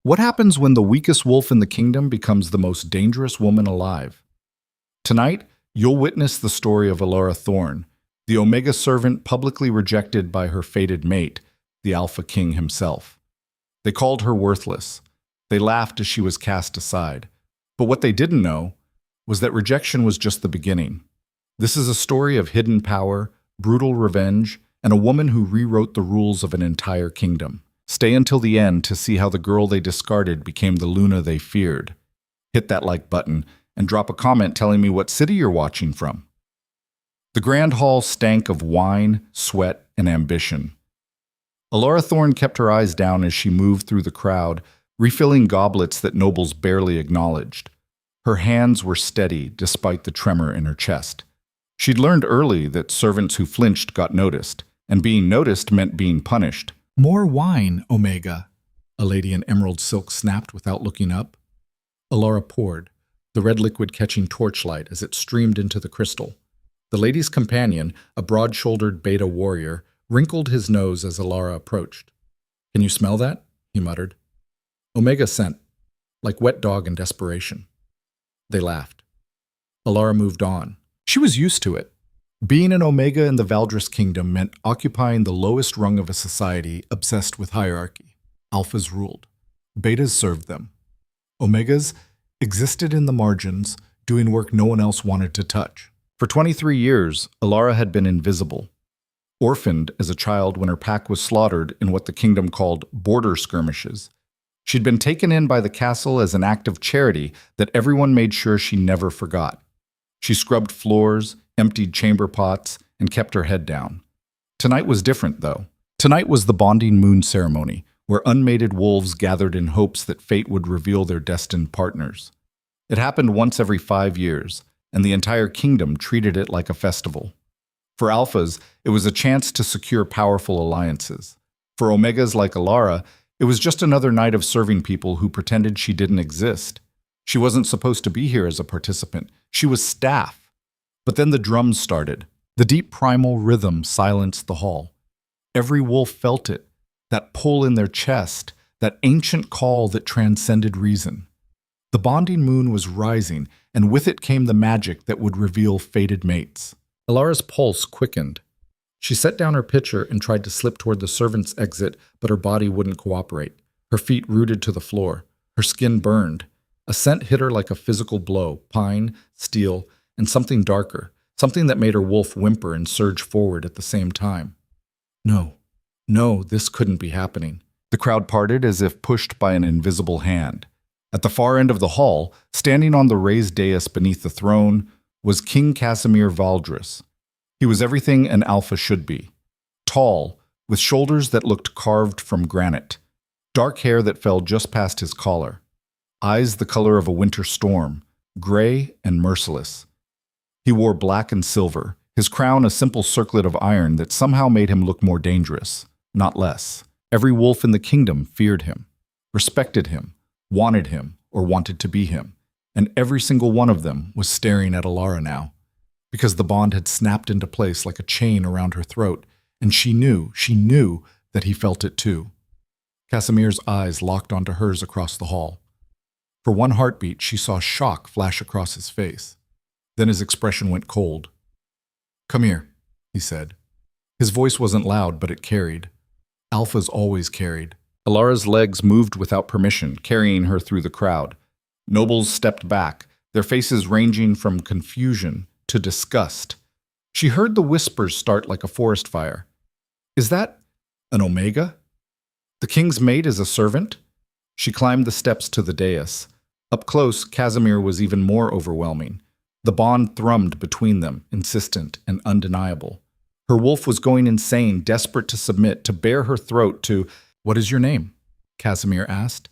What happens when the weakest wolf in the kingdom becomes the most dangerous woman alive? Tonight, you'll witness the story of Elara Thorne, the Omega servant publicly rejected by her fated mate, the Alpha King himself. They called her worthless. They laughed as she was cast aside. But what they didn't know was that rejection was just the beginning. This is a story of hidden power, brutal revenge, and a woman who rewrote the rules of an entire kingdom. Stay until the end to see how the girl they discarded became the Luna they feared. Hit that like button and drop a comment telling me what city you're watching from. The grand hall stank of wine, sweat, and ambition. Elara Thorne kept her eyes down as she moved through the crowd, refilling goblets that nobles barely acknowledged. Her hands were steady despite the tremor in her chest. She'd learned early that servants who flinched got noticed, and being noticed meant being punished. More wine, Omega, a lady in emerald silk snapped without looking up. Elara poured, the red liquid catching torchlight as it streamed into the crystal. The lady's companion, a broad-shouldered beta warrior, wrinkled his nose as Elara approached. "Can you smell that?" he muttered. Omega sent, like wet dog in desperation. They laughed. Elara moved on. She was used to it. Being an Omega in the Valdris Kingdom meant occupying the lowest rung of a society obsessed with hierarchy. Alphas ruled. Betas served them. Omegas existed in the margins, doing work no one else wanted to touch. For 23 years, Elara had been invisible. Orphaned as a child when her pack was slaughtered in what the kingdom called border skirmishes. She'd been taken in by the castle as an act of charity that everyone made sure she never forgot. She scrubbed floors, emptied chamber pots, and kept her head down. Tonight was different, though. Tonight was the bonding moon ceremony, where unmated wolves gathered in hopes that fate would reveal their destined partners. It happened once every 5 years, and the entire kingdom treated it like a festival. For alphas, it was a chance to secure powerful alliances. For omegas like Elara, it was just another night of serving people who pretended she didn't exist. She wasn't supposed to be here as a participant. She was staff. But then the drums started. The deep primal rhythm silenced the hall. Every wolf felt it, that pull in their chest, that ancient call that transcended reason. The bonding moon was rising, and with it came the magic that would reveal fated mates. Elara's pulse quickened. She set down her pitcher and tried to slip toward the servants' exit, but her body wouldn't cooperate. Her feet rooted to the floor. Her skin burned. A scent hit her like a physical blow, pine, steel, and something darker, something that made her wolf whimper and surge forward at the same time. No, this couldn't be happening. The crowd parted as if pushed by an invisible hand. At the far end of the hall, standing on the raised dais beneath the throne, was King Casimir Valdris. He was everything an alpha should be. Tall, with shoulders that looked carved from granite, dark hair that fell just past his collar, eyes the color of a winter storm, gray and merciless. He wore black and silver, his crown a simple circlet of iron that somehow made him look more dangerous, not less. Every wolf in the kingdom feared him, respected him, wanted him, or wanted to be him, and every single one of them was staring at Elara now, because the bond had snapped into place like a chain around her throat, and she knew that he felt it too. Casimir's eyes locked onto hers across the hall. For one heartbeat, she saw shock flash across his face. Then his expression went cold. "Come here," he said. His voice wasn't loud, but it carried. Alphas always carried. Elara's legs moved without permission, carrying her through the crowd. Nobles stepped back, their faces ranging from confusion to disgust. She heard the whispers start like a forest fire. "Is that an Omega? The king's mate is a servant?" She climbed the steps to the dais. Up close, Casimir was even more overwhelming. The bond thrummed between them, insistent and undeniable. Her wolf was going insane, desperate to submit, to bare her throat, to— "What is your name?" Casimir asked.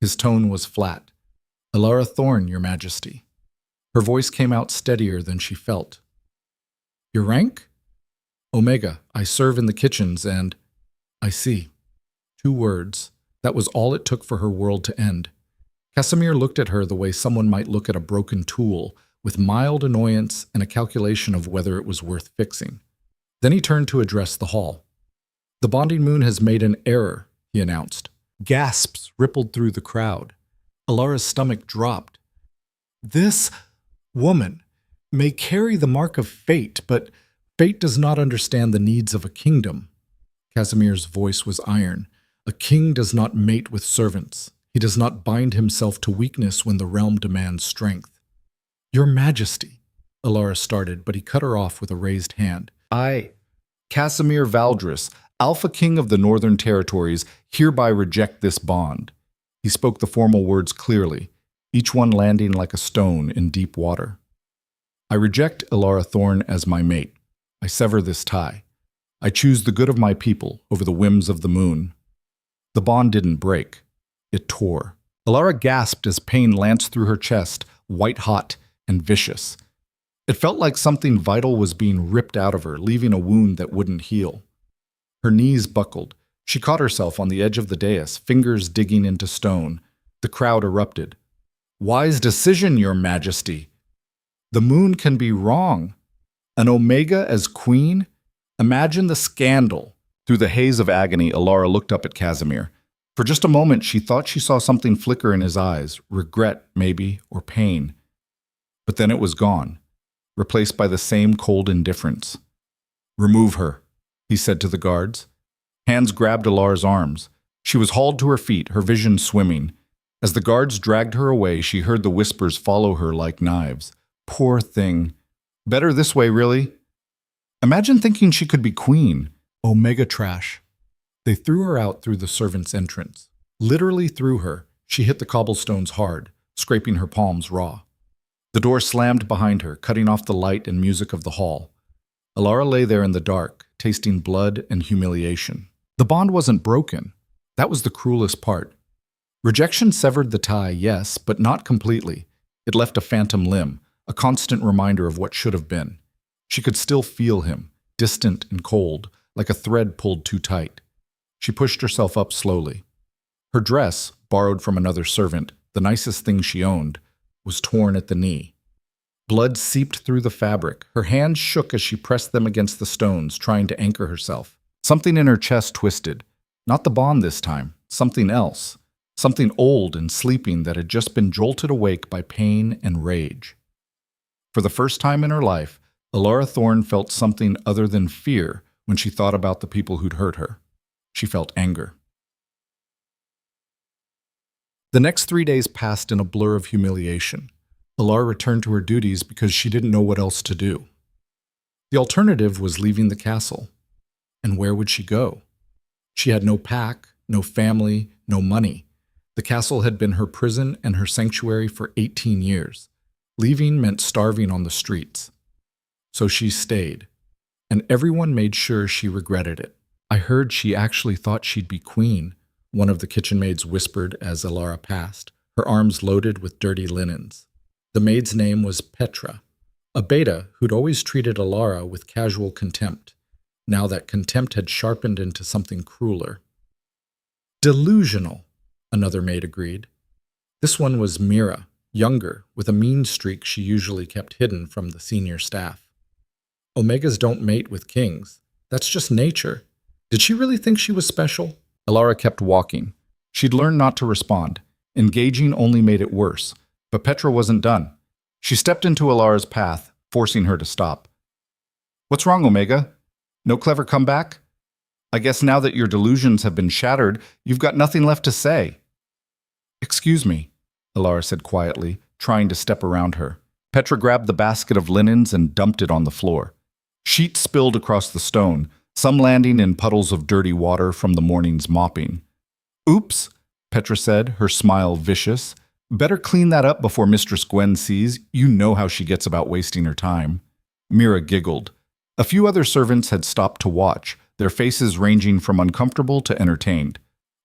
His tone was flat. "Elara Thorne, your majesty." Her voice came out steadier than she felt. "Your rank?" "Omega. I serve in the kitchens and—" "I see." 2 words. That was all it took for her world to end. Casimir looked at her the way someone might look at a broken tool, with mild annoyance and a calculation of whether it was worth fixing. Then he turned to address the hall. "The bonding moon has made an error," he announced. Gasps rippled through the crowd. Elara's stomach dropped. This woman may carry the mark of fate, but fate does not understand the needs of a kingdom. Casimir's voice was iron. A king does not mate with servants. He does not bind himself to weakness when the realm demands strength. Your Majesty, Elara started, but he cut her off with a raised hand. I, Casimir Valdris, Alpha King of the Northern Territories, hereby reject this bond. He spoke the formal words clearly, each one landing like a stone in deep water. I reject Elara Thorne as my mate. I sever this tie. I choose the good of my people over the whims of the moon. The bond didn't break. It tore. Elara gasped as pain lanced through her chest, white-hot and vicious. It felt like something vital was being ripped out of her, leaving a wound that wouldn't heal. Her knees buckled. She caught herself on the edge of the dais, fingers digging into stone. The crowd erupted. Wise decision, Your Majesty. The moon can be wrong. An Omega as queen? Imagine the scandal. Through the haze of agony, Elara looked up at Casimir. For just a moment, she thought she saw something flicker in his eyes, regret, maybe, or pain. But then it was gone, replaced by the same cold indifference. Remove her, he said to the guards. Hands grabbed Elara's arms. She was hauled to her feet, her vision swimming. As the guards dragged her away, she heard the whispers follow her like knives. Poor thing. Better this way, really. Imagine thinking she could be queen. Omega trash. They threw her out through the servants' entrance. Literally threw her. She hit the cobblestones hard, scraping her palms raw. The door slammed behind her, cutting off the light and music of the hall. Elara lay there in the dark, tasting blood and humiliation. The bond wasn't broken. That was the cruelest part. Rejection severed the tie, yes, but not completely. It left a phantom limb, a constant reminder of what should have been. She could still feel him, distant and cold, like a thread pulled too tight. She pushed herself up slowly. Her dress, borrowed from another servant, the nicest thing she owned, was torn at the knee. Blood seeped through the fabric. Her hands shook as she pressed them against the stones, trying to anchor herself. Something in her chest twisted. Not the bond this time, something else. Something old and sleeping that had just been jolted awake by pain and rage. For the first time in her life, Elara Thorne felt something other than fear when she thought about the people who'd hurt her. She felt anger. The next 3 days passed in a blur of humiliation. Elara returned to her duties because she didn't know what else to do. The alternative was leaving the castle. And where would she go? She had no pack, no family, no money. The castle had been her prison and her sanctuary for 18 years. Leaving meant starving on the streets. So she stayed, and everyone made sure she regretted it. I heard she actually thought she'd be queen, one of the kitchen maids whispered as Elara passed, her arms loaded with dirty linens. The maid's name was Petra, a beta who'd always treated Elara with casual contempt. Now that contempt had sharpened into something crueler. Delusional, another maid agreed. This one was Mira, younger, with a mean streak she usually kept hidden from the senior staff. Omegas don't mate with kings. That's just nature. Did she really think she was special? Elara kept walking. She'd learned not to respond. Engaging only made it worse. But Petra wasn't done. She stepped into Elara's path, forcing her to stop. What's wrong, Omega? No clever comeback? I guess now that your delusions have been shattered, you've got nothing left to say. Excuse me, Elara said quietly, trying to step around her. Petra grabbed the basket of linens and dumped it on the floor. Sheets spilled across the stone, some landing in puddles of dirty water from the morning's mopping. Oops, Petra said, her smile vicious. Better clean that up before Mistress Gwen sees. You know how she gets about wasting her time. Mira giggled. A few other servants had stopped to watch, their faces ranging from uncomfortable to entertained.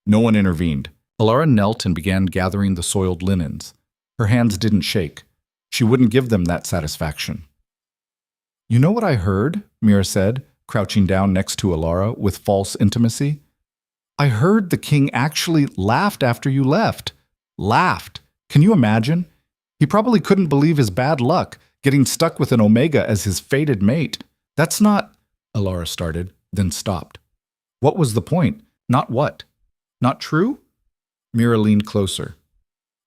No one intervened. Elara knelt and began gathering the soiled linens. Her hands didn't shake. She wouldn't give them that satisfaction. You know what I heard? Mira said, crouching down next to Elara with false intimacy. I heard the king actually laughed after you left. Laughed. Can you imagine? He probably couldn't believe his bad luck, getting stuck with an Omega as his fated mate. That's not... Elara started, then stopped. What was the point? Not what? Not true? Mira leaned closer.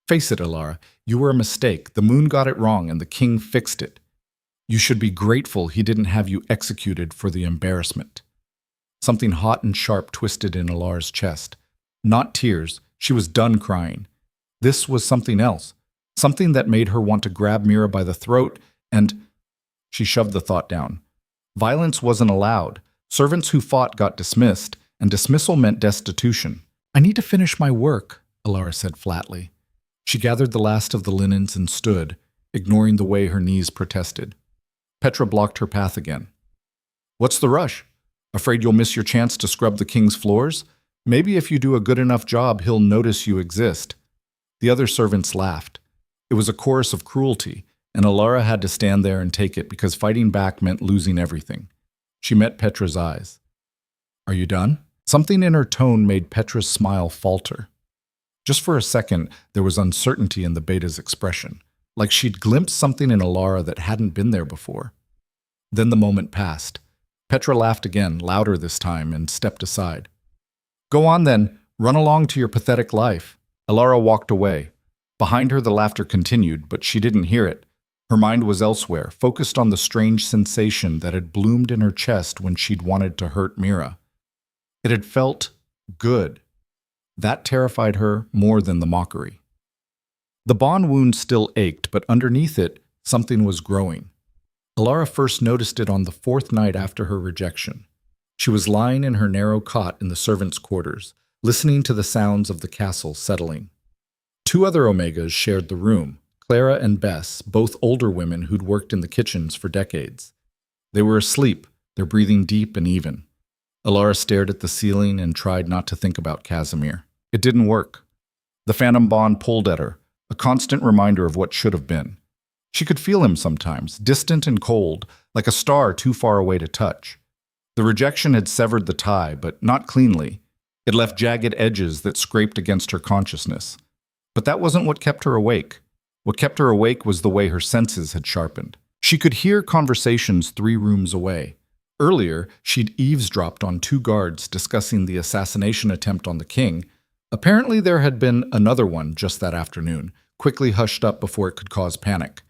Face it, Elara, you were a mistake. The moon got it wrong and the king fixed it. You should be grateful he didn't have you executed for the embarrassment. Something hot and sharp twisted in Elara's chest. Not tears. She was done crying. This was something else. Something that made her want to grab Mira by the throat and... She shoved the thought down. Violence wasn't allowed. Servants who fought got dismissed, and dismissal meant destitution. I need to finish my work, Elara said flatly. She gathered the last of the linens and stood, ignoring the way her knees protested. Petra blocked her path again. What's the rush? Afraid you'll miss your chance to scrub the king's floors? Maybe if you do a good enough job, he'll notice you exist. The other servants laughed. It was a chorus of cruelty, and Elara had to stand there and take it because fighting back meant losing everything. She met Petra's eyes. Are you done? Something in her tone made Petra's smile falter. Just for a second, there was uncertainty in the beta's expression, like she'd glimpsed something in Elara that hadn't been there before. Then the moment passed. Petra laughed again, louder this time, and stepped aside. Go on then, run along to your pathetic life. Elara walked away. Behind her the laughter continued, but she didn't hear it. Her mind was elsewhere, focused on the strange sensation that had bloomed in her chest when she'd wanted to hurt Mira. It had felt good. That terrified her more than the mockery. The bond wound still ached, but underneath it, something was growing. Elara first noticed it on the fourth night after her rejection. She was lying in her narrow cot in the servants' quarters, listening to the sounds of the castle settling. Two other Omegas shared the room, Clara and Bess, both older women who'd worked in the kitchens for decades. They were asleep, their breathing deep and even. Elara stared at the ceiling and tried not to think about Casimir. It didn't work. The phantom bond pulled at her, a constant reminder of what should have been. She could feel him sometimes, distant and cold, like a star too far away to touch. The rejection had severed the tie, but not cleanly. It left jagged edges that scraped against her consciousness. But that wasn't what kept her awake. What kept her awake was the way her senses had sharpened. She could hear conversations 3 rooms away. Earlier, she'd eavesdropped on 2 guards discussing the assassination attempt on the king. Apparently there had been another one just that afternoon, quickly hushed up before it could cause panic.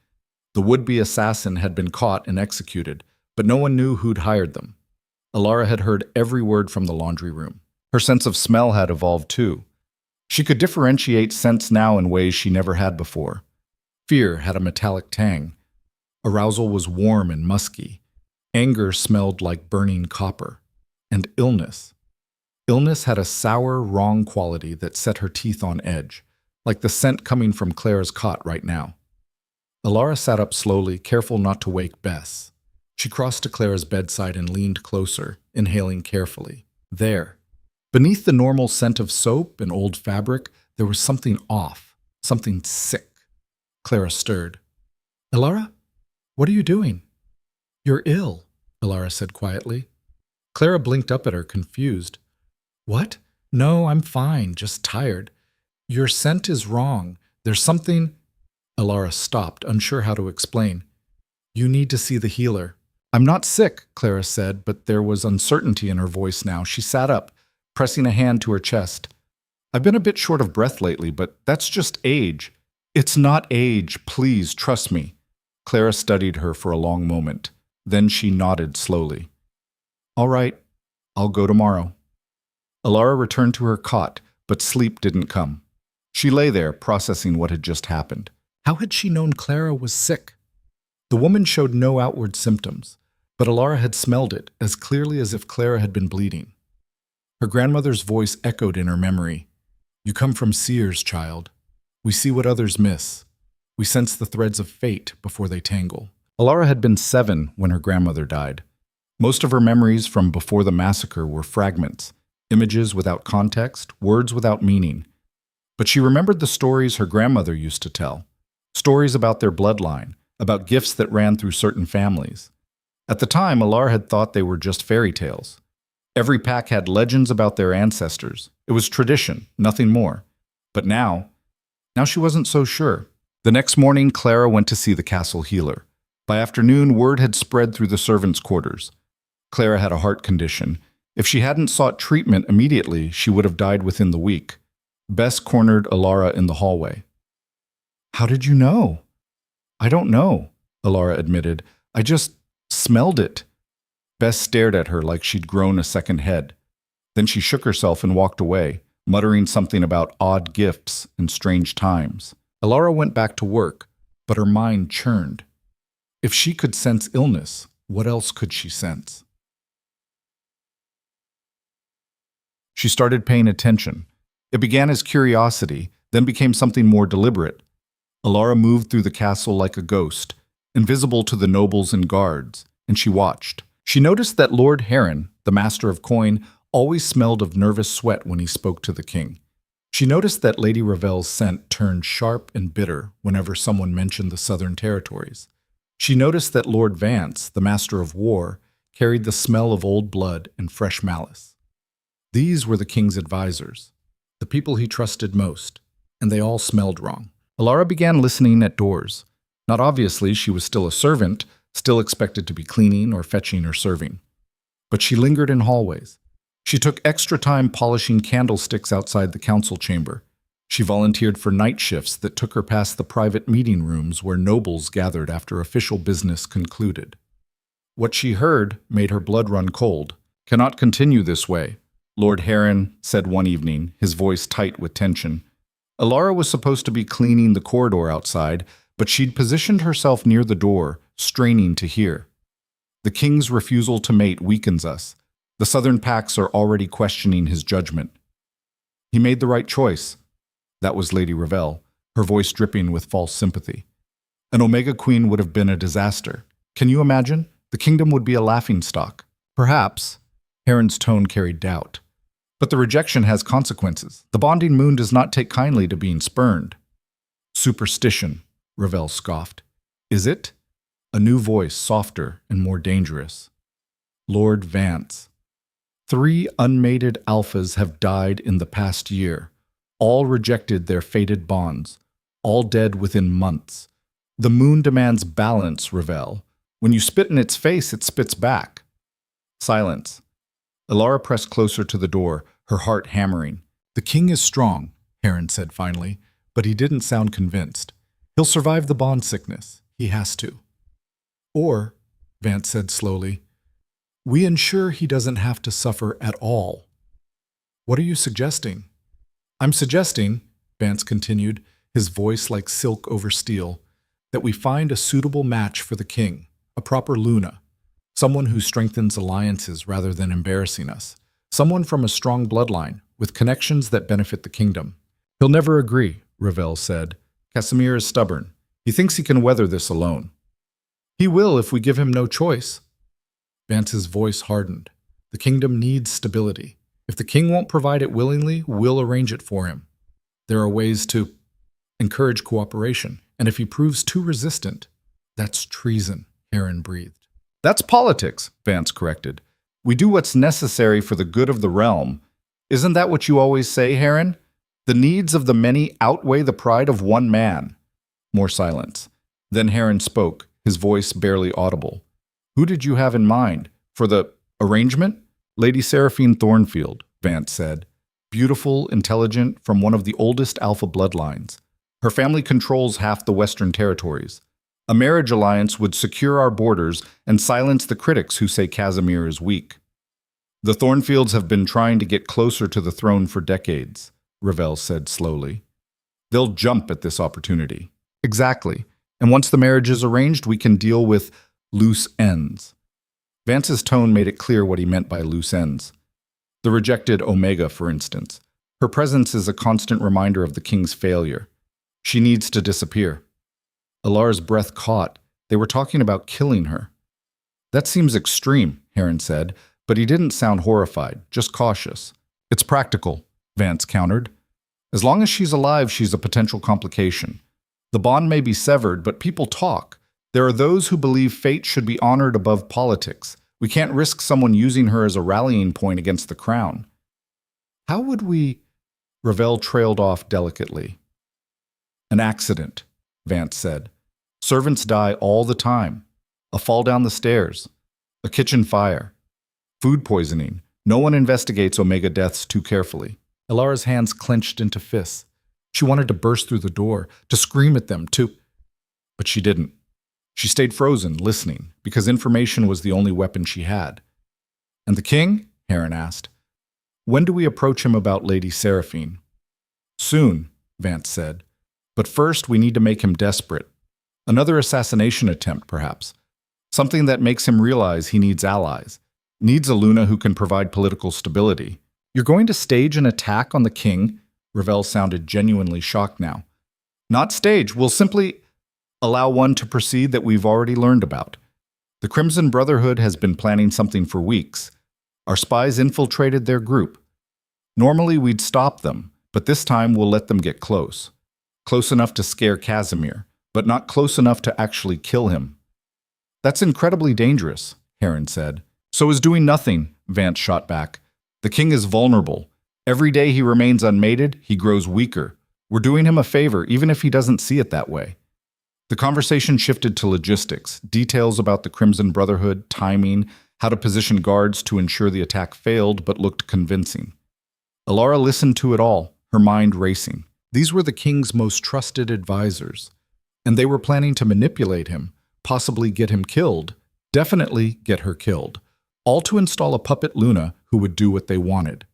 The would-be assassin had been caught and executed, but no one knew who'd hired them. Elara had heard every word from the laundry room. Her sense of smell had evolved too. She could differentiate scents now in ways she never had before. Fear had a metallic tang. Arousal was warm and musky. Anger smelled like burning copper. And illness. Illness had a sour, wrong quality that set her teeth on edge, like the scent coming from Clara's cot right now. Elara sat up slowly, careful not to wake Bess. She crossed to Clara's bedside and leaned closer, inhaling carefully. There. Beneath the normal scent of soap and old fabric, there was something off, something sick. Clara stirred. Elara, what are you doing? You're ill, Elara said quietly. Clara blinked up at her, confused. What? No, I'm fine, just tired. Your scent is wrong. There's something... Elara stopped, unsure how to explain. You need to see the healer. I'm not sick, Clara said, but there was uncertainty in her voice now. She sat up, pressing a hand to her chest. I've been a bit short of breath lately, but that's just age. It's not age, please, trust me. Clara studied her for a long moment. Then she nodded slowly. All right, I'll go tomorrow. Elara returned to her cot, but sleep didn't come. She lay there, processing what had just happened. How had she known Clara was sick? The woman showed no outward symptoms, but Elara had smelled it as clearly as if Clara had been bleeding. Her grandmother's voice echoed in her memory. You come from seers, child. We see what others miss. We sense the threads of fate before they tangle. Elara had been 7 when her grandmother died. Most of her memories from before the massacre were fragments, images without context, words without meaning. But she remembered the stories her grandmother used to tell. Stories about their bloodline, about gifts that ran through certain families. At the time, Elara had thought they were just fairy tales. Every pack had legends about their ancestors. It was tradition, nothing more. But now she wasn't so sure. The next morning, Clara went to see the castle healer. By afternoon, word had spread through the servants' quarters. Clara had a heart condition. If she hadn't sought treatment immediately, she would have died within the week. Bess cornered Elara in the hallway. How did you know? I don't know, Elara admitted. I just smelled it. Bess stared at her like she'd grown a second head. Then she shook herself and walked away, muttering something about odd gifts and strange times. Elara went back to work, but her mind churned. If she could sense illness, what else could she sense? She started paying attention. It began as curiosity, then became something more deliberate. Elara moved through the castle like a ghost, invisible to the nobles and guards, and she watched. She noticed that Lord Heron, the master of coin, always smelled of nervous sweat when he spoke to the king. She noticed that Lady Ravel's scent turned sharp and bitter whenever someone mentioned the southern territories. She noticed that Lord Vance, the master of war, carried the smell of old blood and fresh malice. These were the king's advisors, the people he trusted most, and they all smelled wrong. Elara began listening at doors. Not obviously, she was still a servant, still expected to be cleaning or fetching or serving. But she lingered in hallways. She took extra time polishing candlesticks outside the council chamber. She volunteered for night shifts that took her past the private meeting rooms where nobles gathered after official business concluded. What she heard made her blood run cold. Cannot continue this way, Lord Heron said one evening, his voice tight with tension. Elara was supposed to be cleaning the corridor outside, but she'd positioned herself near the door, straining to hear. The king's refusal to mate weakens us. The southern packs are already questioning his judgment. He made the right choice. That was Lady Ravel, her voice dripping with false sympathy. An Omega Queen would have been a disaster. Can you imagine? The kingdom would be a laughingstock. Perhaps. Heron's tone carried doubt. But the rejection has consequences. The bonding moon does not take kindly to being spurned. Superstition, Ravel scoffed. Is it? A new voice, softer and more dangerous. Lord Vance. 3 unmated alphas have died in the past year. All rejected their fated bonds. All dead within months. The moon demands balance, Ravel. When you spit in its face, it spits back. Silence. Elara pressed closer to the door, her heart hammering. The king is strong, Heron said finally, but he didn't sound convinced. He'll survive the bond sickness. He has to. Or, Vance said slowly, we ensure he doesn't have to suffer at all. What are you suggesting? I'm suggesting, Vance continued, his voice like silk over steel, that we find a suitable match for the king, a proper Luna, someone who strengthens alliances rather than embarrassing us, someone from a strong bloodline with connections that benefit the kingdom. He'll never agree, Ravel said. Casimir is stubborn. He thinks he can weather this alone. He will if we give him no choice. Vance's voice hardened. The kingdom needs stability. If the king won't provide it willingly, we'll arrange it for him. There are ways to encourage cooperation, and if he proves too resistant, that's treason, Heron breathed. That's politics, Vance corrected. We do what's necessary for the good of the realm. Isn't that what you always say, Heron? The needs of the many outweigh the pride of one man. More silence. Then Heron spoke, his voice barely audible. Who did you have in mind? For the arrangement? Lady Seraphine Thornfield, Vance said. Beautiful, intelligent, from one of the oldest alpha bloodlines. Her family controls half the western territories. A marriage alliance would secure our borders and silence the critics who say Casimir is weak. The Thornfields have been trying to get closer to the throne for decades, Ravel said slowly. They'll jump at this opportunity. Exactly. And once the marriage is arranged, we can deal with loose ends. Vance's tone made it clear what he meant by loose ends. The rejected Omega, for instance. Her presence is a constant reminder of the king's failure. She needs to disappear. Elara's breath caught. They were talking about killing her. That seems extreme, Heron said, but he didn't sound horrified, just cautious. It's practical, Vance countered. As long as she's alive, she's a potential complication. The bond may be severed, but people talk. There are those who believe fate should be honored above politics. We can't risk someone using her as a rallying point against the crown. How would we? Ravel trailed off delicately. An accident, Vance said. Servants die all the time. A fall down the stairs. A kitchen fire. Food poisoning. No one investigates Omega deaths too carefully. Elara's hands clenched into fists. She wanted to burst through the door, to scream at them, but she didn't. She stayed frozen, listening, because information was the only weapon she had. "And the king?" Heron asked. "When do we approach him about Lady Seraphine?" "Soon," Vance said. "But first we need to make him desperate. Another assassination attempt, perhaps. Something that makes him realize he needs allies. Needs a Luna who can provide political stability." "You're going to stage an attack on the king?" Ravel sounded genuinely shocked now. "Not stage. We'll simply allow one to proceed that we've already learned about. The Crimson Brotherhood has been planning something for weeks. Our spies infiltrated their group. Normally we'd stop them, but this time we'll let them get close. Close enough to scare Casimir, but not close enough to actually kill him." "That's incredibly dangerous," Heron said. "So is doing nothing," Vance shot back. "The king is vulnerable. Every day he remains unmated, he grows weaker. We're doing him a favor, even if he doesn't see it that way." The conversation shifted to logistics, details about the Crimson Brotherhood, timing, how to position guards to ensure the attack failed but looked convincing. Elara listened to it all, her mind racing. These were the king's most trusted advisors, and they were planning to manipulate him, possibly get him killed, definitely get her killed, all to install a puppet Luna who would do what they wanted.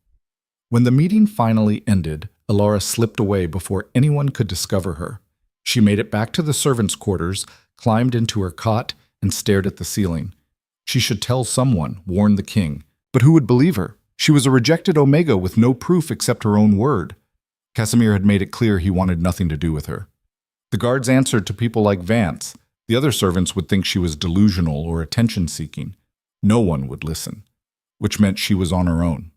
When the meeting finally ended, Elara slipped away before anyone could discover her. She made it back to the servants' quarters, climbed into her cot, and stared at the ceiling. She should tell someone, warn the king. But who would believe her? She was a rejected Omega with no proof except her own word. Casimir had made it clear he wanted nothing to do with her. The guards answered to people like Vance. The other servants would think she was delusional or attention-seeking. No one would listen, which meant she was on her own.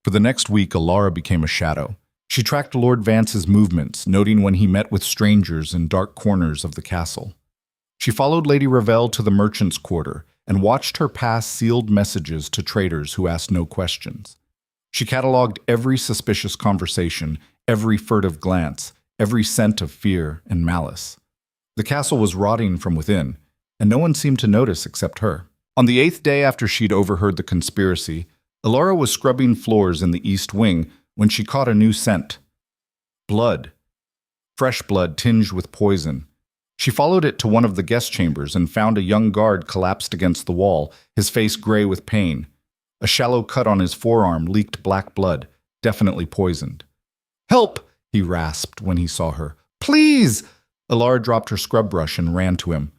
For the next week, Elara became a shadow. She tracked Lord Vance's movements, noting when he met with strangers in dark corners of the castle. She followed Lady Ravel to the merchant's quarter and watched her pass sealed messages to traders who asked no questions. She catalogued every suspicious conversation, every furtive glance, every scent of fear and malice. The castle was rotting from within, and no one seemed to notice except her. On the 8th day after she'd overheard the conspiracy, Elara was scrubbing floors in the east wing when she caught a new scent. Blood. Fresh blood tinged with poison. She followed it to one of the guest chambers and found a young guard collapsed against the wall, his face gray with pain. A shallow cut on his forearm leaked black blood, definitely poisoned. "Help!" he rasped when he saw her. "Please!" Elara dropped her scrub brush and ran to him.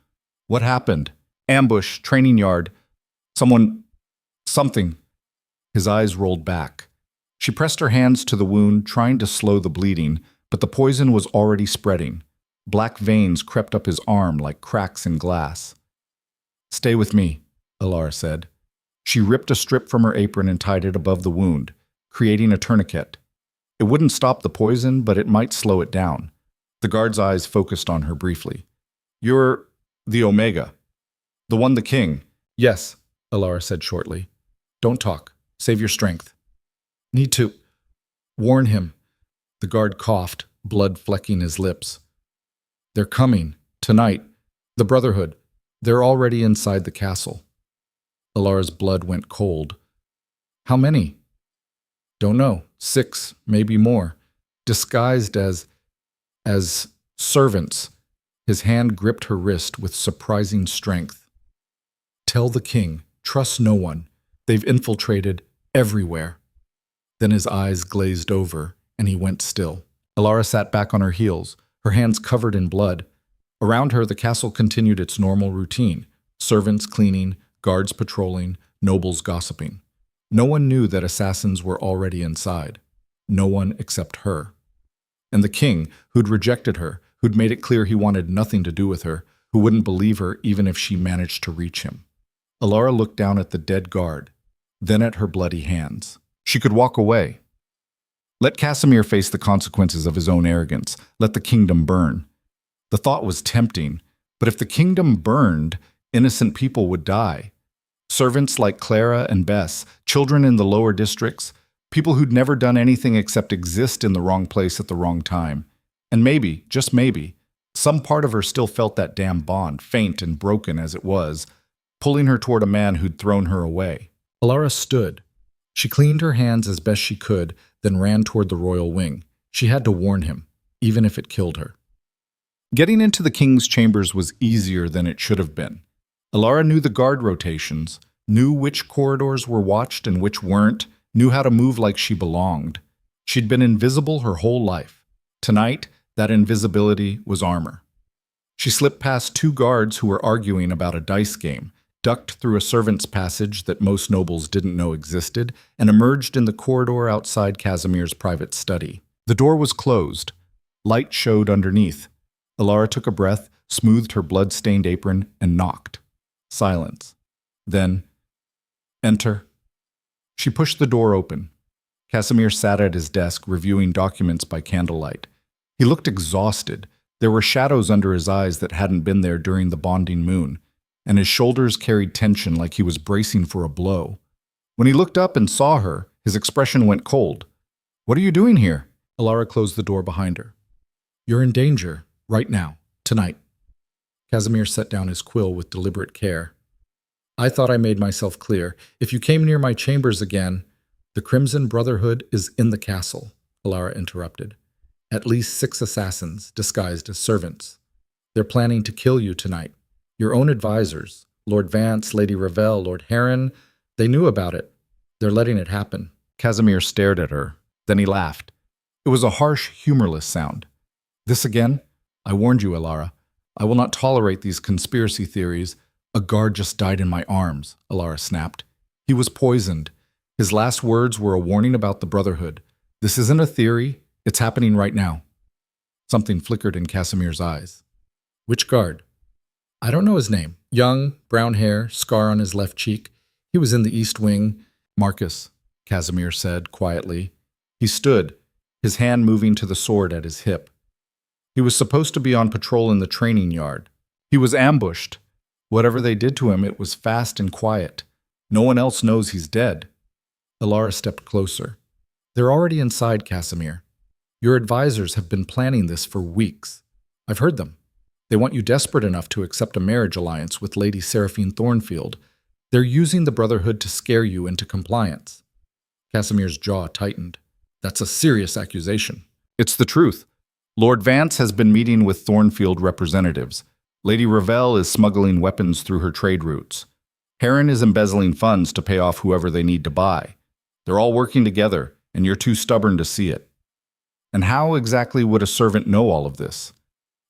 "What happened?" "Ambush, training yard. Something." His eyes rolled back. She pressed her hands to the wound, trying to slow the bleeding, but the poison was already spreading. Black veins crept up his arm like cracks in glass. "Stay with me," Elara said. She ripped a strip from her apron and tied it above the wound, creating a tourniquet. It wouldn't stop the poison, but it might slow it down. The guard's eyes focused on her briefly. "You're the Omega. The one the king." "Yes," Elara said shortly. "Don't talk. Save your strength." "Need to warn him." The guard coughed, blood flecking his lips. "They're coming. Tonight. The Brotherhood. They're already inside the castle." Elara's blood went cold. "How many?" "Don't know. 6, maybe more. Disguised as servants." His hand gripped her wrist with surprising strength. "Tell the king. Trust no one. They've infiltrated everywhere." Then his eyes glazed over, and he went still. Elara sat back on her heels, her hands covered in blood. Around her, the castle continued its normal routine. Servants cleaning, guards patrolling, nobles gossiping. No one knew that assassins were already inside. No one except her. And the king, who'd rejected her, who'd made it clear he wanted nothing to do with her, who wouldn't believe her even if she managed to reach him. Elara looked down at the dead guard, then at her bloody hands. She could walk away. Let Casimir face the consequences of his own arrogance. Let the kingdom burn. The thought was tempting, but if the kingdom burned, innocent people would die. Servants like Clara and Bess, children in the lower districts, people who'd never done anything except exist in the wrong place at the wrong time. And maybe, just maybe, some part of her still felt that damn bond, faint and broken as it was, pulling her toward a man who'd thrown her away. Elara stood. She cleaned her hands as best she could, then ran toward the royal wing. She had to warn him, even if it killed her. Getting into the king's chambers was easier than it should have been. Elara knew the guard rotations, knew which corridors were watched and which weren't, knew how to move like she belonged. She'd been invisible her whole life. Tonight, that invisibility was armor. She slipped past two guards who were arguing about a dice game, ducked through a servant's passage that most nobles didn't know existed, and emerged in the corridor outside Casimir's private study. The door was closed. Light showed underneath. Elara took a breath, smoothed her blood-stained apron, and knocked. Silence. Then, "Enter." She pushed the door open. Casimir sat at his desk, reviewing documents by candlelight. He looked exhausted. There were shadows under his eyes that hadn't been there during the bonding moon, and his shoulders carried tension like he was bracing for a blow. When he looked up and saw her, his expression went cold. "What are you doing here?" Elara closed the door behind her. "You're in danger, right now, tonight." Casimir set down his quill with deliberate care. "I thought I made myself clear. If you came near my chambers again—" "The Crimson Brotherhood is in the castle," Elara interrupted. "At least 6 assassins, disguised as servants. They're planning to kill you tonight. Your own advisors, Lord Vance, Lady Ravel, Lord Heron, they knew about it. They're letting it happen." Casimir stared at her. Then he laughed. It was a harsh, humorless sound. "This again? I warned you, Elara. I will not tolerate these conspiracy theories. A guard just died in my arms," Elara snapped. "He was poisoned." His last words were a warning about the Brotherhood. "This isn't a theory. It's happening right now." Something flickered in Casimir's eyes. "Which guard?" "I don't know his name. Young, brown hair, scar on his left cheek. He was in the East Wing." "Marcus," Casimir said quietly. He stood, his hand moving to the sword at his hip. He was supposed to be on patrol in the training yard. He was ambushed. Whatever they did to him, it was fast and quiet. No one else knows he's dead. Elara stepped closer. "They're already inside, Casimir. Your advisors have been planning this for weeks. I've heard them. They want you desperate enough to accept a marriage alliance with Lady Seraphine Thornfield. They're using the Brotherhood to scare you into compliance." Casimir's jaw tightened. "That's a serious accusation." "It's the truth. Lord Vance has been meeting with Thornfield representatives. Lady Ravel is smuggling weapons through her trade routes. Heron is embezzling funds to pay off whoever they need to buy. They're all working together, and you're too stubborn to see it." "And how exactly would a servant know all of this?"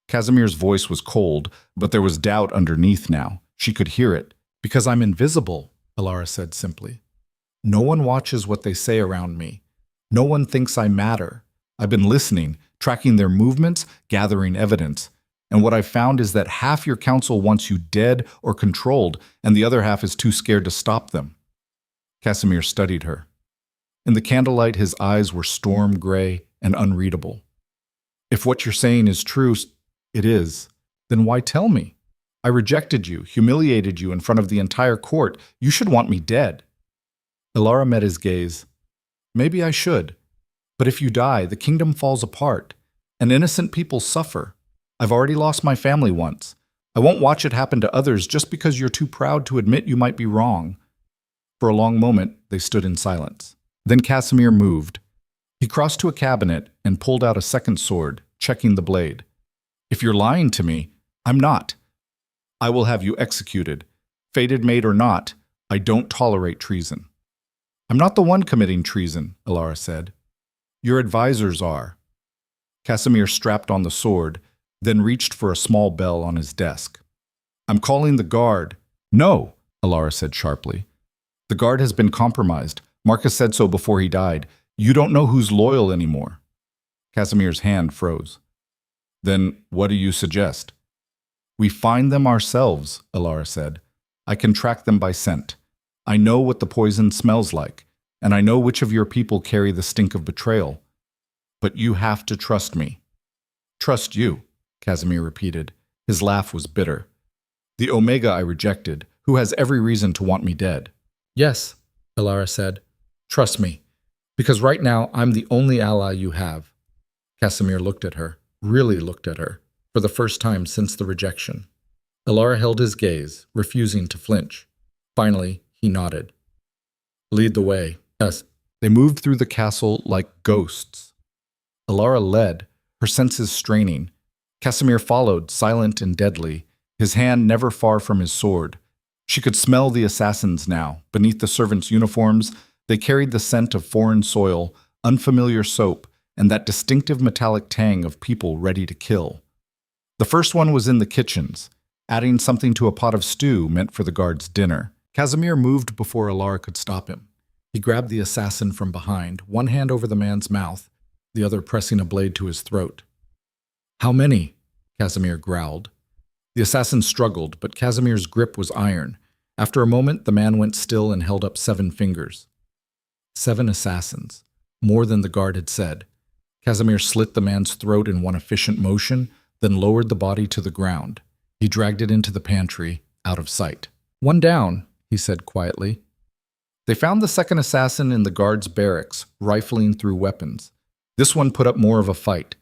Casimir's voice was cold, but there was doubt underneath now. She could hear it. "Because I'm invisible," Elara said simply. "No one watches what they say around me. No one thinks I matter. I've been listening, tracking their movements, gathering evidence. And what I've found is that half your council wants you dead or controlled, and the other half is too scared to stop them." Casimir studied her. In the candlelight, his eyes were storm gray and unreadable. "If what you're saying is true, it is, then why tell me? I rejected you, humiliated you in front of the entire court. You should want me dead." Elara met his gaze. "Maybe I should. But if you die, the kingdom falls apart, and innocent people suffer. I've already lost my family once. I won't watch it happen to others just because you're too proud to admit you might be wrong." For a long moment, they stood in silence. Then Casimir moved. He crossed to a cabinet and pulled out a second sword, checking the blade. "If you're lying to me, I'm not. I will have you executed. Fated mate or not, I don't tolerate treason." "I'm not the one committing treason," Elara said. "Your advisors are." Casimir strapped on the sword, then reached for a small bell on his desk. "I'm calling the guard." "No," Elara said sharply. "The guard has been compromised. Marcus said so before he died. You don't know who's loyal anymore." Casimir's hand froze. "Then what do you suggest?" "We find them ourselves," Elara said. "I can track them by scent. I know what the poison smells like, and I know which of your people carry the stink of betrayal. But you have to trust me." "Trust you," Casimir repeated. His laugh was bitter. "The Omega I rejected, who has every reason to want me dead." "Yes," Elara said. "Trust me, because right now I'm the only ally you have." Casimir looked at her, really looked at her, for the first time since the rejection. Elara held his gaze, refusing to flinch. Finally, he nodded. "Lead the way," Yes. They moved through the castle like ghosts. Elara led, her senses straining. Casimir followed, silent and deadly, his hand never far from his sword. She could smell the assassins now. Beneath the servants' uniforms, they carried the scent of foreign soil, unfamiliar soap, and that distinctive metallic tang of people ready to kill. The first one was in the kitchens, adding something to a pot of stew meant for the guards' dinner. Casimir moved before Elara could stop him. He grabbed the assassin from behind, one hand over the man's mouth, the other pressing a blade to his throat. "How many?" Casimir growled. The assassin struggled, but Casimir's grip was iron. After a moment, the man went still and held up 7 fingers. 7 assassins, more than the guard had said. Casimir slit the man's throat in one efficient motion, then lowered the body to the ground. He dragged it into the pantry, out of sight. "One down," he said quietly. They found the second assassin in the guard's barracks, rifling through weapons. This one put up more of a fight.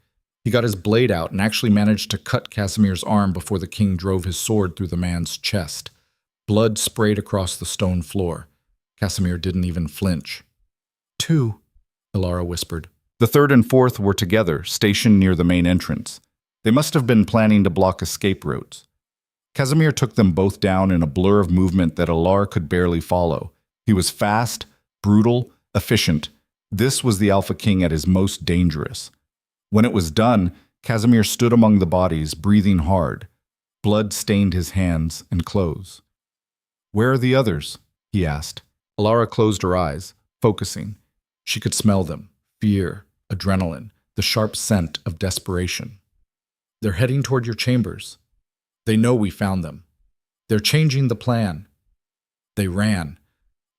He got his blade out and actually managed to cut Casimir's arm before the king drove his sword through the man's chest. Blood sprayed across the stone floor. Casimir didn't even flinch. "2," Elara whispered. The third and fourth were together, stationed near the main entrance. They must have been planning to block escape routes. Casimir took them both down in a blur of movement that Elara could barely follow. He was fast, brutal, efficient. This was the Alpha King at his most dangerous. When it was done, Casimir stood among the bodies, breathing hard. Blood stained his hands and clothes. "Where are the others?" he asked. Elara closed her eyes, focusing. She could smell them. Fear, adrenaline, the sharp scent of desperation. "They're heading toward your chambers. They know we found them. They're changing the plan." They ran.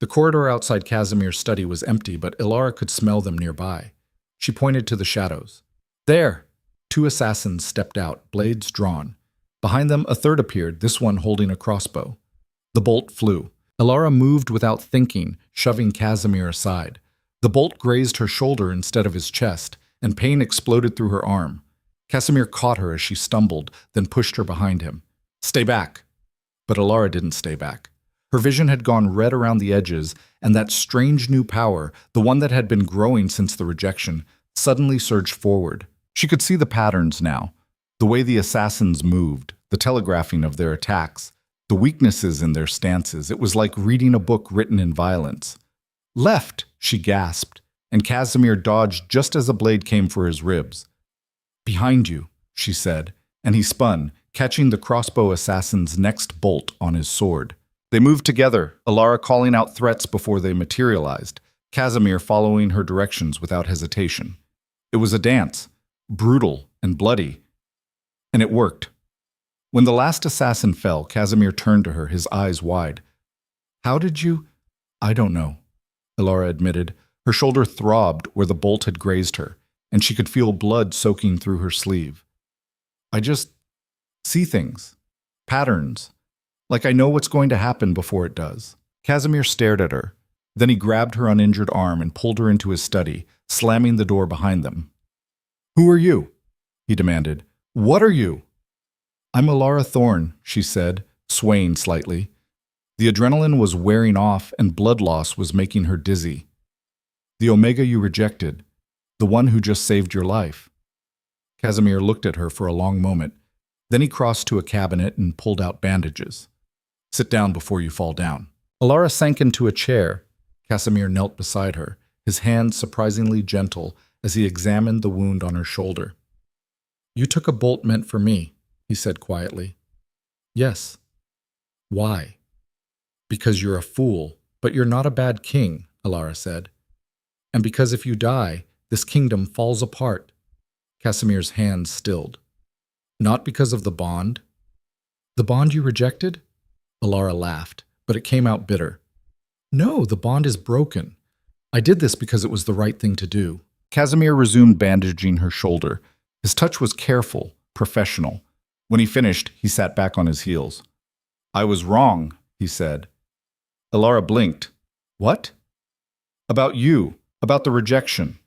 The corridor outside Casimir's study was empty, but Elara could smell them nearby. She pointed to the shadows. "There!" 2 assassins stepped out, blades drawn. Behind them, a third appeared, this one holding a crossbow. The bolt flew. Elara moved without thinking, shoving Casimir aside. The bolt grazed her shoulder instead of his chest, and pain exploded through her arm. Casimir caught her as she stumbled, then pushed her behind him. "Stay back!" But Elara didn't stay back. Her vision had gone red around the edges, and that strange new power, the one that had been growing since the rejection, suddenly surged forward. She could see the patterns now, the way the assassins moved, the telegraphing of their attacks, the weaknesses in their stances. It was like reading a book written in violence. "Left!" she gasped, and Casimir dodged just as a blade came for his ribs. "Behind you," she said, and he spun, catching the crossbow assassin's next bolt on his sword. They moved together, Elara calling out threats before they materialized, Casimir following her directions without hesitation. It was a dance, brutal and bloody, and it worked. When the last assassin fell, Casimir turned to her, his eyes wide. "How did you—" "I don't know," Elara admitted. Her shoulder throbbed where the bolt had grazed her, and she could feel blood soaking through her sleeve. "I just see things, patterns, like I know what's going to happen before it does." Casimir stared at her. Then he grabbed her uninjured arm and pulled her into his study, slamming the door behind them. "Who are you?" he demanded. "What are you?" "I'm Elara Thorne," she said, swaying slightly. The adrenaline was wearing off and blood loss was making her dizzy. "The Omega you rejected, the one who just saved your life." Casimir looked at her for a long moment. Then he crossed to a cabinet and pulled out bandages. "Sit down before you fall down." Elara sank into a chair. Casimir knelt beside her, his hand surprisingly gentle as he examined the wound on her shoulder. "You took a bolt meant for me," he said quietly. "Yes." "Why?" "Because you're a fool, but you're not a bad king," Elara said. "And because if you die, this kingdom falls apart." Casimir's hands stilled. "Not because of the bond?" "The bond you rejected?" Elara laughed, but it came out bitter. "No, the bond is broken. I did this because it was the right thing to do." Casimir resumed bandaging her shoulder. His touch was careful, professional. When he finished, he sat back on his heels. "I was wrong," he said. Elara blinked. "What?" "About you, about the rejection."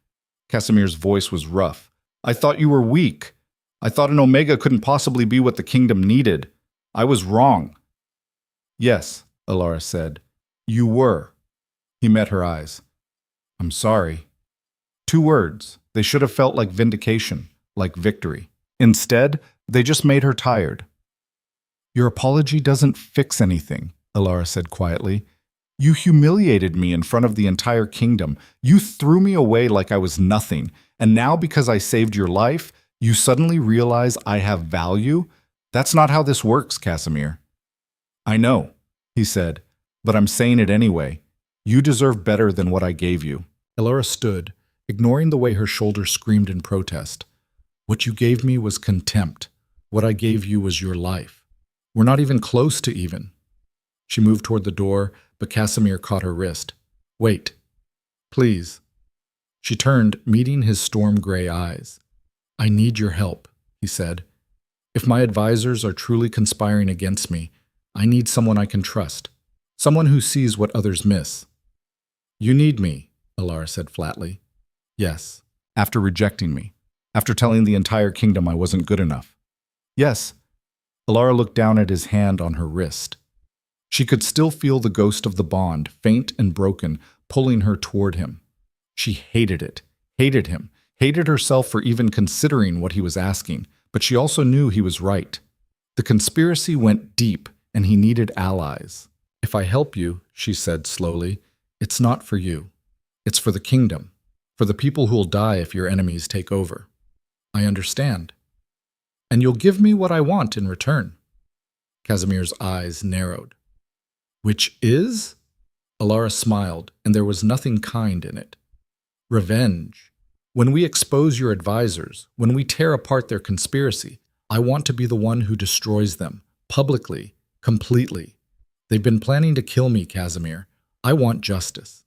Casimir's voice was rough. "I thought you were weak. I thought an Omega couldn't possibly be what the kingdom needed. I was wrong." "Yes," Elara said. "You were." He met her eyes. I'm sorry. 2 words. They should have felt like vindication, like victory. Instead, they just made her tired. Your apology doesn't fix anything, Elara said quietly. You humiliated me in front of the entire kingdom. You threw me away like I was nothing. And now because I saved your life, you suddenly realize I have value? That's not how this works, Casimir. I know, he said, but I'm saying it anyway. You deserve better than what I gave you. Elara stood, ignoring the way her shoulders screamed in protest. What you gave me was contempt. What I gave you was your life. We're not even close to even. She moved toward the door, but Casimir caught her wrist. Wait. Please. She turned, meeting his storm-gray eyes. I need your help, he said. If my advisors are truly conspiring against me, I need someone I can trust. Someone who sees what others miss. You need me, Elara said flatly. Yes. After rejecting me. After telling the entire kingdom I wasn't good enough. Yes. Elara looked down at his hand on her wrist. She could still feel the ghost of the bond, faint and broken, pulling her toward him. She hated it, hated him, hated herself for even considering what he was asking, but she also knew he was right. The conspiracy went deep, and he needed allies. If I help you, she said slowly, it's not for you. It's for the kingdom, for the people who'll die if your enemies take over. I understand. And you'll give me what I want in return. Casimir's eyes narrowed. Which is? Elara smiled, and there was nothing kind in it. Revenge. When we expose your advisors, when we tear apart their conspiracy, I want to be the one who destroys them, publicly, completely. They've been planning to kill me, Casimir. I want justice.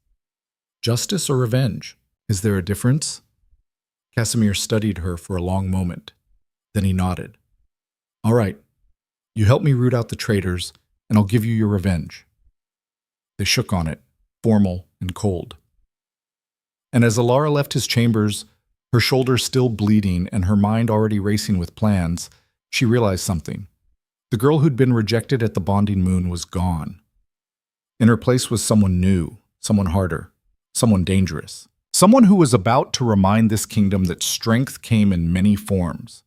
Justice or revenge? Is there a difference? Casimir studied her for a long moment. Then he nodded. All right. You help me root out the traitors, and I'll give you your revenge. They shook on it, formal and cold. And as Elara left his chambers, her shoulders still bleeding and her mind already racing with plans, she realized something. The girl who'd been rejected at the bonding moon was gone. In her place was someone new, someone harder, someone dangerous. Someone who was about to remind this kingdom that strength came in many forms,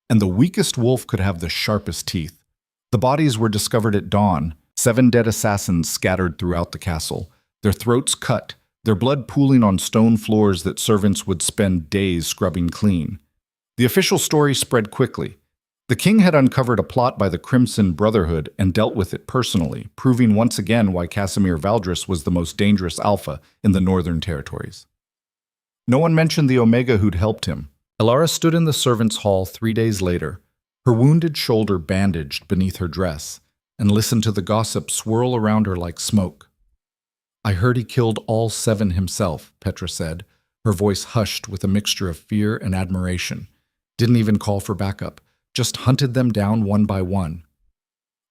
and the weakest wolf could have the sharpest teeth. The bodies were discovered at dawn, 7 dead assassins scattered throughout the castle, their throats cut, their blood pooling on stone floors that servants would spend days scrubbing clean. The official story spread quickly. The king had uncovered a plot by the Crimson Brotherhood and dealt with it personally, proving once again why Casimir Valdris was the most dangerous alpha in the Northern Territories. No one mentioned the Omega who'd helped him. Elara stood in the servants' hall 3 days later, her wounded shoulder bandaged beneath her dress, and listened to the gossip swirl around her like smoke. I heard he killed all 7 himself, Petra said, her voice hushed with a mixture of fear and admiration. Didn't even call for backup, just hunted them down one by one.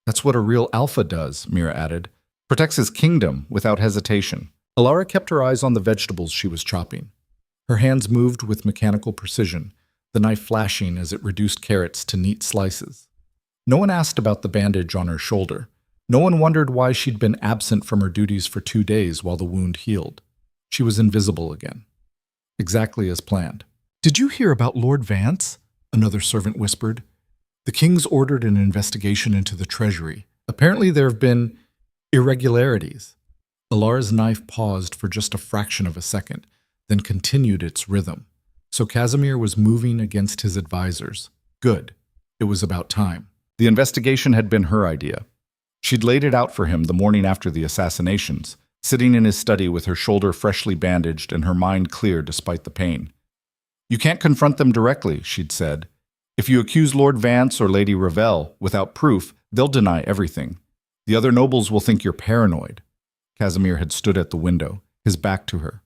That's what a real alpha does, Mira added. Protects his kingdom without hesitation. Elara kept her eyes on the vegetables she was chopping. Her hands moved with mechanical precision, the knife flashing as it reduced carrots to neat slices. No one asked about the bandage on her shoulder. No one wondered why she'd been absent from her duties for 2 days while the wound healed. She was invisible again. Exactly as planned. Did you hear about Lord Vance? Another servant whispered. The king's ordered an investigation into the treasury. Apparently there have been irregularities. Elara's knife paused for just a fraction of a second, then continued its rhythm. So Casimir was moving against his advisors. Good. It was about time. The investigation had been her idea. She'd laid it out for him the morning after the assassinations, sitting in his study with her shoulder freshly bandaged and her mind clear despite the pain. You can't confront them directly, she'd said. If you accuse Lord Vance or Lady Ravel without proof, they'll deny everything. The other nobles will think you're paranoid. Casimir had stood at the window, his back to her.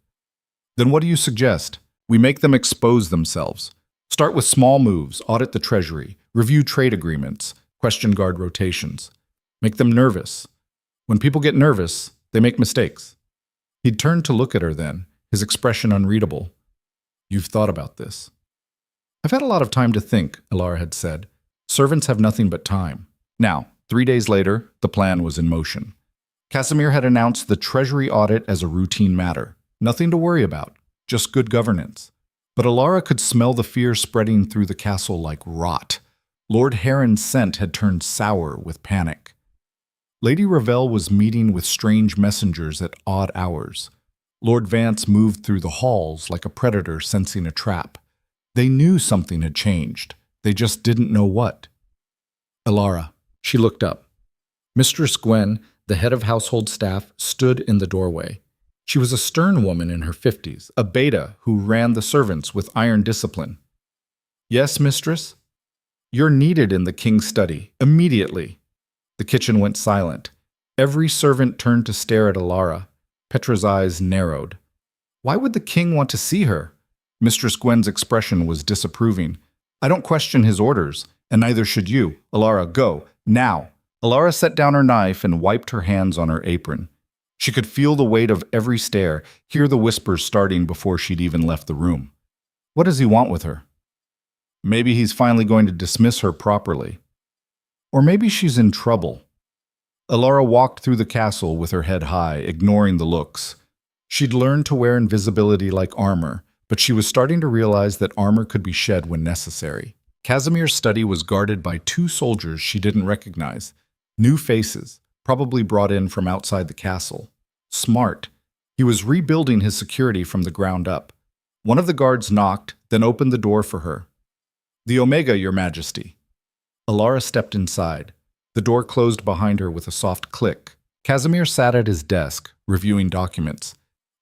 Then what do you suggest? We make them expose themselves. Start with small moves, audit the treasury, review trade agreements, question guard rotations. Make them nervous. When people get nervous, they make mistakes. He'd turned to look at her then, his expression unreadable. You've thought about this. I've had a lot of time to think, Elara had said. Servants have nothing but time. Now, 3 days later, the plan was in motion. Casimir had announced the treasury audit as a routine matter. Nothing to worry about, just good governance. But Elara could smell the fear spreading through the castle like rot. Lord Heron's scent had turned sour with panic. Lady Ravel was meeting with strange messengers at odd hours. Lord Vance moved through the halls like a predator sensing a trap. They knew something had changed. They just didn't know what. Elara. She looked up. Mistress Gwen, the head of household staff, stood in the doorway. She was a stern woman in her 50s, a beta who ran the servants with iron discipline. Yes, mistress? You're needed in the king's study, immediately. The kitchen went silent. Every servant turned to stare at Elara. Petra's eyes narrowed. Why would the king want to see her? Mistress Gwen's expression was disapproving. I don't question his orders, and neither should you. Elara, go, now. Elara set down her knife and wiped her hands on her apron. She could feel the weight of every stare, hear the whispers starting before she'd even left the room. What does he want with her? Maybe he's finally going to dismiss her properly. Or maybe she's in trouble. Elara walked through the castle with her head high, ignoring the looks. She'd learned to wear invisibility like armor, but she was starting to realize that armor could be shed when necessary. Casimir's study was guarded by 2 soldiers she didn't recognize. New faces, probably brought in from outside the castle. Smart. He was rebuilding his security from the ground up. One of the guards knocked, then opened the door for her. The Omega, Your Majesty. Elara stepped inside. The door closed behind her with a soft click. Casimir sat at his desk, reviewing documents.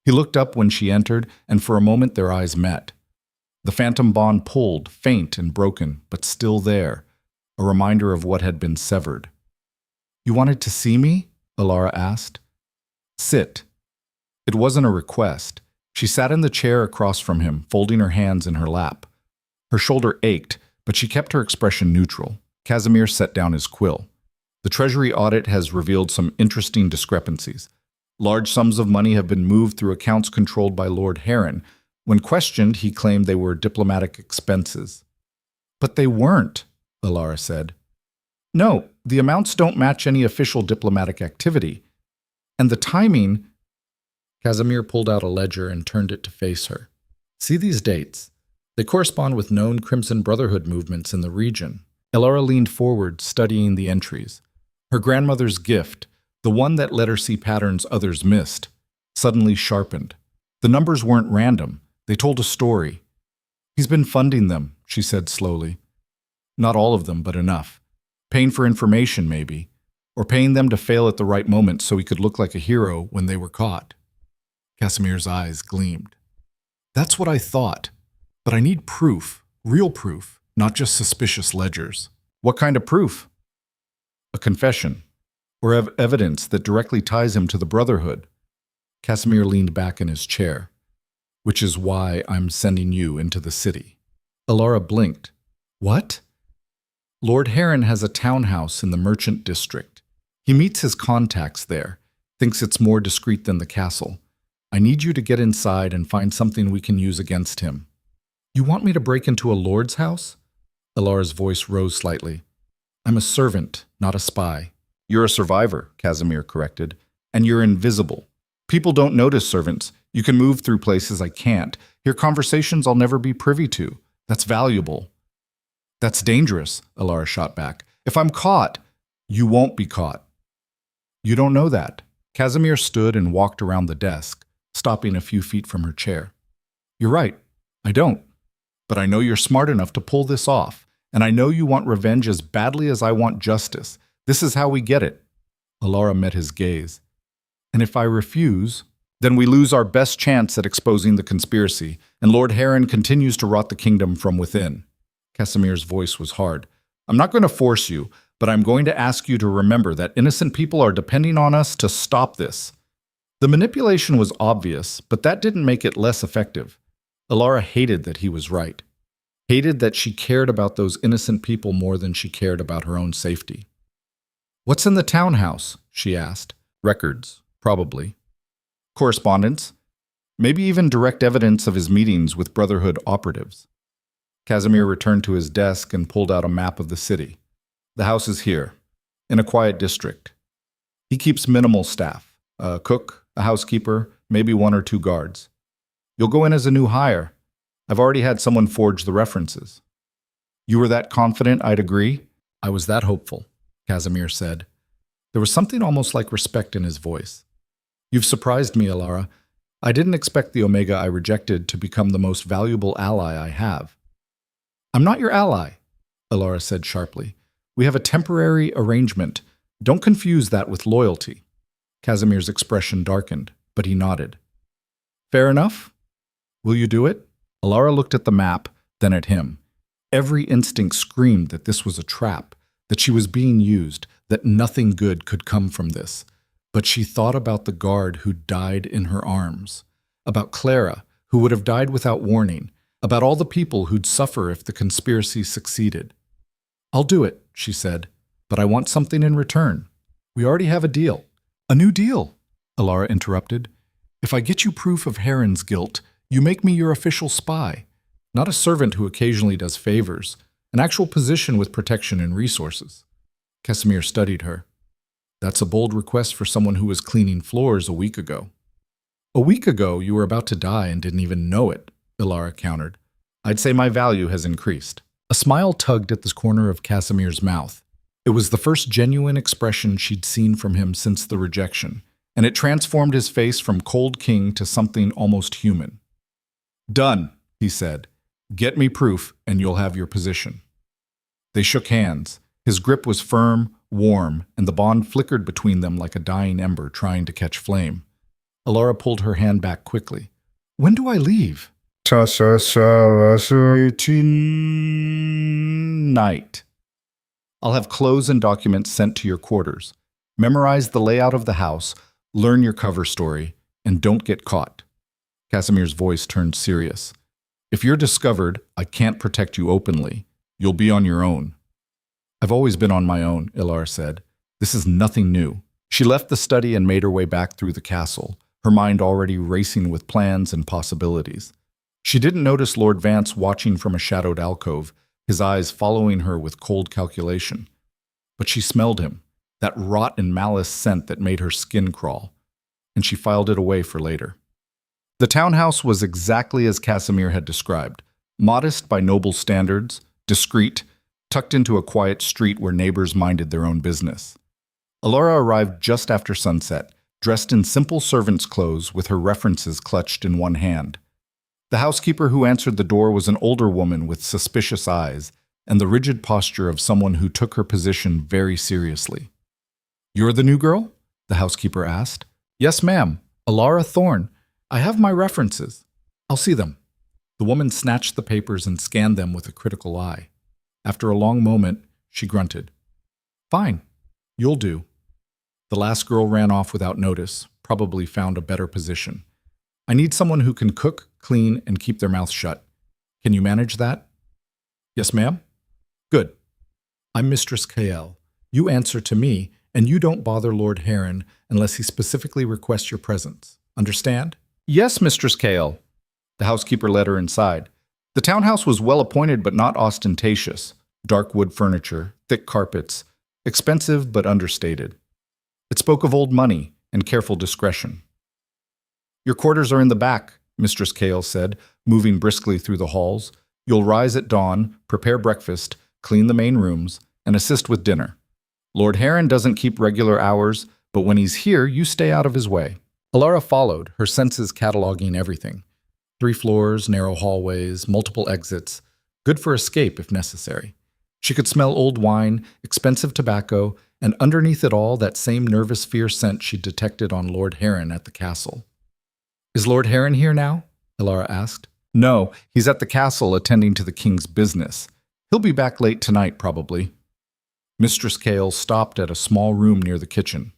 He looked up when she entered, and for a moment their eyes met. The phantom bond pulled, faint and broken, but still there, a reminder of what had been severed. You wanted to see me? Elara asked. Sit. It wasn't a request. She sat in the chair across from him, folding her hands in her lap. Her shoulder ached, but she kept her expression neutral. Casimir set down his quill. The Treasury audit has revealed some interesting discrepancies. Large sums of money have been moved through accounts controlled by Lord Heron. When questioned, he claimed they were diplomatic expenses. But they weren't, Elara said. No, the amounts don't match any official diplomatic activity. And the timing... Casimir pulled out a ledger and turned it to face her. See these dates. They correspond with known Crimson Brotherhood movements in the region. Elara leaned forward, studying the entries. Her grandmother's gift, the one that let her see patterns others missed, suddenly sharpened. The numbers weren't random. They told a story. He's been funding them, she said slowly. Not all of them, but enough. Paying for information, maybe. Or paying them to fail at the right moment so he could look like a hero when they were caught. Casimir's eyes gleamed. That's what I thought. But I need proof, real proof, not just suspicious ledgers. What kind of proof? A confession. Or evidence that directly ties him to the Brotherhood. Casimir leaned back in his chair. Which is why I'm sending you into the city. Elara blinked. What? Lord Heron has a townhouse in the merchant district. He meets his contacts there, thinks it's more discreet than the castle. I need you to get inside and find something we can use against him. You want me to break into a lord's house? Elara's voice rose slightly. I'm a servant, not a spy. You're a survivor, Casimir corrected, and you're invisible. People don't notice servants. You can move through places I can't, hear conversations I'll never be privy to. That's valuable. That's dangerous, Elara shot back. If I'm caught, you won't be caught. You don't know that. Casimir stood and walked around the desk, stopping a few feet from her chair. You're right. I don't. But I know you're smart enough to pull this off, and I know you want revenge as badly as I want justice. This is how we get it. Elara met his gaze. And if I refuse, then we lose our best chance at exposing the conspiracy, and Lord Heron continues to rot the kingdom from within. Casimir's voice was hard. I'm not going to force you, but I'm going to ask you to remember that innocent people are depending on us to stop this. The manipulation was obvious, but that didn't make it less effective. Elara hated that he was right. Hated that she cared about those innocent people more than she cared about her own safety. What's in the townhouse? She asked. Records, probably. Correspondence. Maybe even direct evidence of his meetings with Brotherhood operatives. Casimir returned to his desk and pulled out a map of the city. The house is here, in a quiet district. He keeps minimal staff, a cook, a housekeeper, maybe 1 or 2 guards. You'll go in as a new hire. I've already had someone forge the references. You were that confident I'd agree? I was that hopeful, Casimir said. There was something almost like respect in his voice. You've surprised me, Elara. I didn't expect the Omega I rejected to become the most valuable ally I have. I'm not your ally, Elara said sharply. We have a temporary arrangement. Don't confuse that with loyalty. Casimir's expression darkened, but he nodded. Fair enough. Will you do it? Elara looked at the map, then at him. Every instinct screamed that this was a trap, that she was being used, that nothing good could come from this. But she thought about the guard who died in her arms, about Clara, who would have died without warning, about all the people who'd suffer if the conspiracy succeeded. I'll do it, she said, but I want something in return. We already have a deal. A new deal, Elara interrupted. If I get you proof of Heron's guilt, you make me your official spy. Not a servant who occasionally does favors, an actual position with protection and resources. Casimir studied her. That's a bold request for someone who was cleaning floors a week ago. A week ago, you were about to die and didn't even know it, Elara countered. I'd say my value has increased. A smile tugged at the corner of Casimir's mouth. It was the first genuine expression she'd seen from him since the rejection, and it transformed his face from cold king to something almost human. Done, he said. Get me proof, and you'll have your position. They shook hands. His grip was firm, warm, and the bond flickered between them like a dying ember trying to catch flame. Elara pulled her hand back quickly. When do I leave? Tonight. I'll have clothes and documents sent to your quarters. Memorize the layout of the house, learn your cover story, and don't get caught. Casimir's voice turned serious. If you're discovered, I can't protect you openly. You'll be on your own. I've always been on my own, Elara said. This is nothing new. She left the study and made her way back through the castle, her mind already racing with plans and possibilities. She didn't notice Lord Vance watching from a shadowed alcove, his eyes following her with cold calculation. But she smelled him, that rot and malice scent that made her skin crawl, and she filed it away for later. The townhouse was exactly as Casimir had described, modest by noble standards, discreet, tucked into a quiet street where neighbors minded their own business. Elara arrived just after sunset, dressed in simple servant's clothes with her references clutched in one hand. The housekeeper who answered the door was an older woman with suspicious eyes and the rigid posture of someone who took her position very seriously. You're the new girl? The housekeeper asked. Yes, ma'am. Elara Thorne. I have my references. I'll see them. The woman snatched the papers and scanned them with a critical eye. After a long moment, she grunted. Fine. You'll do. The last girl ran off without notice, probably found a better position. I need someone who can cook, clean, and keep their mouth shut. Can you manage that? Yes, ma'am. Good. I'm Mistress Kael. You answer to me, and you don't bother Lord Heron unless he specifically requests your presence. Understand? Yes, Mistress Kael. The housekeeper led her inside. The townhouse was well appointed but not ostentatious. Dark wood furniture, thick carpets, expensive but understated. It spoke of old money and careful discretion. Your quarters are in the back, Mistress Kael said, moving briskly through the halls. You'll rise at dawn, prepare breakfast, clean the main rooms, and assist with dinner. Lord Heron doesn't keep regular hours, but when he's here, you stay out of his way. Elara followed, her senses cataloging everything. 3 floors, narrow hallways, multiple exits, good for escape if necessary. She could smell old wine, expensive tobacco, and underneath it all that same nervous fear scent she detected on Lord Heron at the castle. Is Lord Heron here now? Elara asked. No, he's at the castle attending to the king's business. He'll be back late tonight, probably. Mistress Kael stopped at a small room near the kitchen.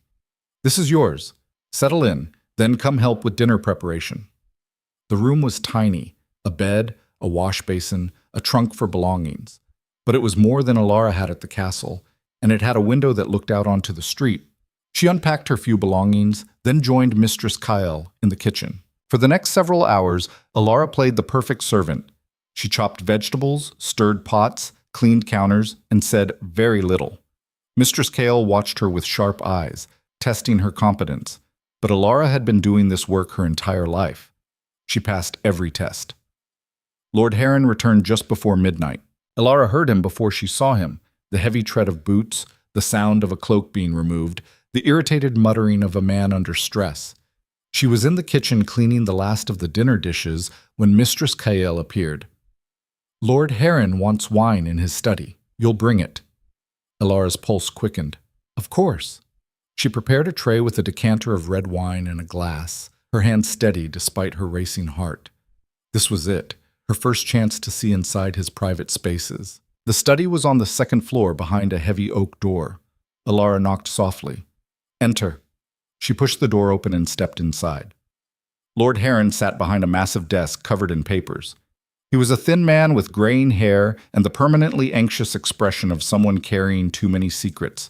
This is yours. Settle in, then come help with dinner preparation. The room was tiny, a bed, a wash basin, a trunk for belongings. But it was more than Elara had at the castle, and it had a window that looked out onto the street. She unpacked her few belongings, then joined Mistress Kael in the kitchen. For the next several hours, Elara played the perfect servant. She chopped vegetables, stirred pots, cleaned counters, and said very little. Mistress Kael watched her with sharp eyes, testing her competence. But Elara had been doing this work her entire life. She passed every test. Lord Heron returned just before midnight. Elara heard him before she saw him, the heavy tread of boots, the sound of a cloak being removed, the irritated muttering of a man under stress. She was in the kitchen cleaning the last of the dinner dishes when Mistress Kael appeared. "Lord Heron wants wine in his study. You'll bring it." Elara's pulse quickened. "Of course." She prepared a tray with a decanter of red wine and a glass, her hand steady despite her racing heart. This was it, her first chance to see inside his private spaces. The study was on the second floor behind a heavy oak door. Elara knocked softly. "Enter." She pushed the door open and stepped inside. Lord Heron sat behind a massive desk covered in papers. He was a thin man with graying hair and the permanently anxious expression of someone carrying too many secrets.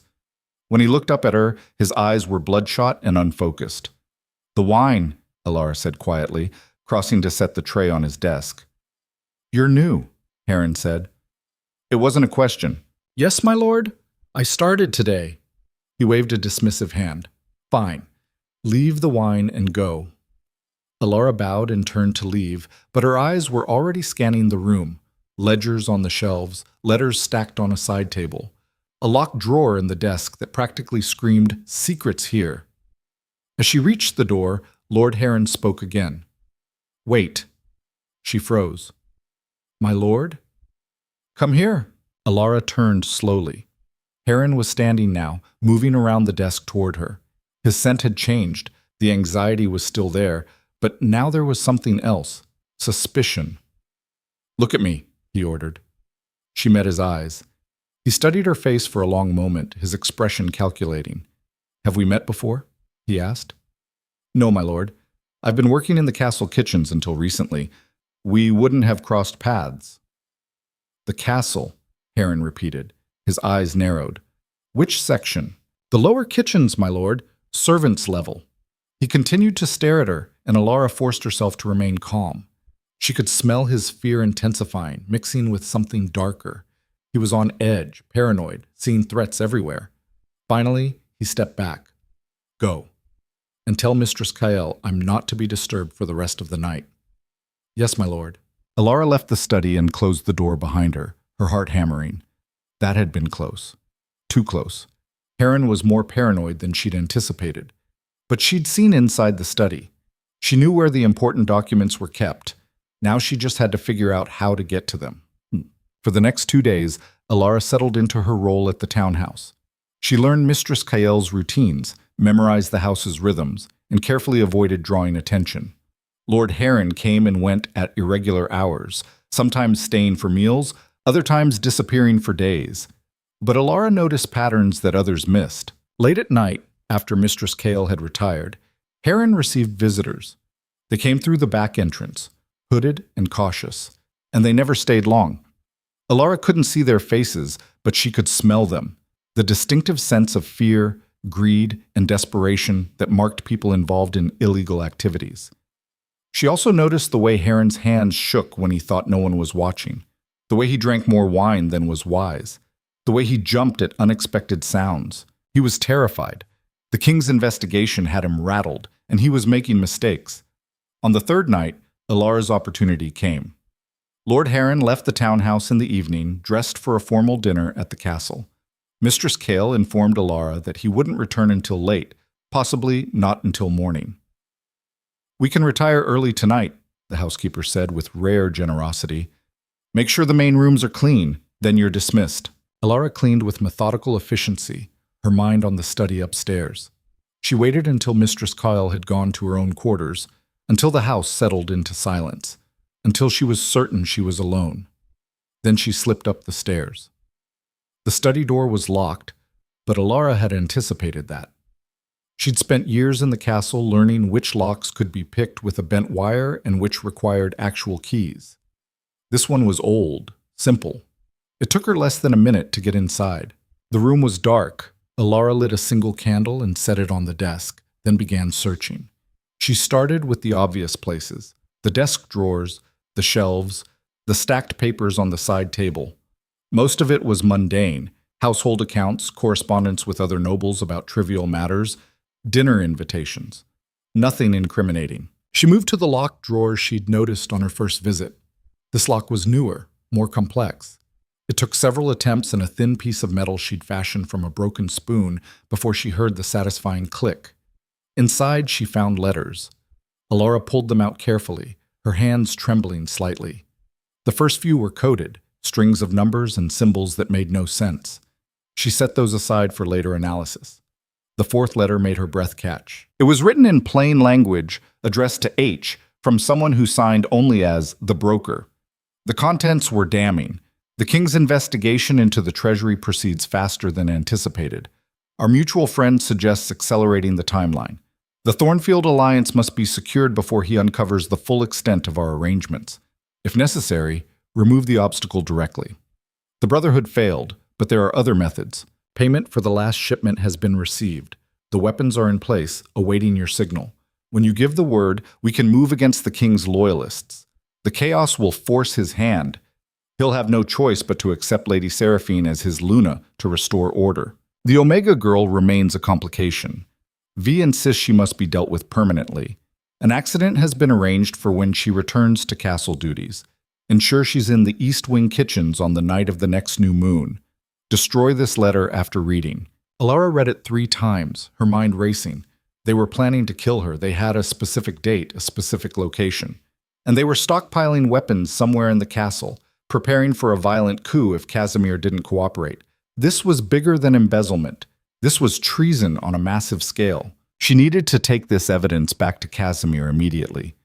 When he looked up at her, his eyes were bloodshot and unfocused. "The wine," Elara said quietly, crossing to set the tray on his desk. "You're new," Heron said. It wasn't a question. "Yes, my lord? I started today." He waved a dismissive hand. "Fine. Leave the wine and go." Elara bowed and turned to leave, but her eyes were already scanning the room. Ledgers on the shelves, letters stacked on a side table. A locked drawer in the desk that practically screamed, "Secrets here." As she reached the door, Lord Heron spoke again. "Wait." She froze. "My lord?" "Come here." Elara turned slowly. Heron was standing now, moving around the desk toward her. His scent had changed, the anxiety was still there, but now there was something else, suspicion. "Look at me," he ordered. She met his eyes. He studied her face for a long moment, his expression calculating. "Have we met before?" he asked. "No, my lord. I've been working in the castle kitchens until recently. We wouldn't have crossed paths." "The castle," Heron repeated. His eyes narrowed. "Which section?" "The lower kitchens, my lord. Servants' level." He continued to stare at her, and Elara forced herself to remain calm. She could smell his fear intensifying, mixing with something darker. He was on edge, paranoid, seeing threats everywhere. Finally, he stepped back. "Go. And tell Mistress Kael I'm not to be disturbed for the rest of the night." "Yes, my lord." Elara left the study and closed the door behind her, her heart hammering. That had been close. Too close. Heron was more paranoid than she'd anticipated. But she'd seen inside the study. She knew where the important documents were kept. Now she just had to figure out how to get to them. For the next 2 days, Elara settled into her role at the townhouse. She learned Mistress Kael's routines, memorized the house's rhythms, and carefully avoided drawing attention. Lord Heron came and went at irregular hours, sometimes staying for meals, other times disappearing for days. But Elara noticed patterns that others missed. Late at night, after Mistress Kael had retired, Heron received visitors. They came through the back entrance, hooded and cautious, and they never stayed long. Elara couldn't see their faces, but she could smell them, the distinctive sense of fear, greed, and desperation that marked people involved in illegal activities. She also noticed the way Heron's hands shook when he thought no one was watching, the way he drank more wine than was wise, the way he jumped at unexpected sounds. He was terrified. The king's investigation had him rattled, and he was making mistakes. On the third night, Elara's opportunity came. Lord Heron left the townhouse in the evening, dressed for a formal dinner at the castle. Mistress Kael informed Elara that he wouldn't return until late, possibly not until morning. "We can retire early tonight," the housekeeper said with rare generosity. "Make sure the main rooms are clean, then you're dismissed." Elara cleaned with methodical efficiency, her mind on the study upstairs. She waited until Mistress Kael had gone to her own quarters, until the house settled into silence, until she was certain she was alone. Then she slipped up the stairs. The study door was locked, but Elara had anticipated that. She'd spent years in the castle learning which locks could be picked with a bent wire and which required actual keys. This one was old, simple. It took her less than a minute to get inside. The room was dark. Elara lit a single candle and set it on the desk, then began searching. She started with the obvious places: the desk drawers, the shelves, the stacked papers on the side table. Most of it was mundane: household accounts, correspondence with other nobles about trivial matters, dinner invitations. Nothing incriminating. She moved to the locked drawer she'd noticed on her first visit. This lock was newer, more complex. It took several attempts and a thin piece of metal she'd fashioned from a broken spoon before she heard the satisfying click. Inside, she found letters. Elara pulled them out carefully, her hands trembling slightly. The first few were coded, strings of numbers and symbols that made no sense. She set those aside for later analysis. The fourth letter made her breath catch. It was written in plain language, addressed to H, from someone who signed only as the broker. The contents were damning. The king's investigation into the treasury proceeds faster than anticipated. Our mutual friend suggests accelerating the timeline. The Thornfield alliance must be secured before he uncovers the full extent of our arrangements. If necessary, remove the obstacle directly. The Brotherhood failed, but there are other methods. Payment for the last shipment has been received. The weapons are in place, awaiting your signal. When you give the word, we can move against the king's loyalists. The chaos will force his hand. He'll have no choice but to accept Lady Seraphine as his Luna to restore order. The Omega girl remains a complication. V insists she must be dealt with permanently. An accident has been arranged for when she returns to castle duties. Ensure she's in the East Wing kitchens on the night of the next new moon. Destroy this letter after reading. Elara read it 3 times, her mind racing. They were planning to kill her. They had a specific date, a specific location. And they were stockpiling weapons somewhere in the castle, preparing for a violent coup if Casimir didn't cooperate. This was bigger than embezzlement. This was treason on a massive scale. She needed to take this evidence back to Casimir immediately.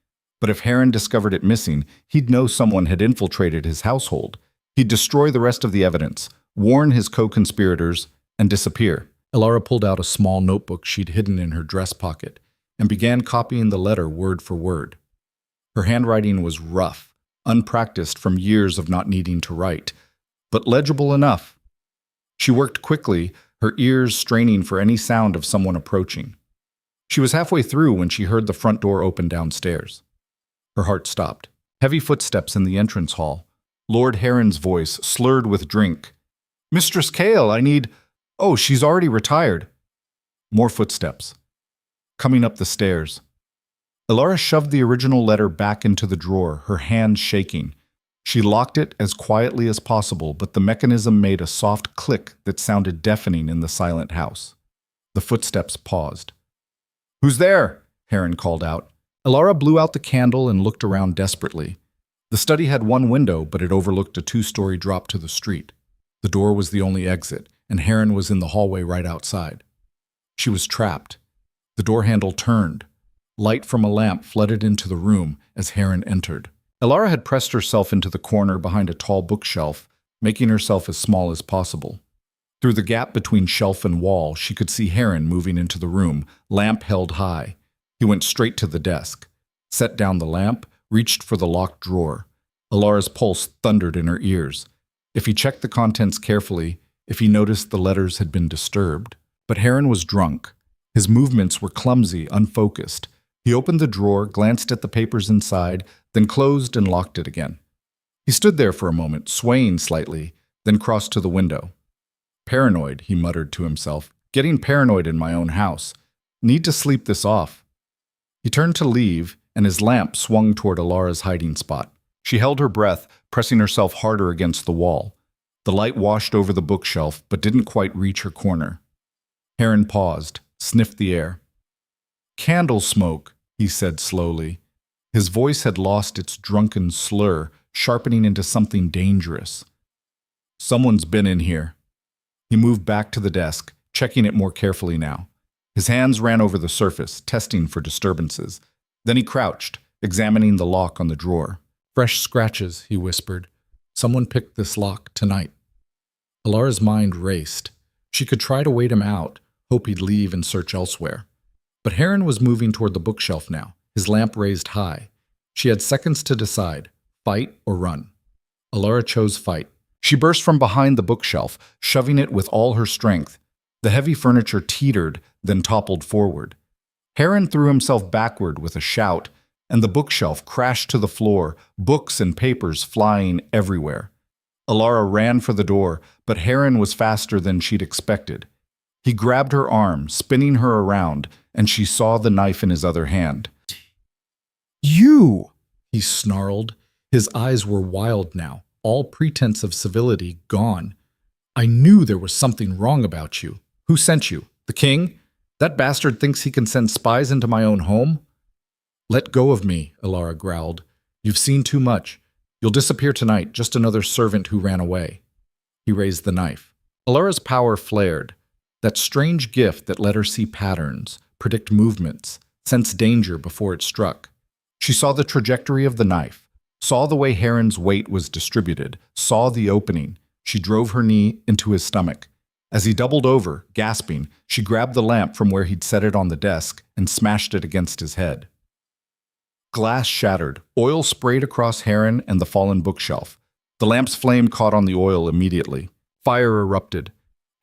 But if Heron discovered it missing, he'd know someone had infiltrated his household. He'd destroy the rest of the evidence, warn his co-conspirators, and disappear. Elara pulled out a small notebook she'd hidden in her dress pocket and began copying the letter word for word. Her handwriting was rough, unpracticed from years of not needing to write, but legible enough. She worked quickly, her ears straining for any sound of someone approaching. She was halfway through when she heard the front door open downstairs. Her heart stopped. Heavy footsteps in the entrance hall. Lord Heron's voice, slurred with drink. "Mistress Kale, I need—" "Oh, she's already retired." More footsteps. Coming up the stairs. Elara shoved the original letter back into the drawer, her hands shaking. She locked it as quietly as possible, but the mechanism made a soft click that sounded deafening in the silent house. The footsteps paused. "Who's there?" Heron called out. Elara blew out the candle and looked around desperately. The study had one window, but it overlooked a 2-story drop to the street. The door was the only exit, and Heron was in the hallway right outside. She was trapped. The door handle turned. Light from a lamp flooded into the room as Heron entered. Elara had pressed herself into the corner behind a tall bookshelf, making herself as small as possible. Through the gap between shelf and wall, she could see Heron moving into the room, lamp held high. He went straight to the desk, set down the lamp, reached for the locked drawer. Elara's pulse thundered in her ears. If he checked the contents carefully, if he noticed the letters had been disturbed. But Heron was drunk. His movements were clumsy, unfocused. He opened the drawer, glanced at the papers inside, then closed and locked it again. He stood there for a moment, swaying slightly, then crossed to the window. "Paranoid," he muttered to himself. "Getting paranoid in my own house. Need to sleep this off." He turned to leave, and his lamp swung toward Elara's hiding spot. She held her breath, pressing herself harder against the wall. The light washed over the bookshelf, but didn't quite reach her corner. Heron paused, sniffed the air. "Candle smoke," he said slowly. His voice had lost its drunken slur, sharpening into something dangerous. "Someone's been in here." He moved back to the desk, checking it more carefully now. His hands ran over the surface, testing for disturbances. Then he crouched, examining the lock on the drawer. "Fresh scratches," he whispered. "Someone picked this lock tonight." Elara's mind raced. She could try to wait him out, hope he'd leave and search elsewhere. But Heron was moving toward the bookshelf now, his lamp raised high. She had seconds to decide, fight or run. Elara chose fight. She burst from behind the bookshelf, shoving it with all her strength. The heavy furniture teetered, then toppled forward. Heron threw himself backward with a shout, and the bookshelf crashed to the floor, books and papers flying everywhere. Elara ran for the door, but Heron was faster than she'd expected. He grabbed her arm, spinning her around, and she saw the knife in his other hand. You! He snarled. His eyes were wild now, all pretense of civility gone. I knew there was something wrong about you. Who sent you? The king? That bastard thinks he can send spies into my own home? Let go of me, Elara growled. You've seen too much. You'll disappear tonight, just another servant who ran away. He raised the knife. Elara's power flared. That strange gift that let her see patterns, predict movements, sense danger before it struck. She saw the trajectory of the knife, saw the way Heron's weight was distributed, saw the opening. She drove her knee into his stomach. As he doubled over, gasping, she grabbed the lamp from where he'd set it on the desk and smashed it against his head. Glass shattered, oil sprayed across Heron and the fallen bookshelf. The lamp's flame caught on the oil immediately. Fire erupted.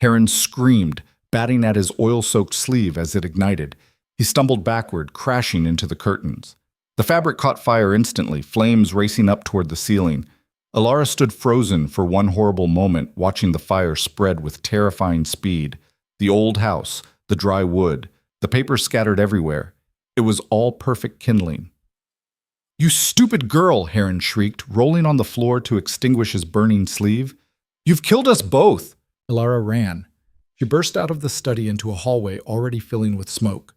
Heron screamed, batting at his oil-soaked sleeve as it ignited. He stumbled backward, crashing into the curtains. The fabric caught fire instantly, flames racing up toward the ceiling. Elara stood frozen for one horrible moment, watching the fire spread with terrifying speed. The old house, the dry wood, the paper scattered everywhere. It was all perfect kindling. "You stupid girl!" Heron shrieked, rolling on the floor to extinguish his burning sleeve. "You've killed us both!" Elara ran. She burst out of the study into a hallway already filling with smoke.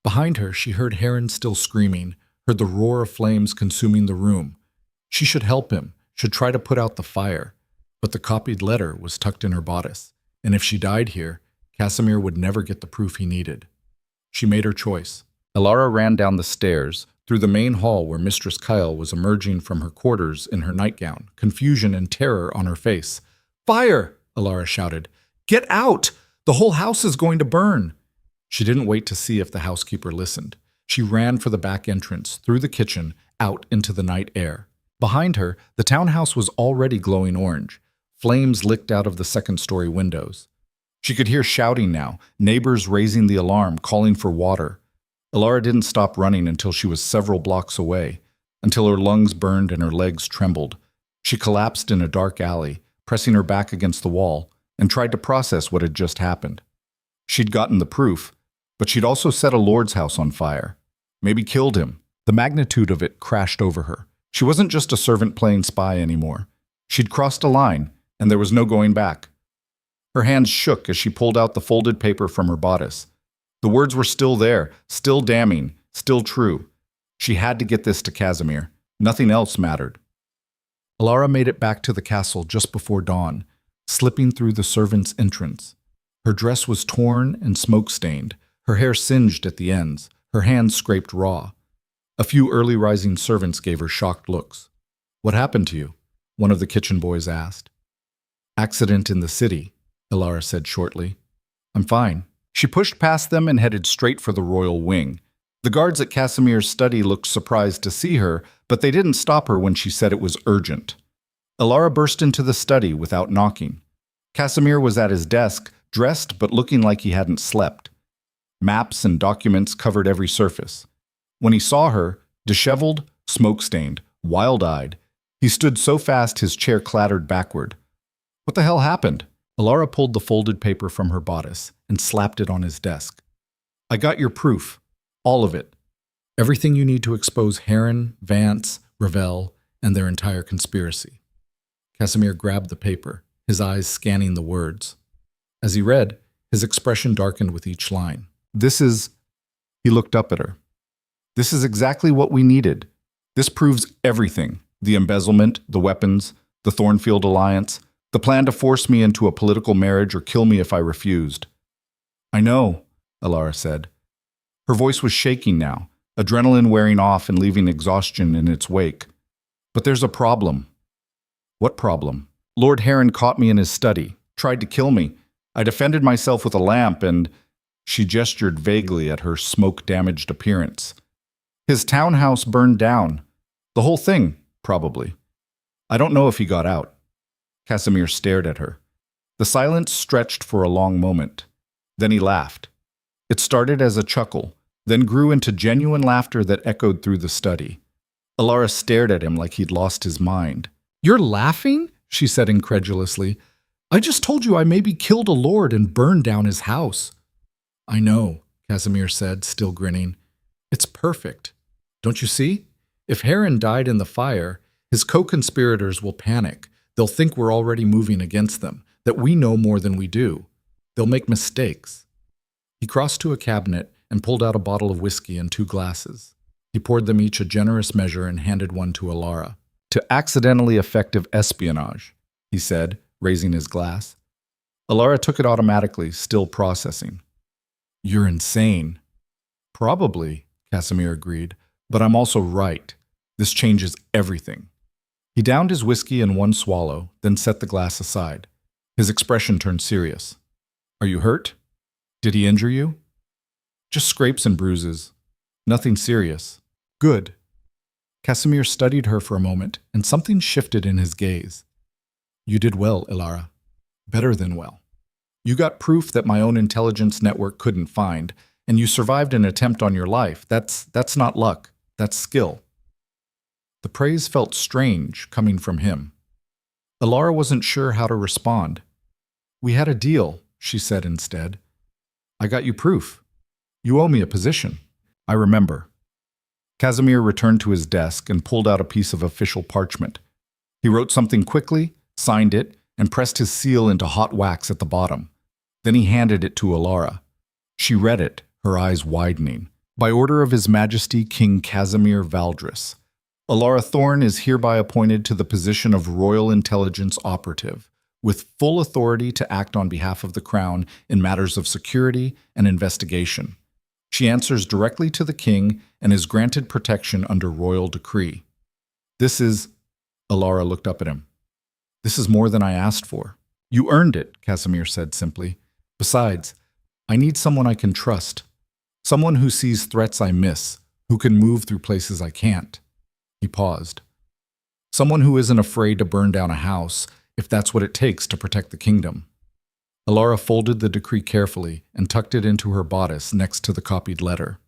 Behind her, she heard Heron still screaming, heard the roar of flames consuming the room. She should help him, should try to put out the fire. But the copied letter was tucked in her bodice, and if she died here, Casimir would never get the proof he needed. She made her choice. Elara ran down the stairs, through the main hall where Mistress Kyle was emerging from her quarters in her nightgown, confusion and terror on her face. "Fire!" Elara shouted. "Get out! The whole house is going to burn!" She didn't wait to see if the housekeeper listened. She ran for the back entrance, through the kitchen, out into the night air. Behind her, the townhouse was already glowing orange. Flames licked out of the second-story windows. She could hear shouting now, neighbors raising the alarm, calling for water. Elara didn't stop running until she was several blocks away, until her lungs burned and her legs trembled. She collapsed in a dark alley, pressing her back against the wall, and tried to process what had just happened. She'd gotten the proof, but she'd also set a lord's house on fire. Maybe killed him. The magnitude of it crashed over her. She wasn't just a servant playing spy anymore. She'd crossed a line, and there was no going back. Her hands shook as she pulled out the folded paper from her bodice. The words were still there, still damning, still true. She had to get this to Casimir. Nothing else mattered. Elara made it back to the castle just before dawn, slipping through the servants' entrance. Her dress was torn and smoke-stained, her hair singed at the ends, her hands scraped raw. A few early-rising servants gave her shocked looks. "What happened to you?" one of the kitchen boys asked. "Accident in the city," Elara said shortly. "I'm fine." She pushed past them and headed straight for the royal wing. The guards at Casimir's study looked surprised to see her, but they didn't stop her when she said it was urgent. Elara burst into the study without knocking. Casimir was at his desk, dressed but looking like he hadn't slept. Maps and documents covered every surface. When he saw her, disheveled, smoke-stained, wild-eyed, he stood so fast his chair clattered backward. "What the hell happened?" Elara pulled the folded paper from her bodice and slapped it on his desk. "I got your proof. All of it. Everything you need to expose Heron, Vance, Ravel, and their entire conspiracy." Casimir grabbed the paper, his eyes scanning the words. As he read, his expression darkened with each line. "This is..." He looked up at her. "This is exactly what we needed. This proves everything. The embezzlement, the weapons, the Thornfield alliance, the plan to force me into a political marriage or kill me if I refused." "I know," Elara said. Her voice was shaking now, adrenaline wearing off and leaving exhaustion in its wake. "But there's a problem." "What problem?" "Lord Heron caught me in his study, tried to kill me. I defended myself with a lamp and..." She gestured vaguely at her smoke-damaged appearance. "His townhouse burned down. The whole thing, probably. I don't know if he got out." Casimir stared at her. The silence stretched for a long moment. Then he laughed. It started as a chuckle, then grew into genuine laughter that echoed through the study. Elara stared at him like he'd lost his mind. "You're laughing?" she said incredulously. I just told you I maybe killed a lord and burned down his house. I know, Casimir said, still grinning. It's perfect. Don't you see? If Heron died in the fire, his co-conspirators will panic. They'll think we're already moving against them, that we know more than we do. They'll make mistakes. He crossed to a cabinet and pulled out a bottle of whiskey and 2 glasses. He poured them each a generous measure and handed one to Elara. To accidentally effective espionage, he said, raising his glass. Elara took it automatically, still processing. You're insane. Probably, Casimir agreed, but I'm also right. This changes everything. He downed his whiskey in one swallow, then set the glass aside. His expression turned serious. Are you hurt? Did he injure you? Just scrapes and bruises. Nothing serious. Good. Casimir studied her for a moment, and something shifted in his gaze. You did well, Elara. Better than well. You got proof that my own intelligence network couldn't find, and you survived an attempt on your life. That's not luck. That's skill. The praise felt strange coming from him. Elara wasn't sure how to respond. We had a deal, she said instead. I got you proof. You owe me a position. I remember. Casimir returned to his desk and pulled out a piece of official parchment. He wrote something quickly, signed it, and pressed his seal into hot wax at the bottom. Then he handed it to Elara. She read it, her eyes widening. By order of His Majesty King Casimir Valdris, Elara Thorne is hereby appointed to the position of Royal Intelligence Operative, with full authority to act on behalf of the Crown in matters of security and investigation. She answers directly to the king and is granted protection under royal decree. This is... Elara looked up at him. This is more than I asked for. You earned it, Casimir said simply. Besides, I need someone I can trust. Someone who sees threats I miss, who can move through places I can't. He paused. Someone who isn't afraid to burn down a house, if that's what it takes to protect the kingdom. Elara folded the decree carefully and tucked it into her bodice next to the copied letter.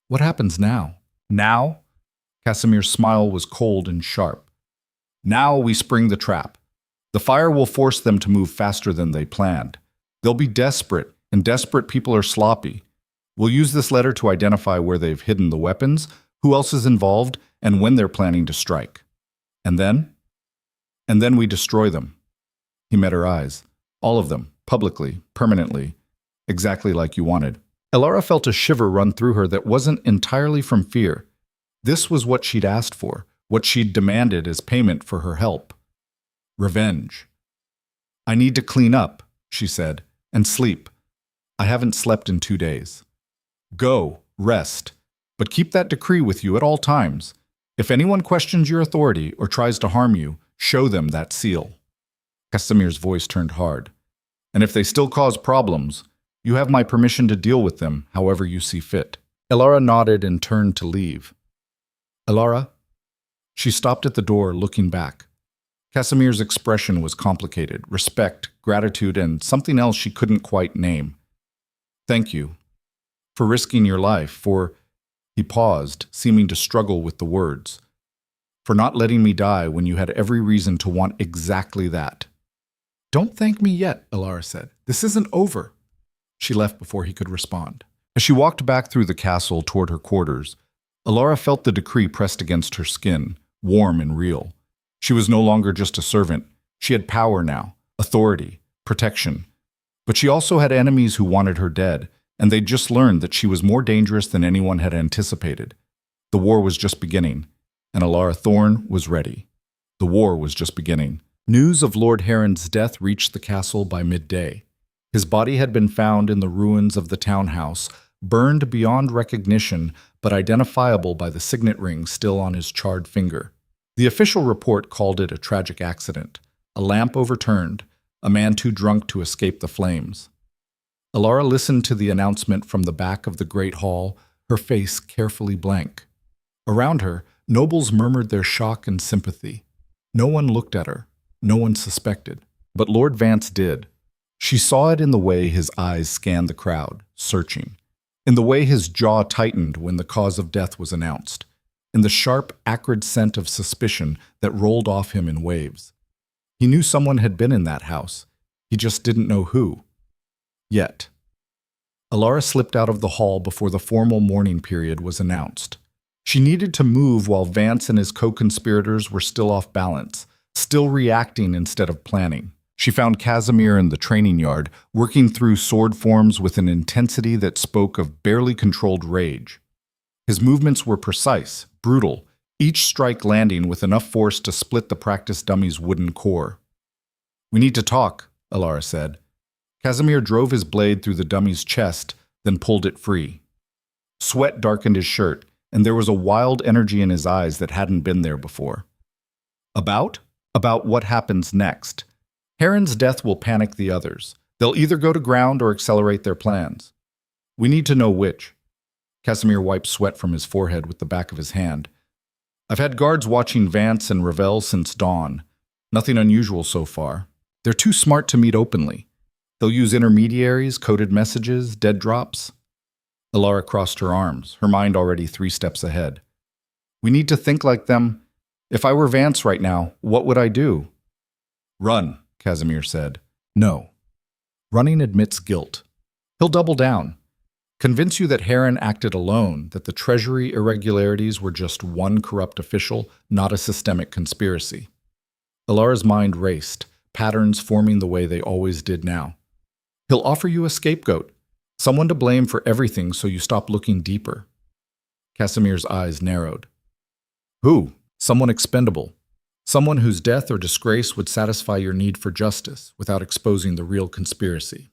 What happens now? Now? Casimir's smile was cold and sharp. Now we spring the trap. The fire will force them to move faster than they planned. They'll be desperate, and desperate people are sloppy. We'll use this letter to identify where they've hidden the weapons, who else is involved, and when they're planning to strike. And then? And then we destroy them. He met her eyes. All of them, publicly, permanently, exactly like you wanted. Elara felt a shiver run through her that wasn't entirely from fear. This was what she'd asked for, what she'd demanded as payment for her help. Revenge. I need to clean up, she said, and sleep. I haven't slept in 2 days. Go, rest, but keep that decree with you at all times. If anyone questions your authority or tries to harm you, show them that seal. Casimir's voice turned hard. And if they still cause problems, you have my permission to deal with them however you see fit. Elara nodded and turned to leave. Elara? She stopped at the door, looking back. Casimir's expression was complicated, respect, gratitude, and something else she couldn't quite name. Thank you. For risking your life, for... He paused, seeming to struggle with the words. For not letting me die when you had every reason to want exactly that. Don't thank me yet, Elara said. This isn't over. She left before he could respond. As she walked back through the castle toward her quarters, Elara felt the decree pressed against her skin, warm and real. She was no longer just a servant. She had power now, authority, protection. But she also had enemies who wanted her dead, and they'd just learned that she was more dangerous than anyone had anticipated. The war was just beginning, and Elara Thorne was ready. The war was just beginning. News of Lord Heron's death reached the castle by midday. His body had been found in the ruins of the townhouse, burned beyond recognition, but identifiable by the signet ring still on his charred finger. The official report called it a tragic accident, a lamp overturned, a man too drunk to escape the flames. Elara listened to the announcement from the back of the great hall, her face carefully blank. Around her, nobles murmured their shock and sympathy. No one looked at her. No one suspected. But Lord Vance did. She saw it in the way his eyes scanned the crowd, searching. In the way his jaw tightened when the cause of death was announced. In the sharp, acrid scent of suspicion that rolled off him in waves. He knew someone had been in that house. He just didn't know who. Yet. Elara slipped out of the hall before the formal mourning period was announced. She needed to move while Vance and his co-conspirators were still off balance, still reacting instead of planning. She found Casimir in the training yard, working through sword forms with an intensity that spoke of barely controlled rage. His movements were precise, brutal, each strike landing with enough force to split the practice dummy's wooden core. "We need to talk," Elara said. Casimir drove his blade through the dummy's chest, then pulled it free. Sweat darkened his shirt, and there was a wild energy in his eyes that hadn't been there before. About what happens next. Heron's death will panic the others. They'll either go to ground or accelerate their plans. We need to know which. Casimir wiped sweat from his forehead with the back of his hand. "I've had guards watching Vance and Ravel since dawn. Nothing unusual so far. They're too smart to meet openly. They'll use intermediaries, coded messages, dead drops." Elara crossed her arms, her mind already 3 steps ahead. "We need to think like them. If I were Vance right now, what would I do?" "Run," Casimir said. "No. Running admits guilt. He'll double down. Convince you that Heron acted alone, that the Treasury irregularities were just one corrupt official, not a systemic conspiracy." Elara's mind raced, patterns forming the way they always did now. "He'll offer you a scapegoat, someone to blame for everything so you stop looking deeper." Casimir's eyes narrowed. "Who? Someone expendable. Someone whose death or disgrace would satisfy your need for justice without exposing the real conspiracy."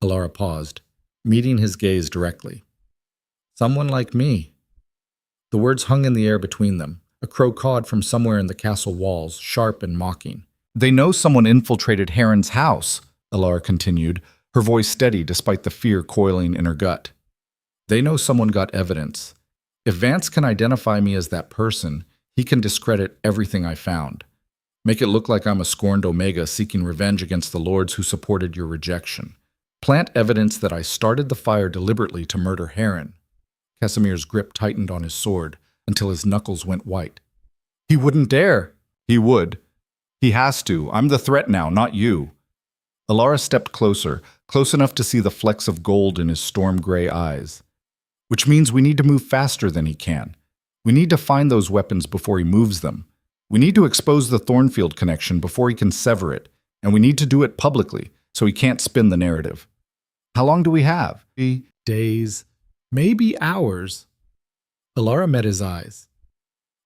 Elara paused, meeting his gaze directly. "Someone like me." The words hung in the air between them, a crow cawed from somewhere in the castle walls, sharp and mocking. "They know someone infiltrated Heron's house," Elara continued, her voice steady despite the fear coiling in her gut. "They know someone got evidence. If Vance can identify me as that person, he can discredit everything I found. Make it look like I'm a scorned Omega seeking revenge against the lords who supported your rejection. Plant evidence that I started the fire deliberately to murder Heron." Casimir's grip tightened on his sword until his knuckles went white. "He wouldn't dare." "He would. He has to. I'm the threat now, not you." Elara stepped closer, close enough to see the flecks of gold in his storm-gray eyes. "Which means we need to move faster than he can. We need to find those weapons before he moves them. We need to expose the Thornfield connection before he can sever it, and we need to do it publicly so he can't spin the narrative." "How long do we have?" "Days, maybe hours." Elara met his eyes.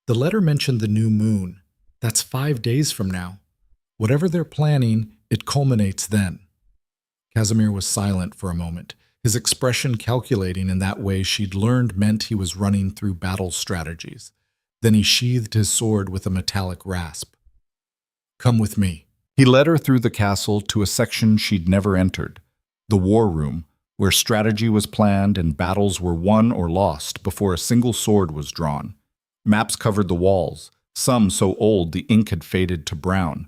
"The letter mentioned the new moon. That's 5 days from now. Whatever they're planning, it culminates then." Casimir was silent for a moment, his expression calculating in that way she'd learned meant he was running through battle strategies. Then he sheathed his sword with a metallic rasp. "Come with me." He led her through the castle to a section she'd never entered, the war room, where strategy was planned and battles were won or lost before a single sword was drawn. Maps covered the walls, some so old the ink had faded to brown.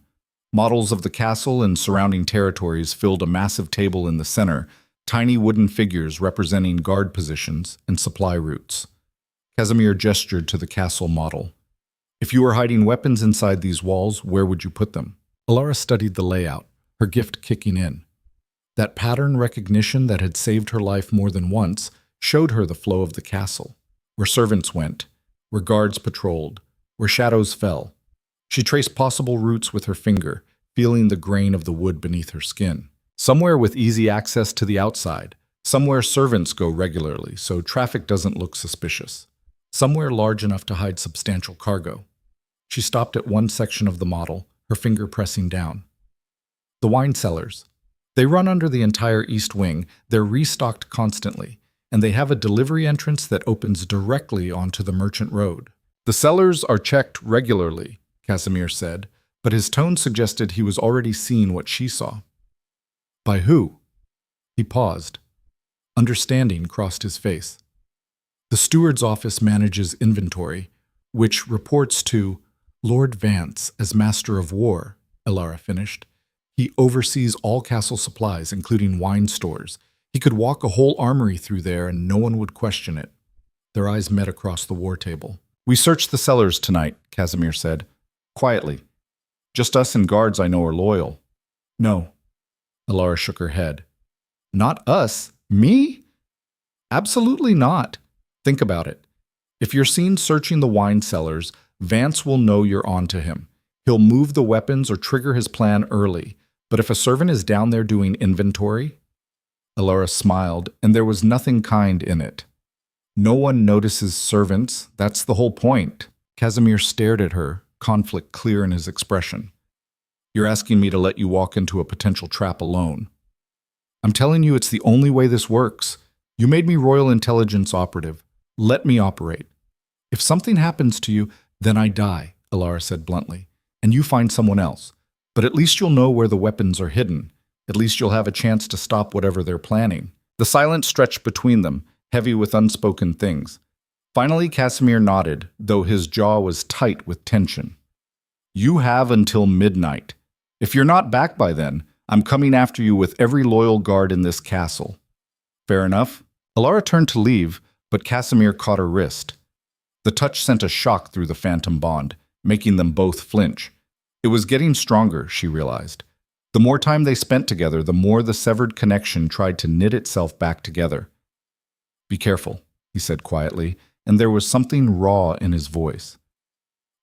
Models of the castle and surrounding territories filled a massive table in the center, tiny wooden figures representing guard positions and supply routes. Casimir gestured to the castle model. "If you were hiding weapons inside these walls, where would you put them?" Elara studied the layout, her gift kicking in. That pattern recognition that had saved her life more than once showed her the flow of the castle, where servants went, where guards patrolled, where shadows fell. She traced possible routes with her finger, feeling the grain of the wood beneath her skin. Somewhere with easy access to the outside, somewhere servants go regularly so traffic doesn't look suspicious, somewhere large enough to hide substantial cargo. She stopped at one section of the model, her finger pressing down. The wine cellars. They run under the entire east wing, they're restocked constantly, and they have a delivery entrance that opens directly onto the merchant road. "The cellars are checked regularly," Casimir said, but his tone suggested he was already seeing what she saw. "By who?" He paused. Understanding crossed his face. "The steward's office manages inventory, which reports to Lord Vance as Master of War," Elara finished. "He oversees all castle supplies, including wine stores. He could walk a whole armory through there and no one would question it." Their eyes met across the war table. "We searched the cellars tonight," Casimir said. "Quietly. Just us and guards I know are loyal." "No. Elara shook her head. Not us? Me? Absolutely not. Think about it. If you're seen searching the wine cellars, Vance will know you're onto him. He'll move the weapons or trigger his plan early. But if a servant is down there doing inventory... Elara smiled, and there was nothing kind in it. No one notices servants. That's the whole point. Casimir stared at her, conflict clear in his expression. You're asking me to let you walk into a potential trap alone. I'm telling you it's the only way this works. You made me Royal Intelligence operative. Let me operate. If something happens to you, then I die, Elara said bluntly, and you find someone else. But at least you'll know where the weapons are hidden. At least you'll have a chance to stop whatever they're planning. The silence stretched between them, heavy with unspoken things. Finally, Casimir nodded, though his jaw was tight with tension. You have until midnight. If you're not back by then, I'm coming after you with every loyal guard in this castle. Fair enough? Elara turned to leave, but Casimir caught her wrist. The touch sent a shock through the phantom bond, making them both flinch. It was getting stronger, she realized. The more time they spent together, the more the severed connection tried to knit itself back together. Be careful, he said quietly, and there was something raw in his voice.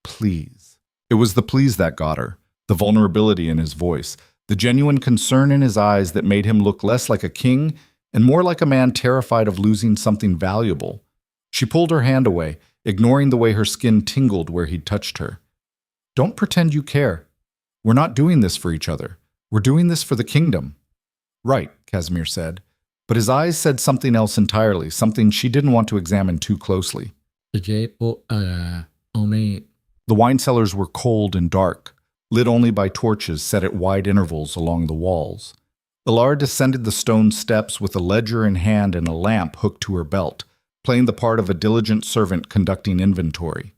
Please. It was the please that got her, the vulnerability in his voice, the genuine concern in his eyes that made him look less like a king and more like a man terrified of losing something valuable. She pulled her hand away, ignoring the way her skin tingled where he'd touched her. Don't pretend you care. We're not doing this for each other. We're doing this for the kingdom. Right, Casimir said, but his eyes said something else entirely, something she didn't want to examine too closely. The wine cellars were cold and dark, lit only by torches set at wide intervals along the walls. Elara descended the stone steps with a ledger in hand and a lamp hooked to her belt, playing the part of a diligent servant conducting inventory.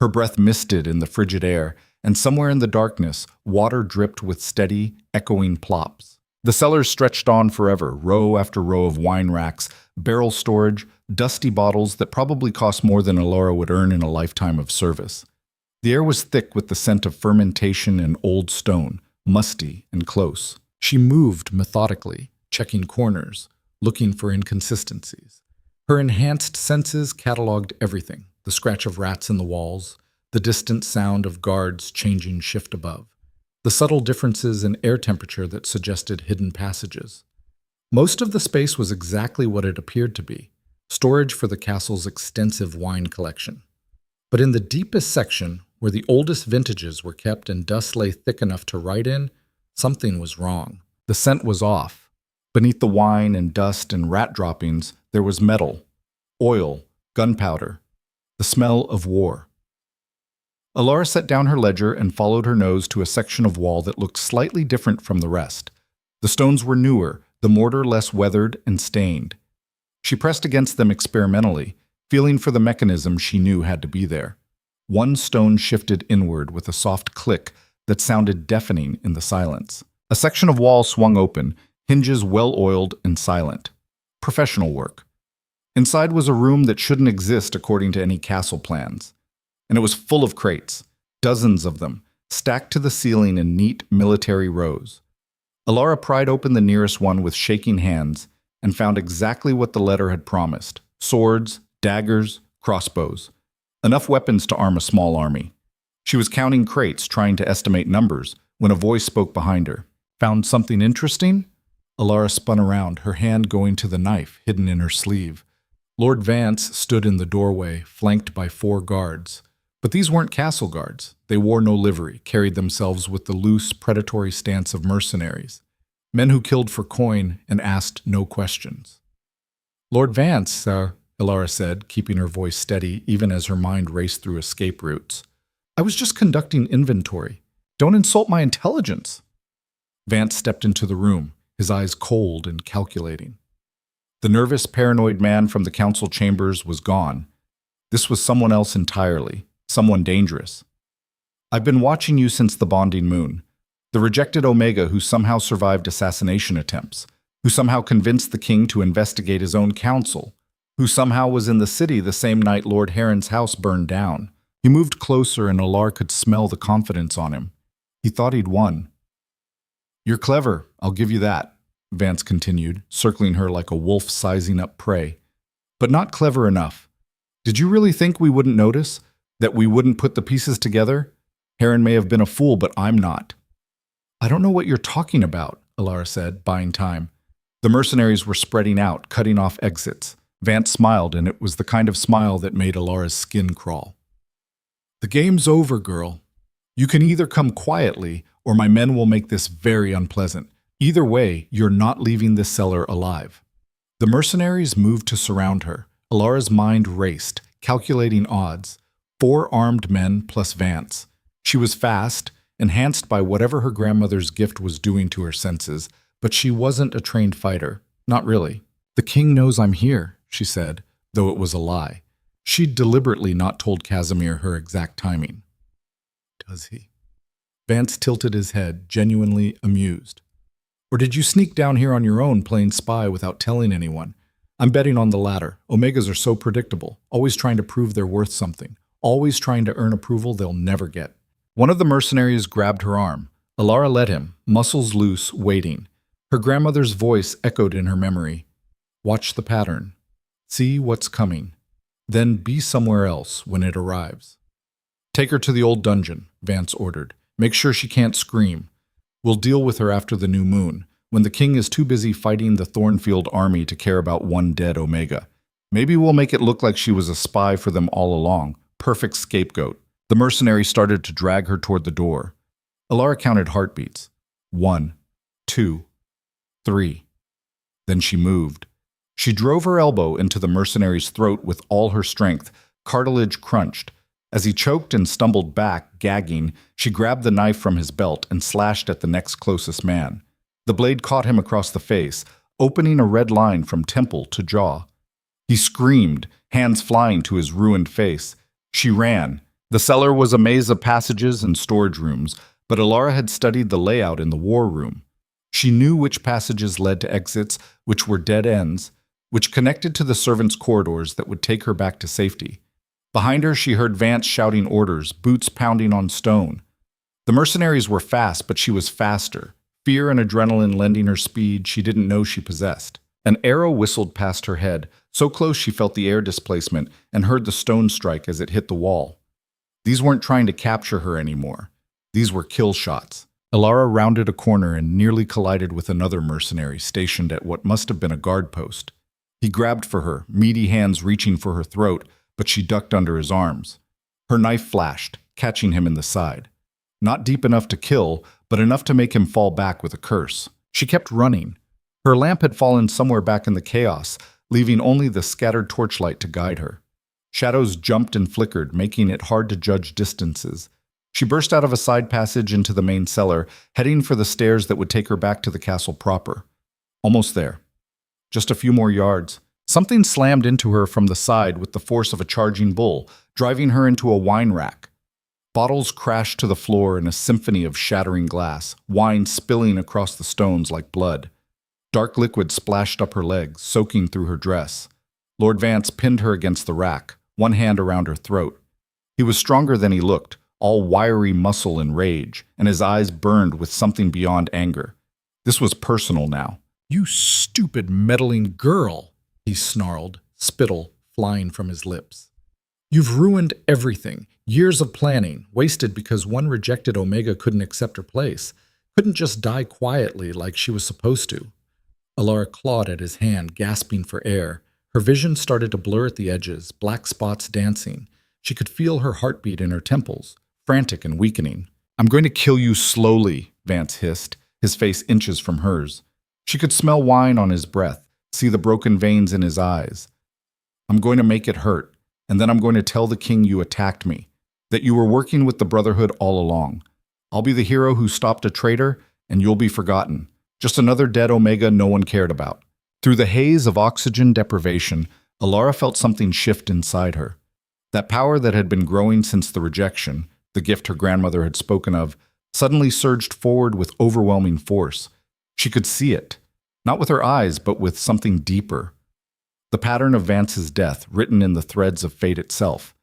Her breath misted in the frigid air, and somewhere in the darkness, water dripped with steady, echoing plops. The cellars stretched on forever, row after row of wine racks, barrel storage, dusty bottles that probably cost more than Elara would earn in a lifetime of service. The air was thick with the scent of fermentation and old stone, musty and close. She moved methodically, checking corners, looking for inconsistencies. Her enhanced senses cataloged everything, the scratch of rats in the walls, the distant sound of guards changing shift above, the subtle differences in air temperature that suggested hidden passages. Most of the space was exactly what it appeared to be, storage for the castle's extensive wine collection. But in the deepest section, where the oldest vintages were kept and dust lay thick enough to write in, something was wrong. The scent was off. Beneath the wine and dust and rat droppings, there was metal, oil, gunpowder, the smell of war. Elara set down her ledger and followed her nose to a section of wall that looked slightly different from the rest. The stones were newer, the mortar less weathered and stained. She pressed against them experimentally, feeling for the mechanism she knew had to be there. One stone shifted inward with a soft click that sounded deafening in the silence. A section of wall swung open, hinges well-oiled and silent. Professional work. Inside was a room that shouldn't exist according to any castle plans. And it was full of crates, dozens of them, stacked to the ceiling in neat military rows. Elara pried open the nearest one with shaking hands and found exactly what the letter had promised: swords, daggers, crossbows. Enough weapons to arm a small army. She was counting crates, trying to estimate numbers, when a voice spoke behind her. Found something interesting? Elara spun around, her hand going to the knife hidden in her sleeve. Lord Vance stood in the doorway, flanked by 4 guards. But these weren't castle guards. They wore no livery, carried themselves with the loose, predatory stance of mercenaries. Men who killed for coin and asked no questions. Lord Vance, sir, Elara said, keeping her voice steady even as her mind raced through escape routes. I was just conducting inventory. Don't insult my intelligence. Vance stepped into the room, his eyes cold and calculating. The nervous, paranoid man from the council chambers was gone. This was someone else entirely. Someone dangerous. I've been watching you since the bonding moon. The rejected Omega who somehow survived assassination attempts, who somehow convinced the king to investigate his own council, who somehow was in the city the same night Lord Heron's house burned down. He moved closer and Elara could smell the confidence on him. He thought he'd won. You're clever, I'll give you that, Vance continued, circling her like a wolf sizing up prey. But not clever enough. Did you really think we wouldn't notice? That we wouldn't put the pieces together? Heron may have been a fool, but I'm not. I don't know what you're talking about, Elara said, buying time. The mercenaries were spreading out, cutting off exits. Vance smiled, and it was the kind of smile that made Elara's skin crawl. The game's over, girl. You can either come quietly, or my men will make this very unpleasant. Either way, you're not leaving this cellar alive. The mercenaries moved to surround her. Elara's mind raced, calculating odds. 4 armed men plus Vance. She was fast, enhanced by whatever her grandmother's gift was doing to her senses, but she wasn't a trained fighter. Not really. The king knows I'm here, she said, though it was a lie. She'd deliberately not told Casimir her exact timing. Does he? Vance tilted his head, genuinely amused. Or did you sneak down here on your own playing spy without telling anyone? I'm betting on the latter. Omegas are so predictable, always trying to prove they're worth something, always trying to earn approval they'll never get. One of the mercenaries grabbed her arm. Elara let him, muscles loose, waiting. Her grandmother's voice echoed in her memory. Watch the pattern. See what's coming. Then be somewhere else when it arrives. Take her to the old dungeon, Vance ordered. Make sure she can't scream. We'll deal with her after the new moon, when the king is too busy fighting the Thornfield army to care about one dead Omega. Maybe we'll make it look like she was a spy for them all along. Perfect scapegoat. The mercenary started to drag her toward the door. Elara counted heartbeats. 1, 2, 3. Then she moved. She drove her elbow into the mercenary's throat with all her strength. Cartilage crunched. As he choked and stumbled back, gagging, she grabbed the knife from his belt and slashed at the next closest man. The blade caught him across the face, opening a red line from temple to jaw. He screamed, hands flying to his ruined face. She ran. The cellar was a maze of passages and storage rooms, but Elara had studied the layout in the war room. She knew which passages led to exits, which were dead ends, which connected to the servants' corridors that would take her back to safety. Behind her, she heard Vance shouting orders, boots pounding on stone. The mercenaries were fast, but she was faster, fear and adrenaline lending her speed she didn't know she possessed. An arrow whistled past her head, so close she felt the air displacement and heard the stone strike as it hit the wall. These weren't trying to capture her anymore. These were kill shots. Elara rounded a corner and nearly collided with another mercenary stationed at what must have been a guard post. He grabbed for her, meaty hands reaching for her throat, but she ducked under his arms. Her knife flashed, catching him in the side. Not deep enough to kill, but enough to make him fall back with a curse. She kept running. Her lamp had fallen somewhere back in the chaos, leaving only the scattered torchlight to guide her. Shadows jumped and flickered, making it hard to judge distances. She burst out of a side passage into the main cellar, heading for the stairs that would take her back to the castle proper. Almost there. Just a few more yards. Something slammed into her from the side with the force of a charging bull, driving her into a wine rack. Bottles crashed to the floor in a symphony of shattering glass, wine spilling across the stones like blood. Dark liquid splashed up her legs, soaking through her dress. Lord Vance pinned her against the rack, one hand around her throat. He was stronger than he looked, all wiry muscle and rage, and his eyes burned with something beyond anger. This was personal now. "You stupid meddling girl," he snarled, spittle flying from his lips. "You've ruined everything. Years of planning, wasted because one rejected Omega couldn't accept her place, couldn't just die quietly like she was supposed to." Elara clawed at his hand, gasping for air. Her vision started to blur at the edges, black spots dancing. She could feel her heartbeat in her temples, frantic and weakening. "I'm going to kill you slowly," Vance hissed, his face inches from hers. She could smell wine on his breath, see the broken veins in his eyes. "I'm going to make it hurt, and then I'm going to tell the king you attacked me, that you were working with the Brotherhood all along. I'll be the hero who stopped a traitor, and you'll be forgotten. Just another dead Omega no one cared about." Through the haze of oxygen deprivation, Elara felt something shift inside her. That power that had been growing since the rejection, the gift her grandmother had spoken of, suddenly surged forward with overwhelming force. She could see it, not with her eyes, but with something deeper. The pattern of Vance's death, written in the threads of fate itself.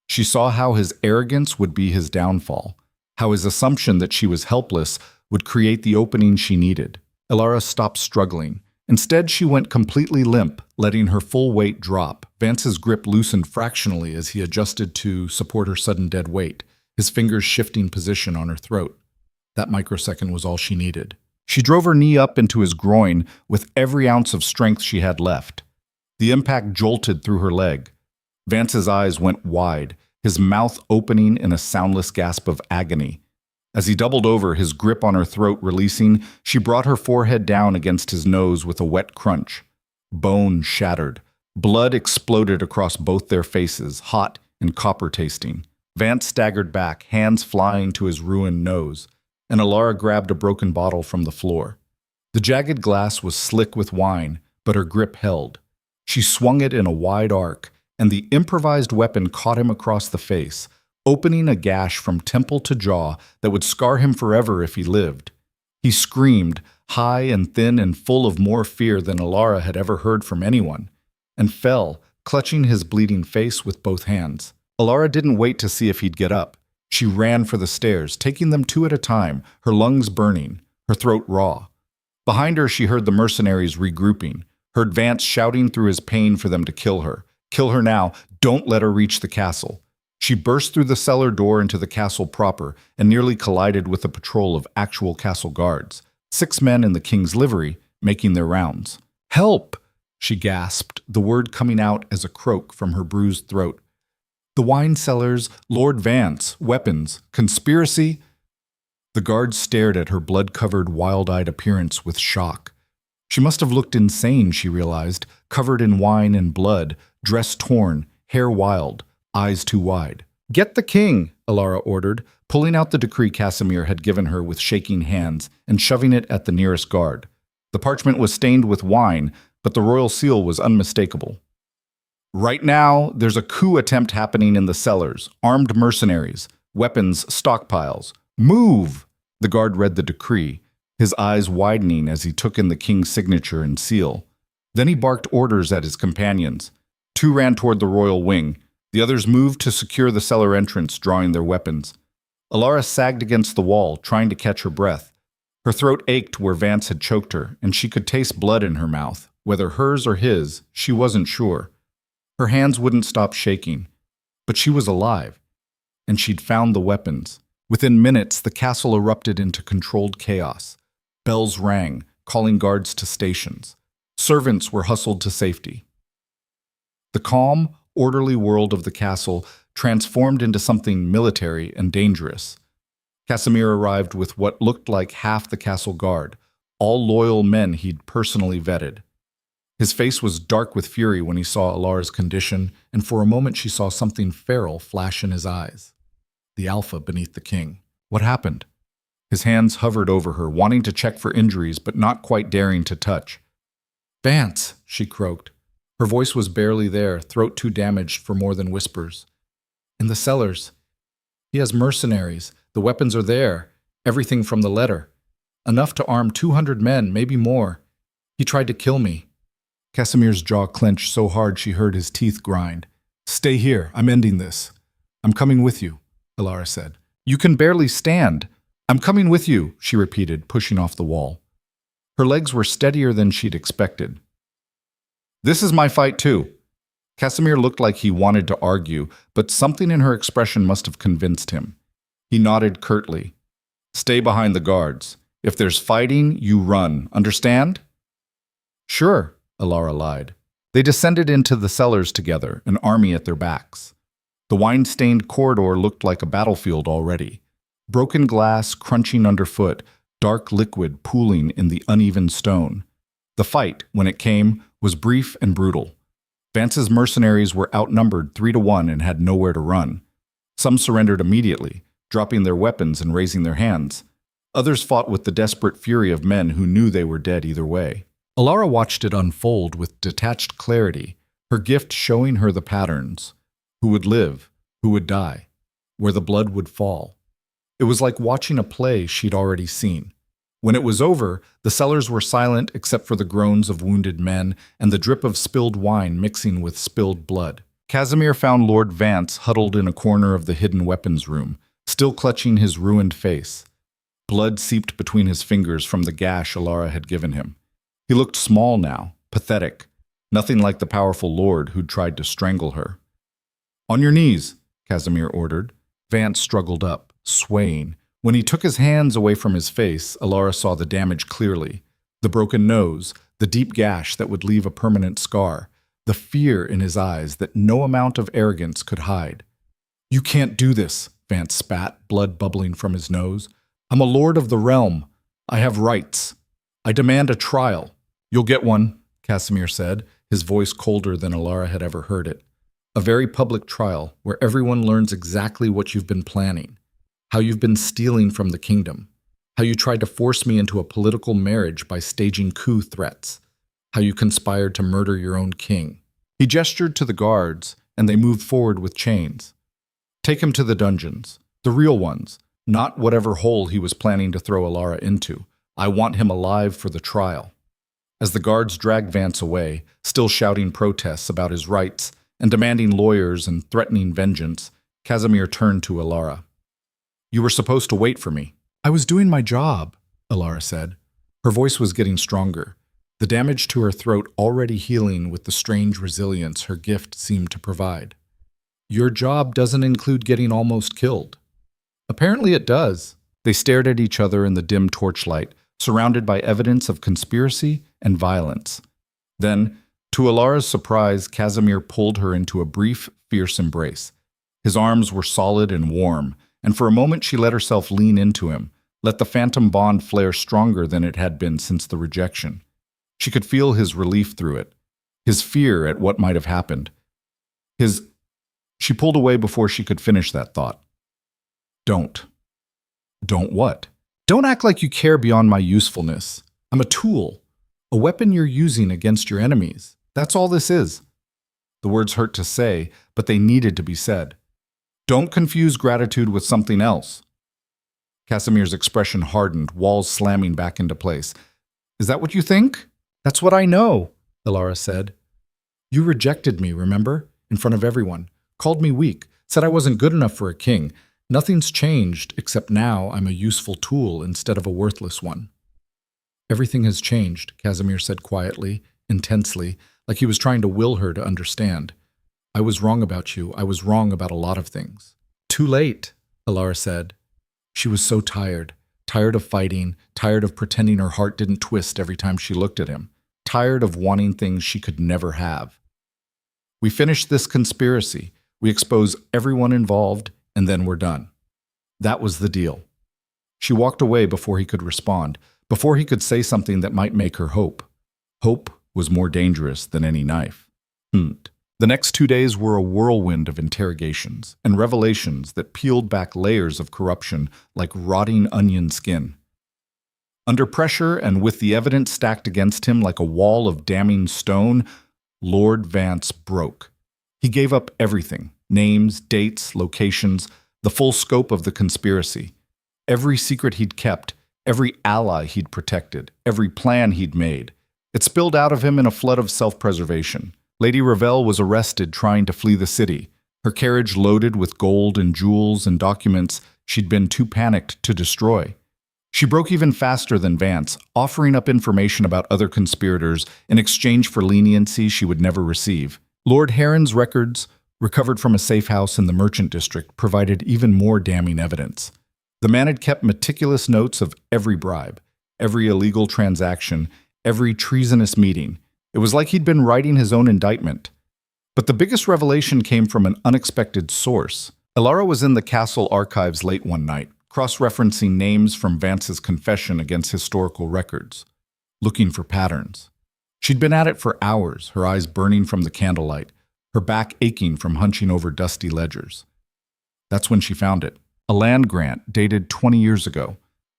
She saw how his arrogance would be his downfall, how his assumption that she was helpless would create the opening she needed. Elara stopped struggling. Instead, she went completely limp, letting her full weight drop. Vance's grip loosened fractionally as he adjusted to support her sudden dead weight, his fingers shifting position on her throat. That microsecond was all she needed. She drove her knee up into his groin with every ounce of strength she had left. The impact jolted through her leg. Vance's eyes went wide, his mouth opening in a soundless gasp of agony. As he doubled over, his grip on her throat releasing, she brought her forehead down against his nose with a wet crunch. Bone shattered. Blood exploded across both their faces, hot and copper-tasting. Vance staggered back, hands flying to his ruined nose, and Elara grabbed a broken bottle from the floor. The jagged glass was slick with wine, but her grip held. She swung it in a wide arc, and the improvised weapon caught him across the face, opening a gash from temple to jaw that would scar him forever if he lived. He screamed, high and thin and full of more fear than Elara had ever heard from anyone, and fell, clutching his bleeding face with both hands. Elara didn't wait to see if he'd get up. She ran for the stairs, taking them two at a time, her lungs burning, her throat raw. Behind her, she heard the mercenaries regrouping, heard Vance shouting through his pain for them to kill her. Kill her now. Don't let her reach the castle. She burst through the cellar door into the castle proper and nearly collided with a patrol of actual castle guards, 6 men in the king's livery, making their rounds. "Help!" she gasped, the word coming out as a croak from her bruised throat. "The wine cellars, Lord Vance, weapons, conspiracy." The guards stared at her blood-covered, wild-eyed appearance with shock. She must have looked insane, she realized, covered in wine and blood, dress torn, hair wild, eyes too wide. "Get the king," Elara ordered, pulling out the decree Casimir had given her with shaking hands and shoving it at the nearest guard. The parchment was stained with wine, but the royal seal was unmistakable. "Right now, there's a coup attempt happening in the cellars. Armed mercenaries, weapons stockpiles. Move!" The guard read the decree, his eyes widening as he took in the king's signature and seal. Then he barked orders at his companions. 2 ran toward the royal wing. The others moved to secure the cellar entrance, drawing their weapons. Elara sagged against the wall, trying to catch her breath. Her throat ached where Vance had choked her, and she could taste blood in her mouth. Whether hers or his, she wasn't sure. Her hands wouldn't stop shaking. But she was alive, and she'd found the weapons. Within minutes, the castle erupted into controlled chaos. Bells rang, calling guards to stations. Servants were hustled to safety. The calm, orderly world of the castle transformed into something military and dangerous. Casimir arrived with what looked like half the castle guard, all loyal men he'd personally vetted. His face was dark with fury when he saw Elara's condition, and for a moment she saw something feral flash in his eyes. The alpha beneath the king. What happened? His hands hovered over her, wanting to check for injuries, but not quite daring to touch. "Vance," she croaked. Her voice was barely there, throat too damaged for more than whispers. "In the cellars. He has mercenaries. The weapons are there. Everything from the letter. Enough to arm 200 men, maybe more. He tried to kill me." Casimir's jaw clenched so hard she heard his teeth grind. "Stay here. I'm ending this." "I'm coming with you," Elara said. "You can barely stand." "I'm coming with you," she repeated, pushing off the wall. Her legs were steadier than she'd expected. "This is my fight too." Casimir looked like he wanted to argue, but something in her expression must have convinced him. He nodded curtly. "Stay behind the guards. If there's fighting, you run. Understand?" "Sure," Elara lied. They descended into the cellars together, an army at their backs. The wine-stained corridor looked like a battlefield already. Broken glass crunching underfoot, dark liquid pooling in the uneven stone. The fight, when it came, was brief and brutal. Vance's mercenaries were outnumbered 3-1 and had nowhere to run. Some surrendered immediately, dropping their weapons and raising their hands. Others fought with the desperate fury of men who knew they were dead either way. Elara watched it unfold with detached clarity, her gift showing her the patterns. Who would live? Who would die? Where the blood would fall? It was like watching a play she'd already seen. When it was over, the cellars were silent except for the groans of wounded men and the drip of spilled wine mixing with spilled blood. Casimir found Lord Vance huddled in a corner of the hidden weapons room, still clutching his ruined face. Blood seeped between his fingers from the gash Elara had given him. He looked small now, pathetic, nothing like the powerful lord who'd tried to strangle her. "On your knees," Casimir ordered. Vance struggled up, swaying. When he took his hands away from his face, Elara saw the damage clearly. The broken nose, the deep gash that would leave a permanent scar, the fear in his eyes that no amount of arrogance could hide. "You can't do this," Vance spat, blood bubbling from his nose. "I'm a lord of the realm. I have rights. I demand a trial." "You'll get one," Casimir said, his voice colder than Elara had ever heard it. "A very public trial where everyone learns exactly what you've been planning, how you've been stealing from the kingdom, how you tried to force me into a political marriage by staging coup threats, how you conspired to murder your own king." He gestured to the guards, and they moved forward with chains. "Take him to the dungeons, the real ones, not whatever hole he was planning to throw Elara into. I want him alive for the trial." As the guards dragged Vance away, still shouting protests about his rights and demanding lawyers and threatening vengeance, Casimir turned to Elara. "You were supposed to wait for me." "I was doing my job," Elara said. Her voice was getting stronger, the damage to her throat already healing with the strange resilience her gift seemed to provide. "Your job doesn't include getting almost killed." "Apparently it does." They stared at each other in the dim torchlight, surrounded by evidence of conspiracy and violence. Then, to Elara's surprise, Casimir pulled her into a brief, fierce embrace. His arms were solid and warm, and for a moment she let herself lean into him, let the phantom bond flare stronger than it had been since the rejection. She could feel his relief through it, his fear at what might have happened. She pulled away before she could finish that thought. "Don't." "Don't what?" "Don't act like you care beyond my usefulness. I'm a tool, a weapon you're using against your enemies. That's all this is." The words hurt to say, but they needed to be said. "Don't confuse gratitude with something else." Casimir's expression hardened, walls slamming back into place. "Is that what you think?" "That's what I know," Elara said. "You rejected me, remember? In front of everyone. Called me weak, said I wasn't good enough for a king. Nothing's changed, except now I'm a useful tool instead of a worthless one." "Everything has changed," Casimir said quietly, intensely, like he was trying to will her to understand. "I was wrong about you. I was wrong about a lot of things." "Too late," Elara said. She was so tired. Tired of fighting, tired of pretending her heart didn't twist every time she looked at him, tired of wanting things she could never have. "We finish this conspiracy. We expose everyone involved, and then we're done." That was the deal. She walked away before he could respond, before he could say something that might make her hope. Hope was more dangerous than any knife. The next 2 days were a whirlwind of interrogations and revelations that peeled back layers of corruption like rotting onion skin. Under pressure and with the evidence stacked against him like a wall of damning stone, Lord Vance broke. He gave up everything: names, dates, locations, the full scope of the conspiracy. Every secret he'd kept, every ally he'd protected, every plan he'd made. It spilled out of him in a flood of self-preservation. Lady Ravel was arrested trying to flee the city, her carriage loaded with gold and jewels and documents she'd been too panicked to destroy. She broke even faster than Vance, offering up information about other conspirators in exchange for leniency she would never receive. Lord Heron's records, recovered from a safe house in the merchant district, provided even more damning evidence. The man had kept meticulous notes of every bribe, every illegal transaction, every treasonous meeting. It was like he'd been writing his own indictment. But the biggest revelation came from an unexpected source. Elara was in the castle archives late one night, cross-referencing names from Vance's confession against historical records, looking for patterns. She'd been at it for hours, her eyes burning from the candlelight, her back aching from hunching over dusty ledgers. That's when she found it. A land grant dated 20 years ago.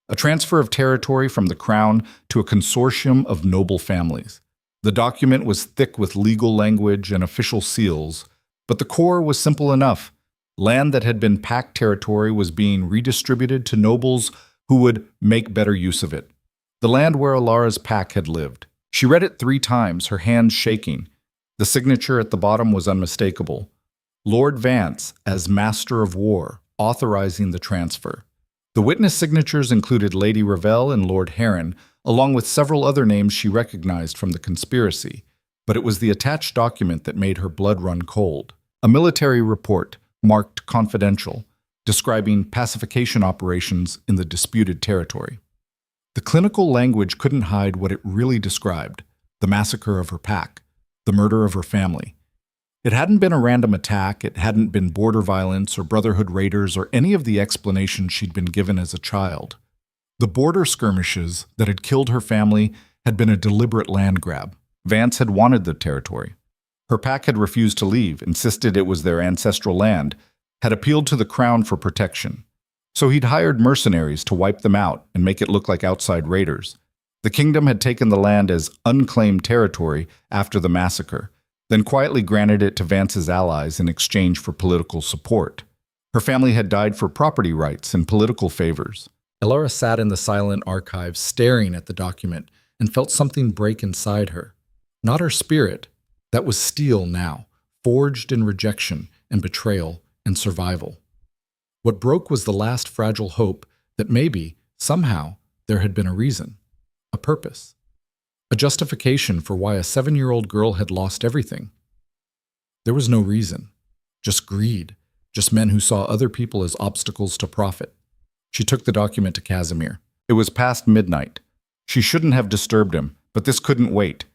A transfer of territory from the crown to a consortium of noble families. The document was thick with legal language and official seals, but the core was simple enough. Land that had been pact territory was being redistributed to nobles who would make better use of it. The land where Elara's pack had lived. She read it 3 times, her hands shaking. The signature at the bottom was unmistakable. Lord Vance, as Master of War, authorizing the transfer. The witness signatures included Lady Ravel and Lord Heron, along with several other names she recognized from the conspiracy, but it was the attached document that made her blood run cold. A military report, marked confidential, describing pacification operations in the disputed territory. The clinical language couldn't hide what it really described: the massacre of her pack, the murder of her family. It hadn't been a random attack, it hadn't been border violence or Brotherhood raiders or any of the explanations she'd been given as a child. The border skirmishes that had killed her family had been a deliberate land grab. Vance had wanted the territory. Her pack had refused to leave, insisted it was their ancestral land, had appealed to the crown for protection. So he'd hired mercenaries to wipe them out and make it look like outside raiders. The kingdom had taken the land as unclaimed territory after the massacre, then quietly granted it to Vance's allies in exchange for political support. Her family had died for property rights and political favors. Elara sat in the silent archive staring at the document and felt something break inside her. Not her spirit, that was steel now, forged in rejection and betrayal and survival. What broke was the last fragile hope that maybe, somehow, there had been a reason, a purpose, a justification for why a 7-year-old girl had lost everything. There was no reason, just greed, just men who saw other people as obstacles to profit. She took the document to Casimir. It was past midnight. She shouldn't have disturbed him, but this couldn't wait.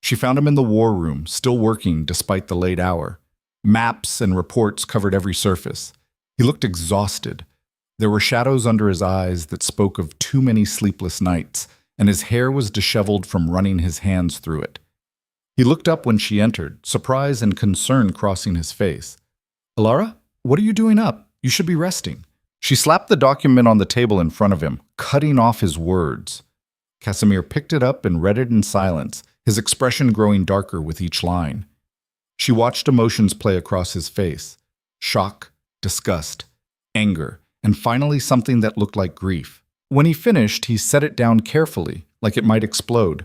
She found him in the war room, still working despite the late hour. Maps and reports covered every surface. He looked exhausted. There were shadows under his eyes that spoke of too many sleepless nights, and his hair was disheveled from running his hands through it. He looked up when she entered, surprise and concern crossing his face. "Elara, what are you doing up? You should be resting." She slapped the document on the table in front of him, cutting off his words. Casimir picked it up and read it in silence, his expression growing darker with each line. She watched emotions play across his face: shock, disgust, anger, and finally something that looked like grief. When he finished, he set it down carefully, like it might explode.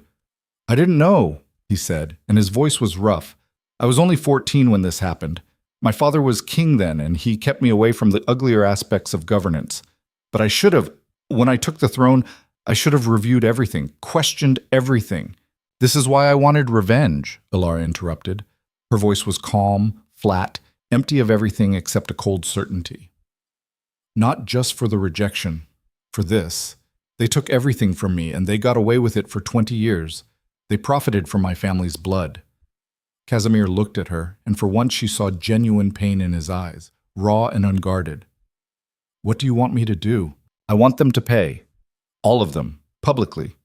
"I didn't know," he said, and his voice was rough. "I was only 14 when this happened. My father was king then, and he kept me away from the uglier aspects of governance. But I should have, when I took the throne, I should have reviewed everything, questioned everything. This is why I wanted revenge," Elara interrupted. Her voice was calm, flat, empty of everything except a cold certainty. "Not just for the rejection. For this. They took everything from me, and they got away with it for 20 years. They profited from my family's blood." Casimir looked at her, and for once she saw genuine pain in his eyes, raw and unguarded. "What do you want me to do?" "I want them to pay. All of them. Publicly."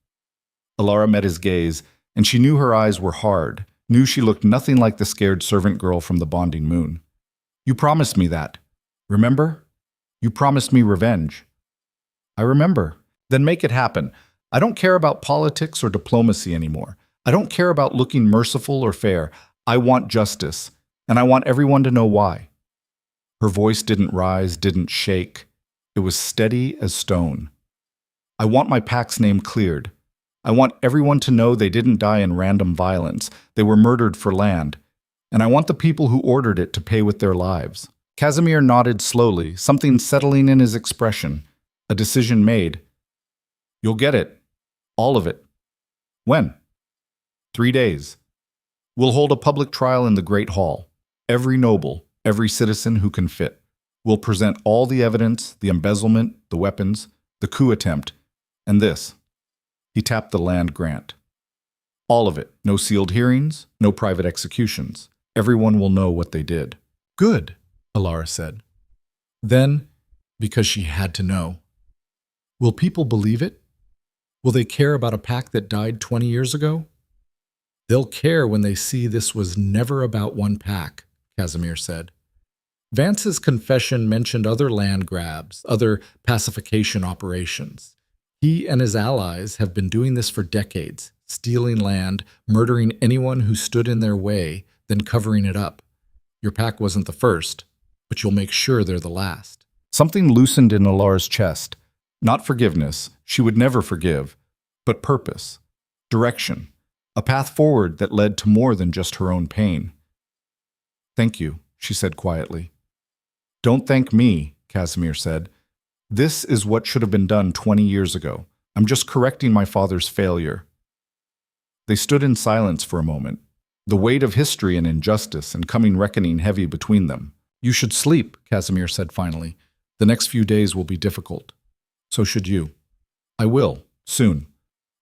Elara met his gaze, and she knew her eyes were hard, knew she looked nothing like the scared servant girl from the bonding moon. "You promised me that. Remember? You promised me revenge." "I remember." "Then make it happen. I don't care about politics or diplomacy anymore. I don't care about looking merciful or fair. I want justice, and I want everyone to know why." Her voice didn't rise, didn't shake. It was steady as stone. "I want my pack's name cleared. I want everyone to know they didn't die in random violence. They were murdered for land. And I want the people who ordered it to pay with their lives." Casimir nodded slowly, something settling in his expression. A decision made. "You'll get it. All of it." "When?" 3 days. We'll hold a public trial in the Great Hall. Every noble, every citizen who can fit. We'll present all the evidence, the embezzlement, the weapons, the coup attempt, and this." He tapped the land grant. "All of it. No sealed hearings, no private executions. Everyone will know what they did." "Good," Elara said. Then, because she had to know, "Will people believe it? Will they care about a pack that died 20 years ago?" "They'll care when they see this was never about one pack," Casimir said. Vance's confession mentioned other land grabs, other pacification operations. He and his allies have been doing this for decades, stealing land, murdering anyone who stood in their way, then covering it up. Your pack wasn't the first, but you'll make sure they're the last. Something loosened in Elara's chest. Not forgiveness, she would never forgive, but purpose, direction, a path forward that led to more than just her own pain. "Thank you," she said quietly. "Don't thank me," Casimir said. This is what should have been done 20 years ago. I'm just correcting my father's failure." They stood in silence for a moment, the weight of history and injustice and coming reckoning heavy between them. "You should sleep," Casimir said finally. "The next few days will be difficult. So should you." "I will, soon."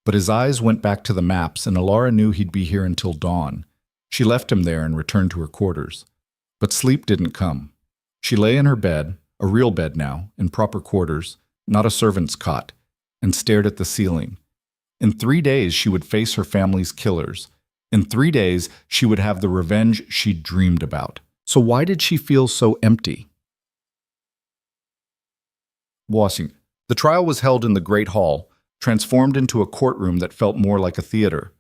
But his eyes went back to the maps, and Elara knew he'd be here until dawn. She left him there and returned to her quarters. But sleep didn't come. She lay in her bed, a real bed now, in proper quarters, not a servant's cot, and stared at the ceiling. In 3 days, she would face her family's killers. In 3 days, she would have the revenge she'd dreamed about. So why did she feel so empty? Washington. The trial was held in the Great Hall, transformed into a courtroom that felt more like a theater.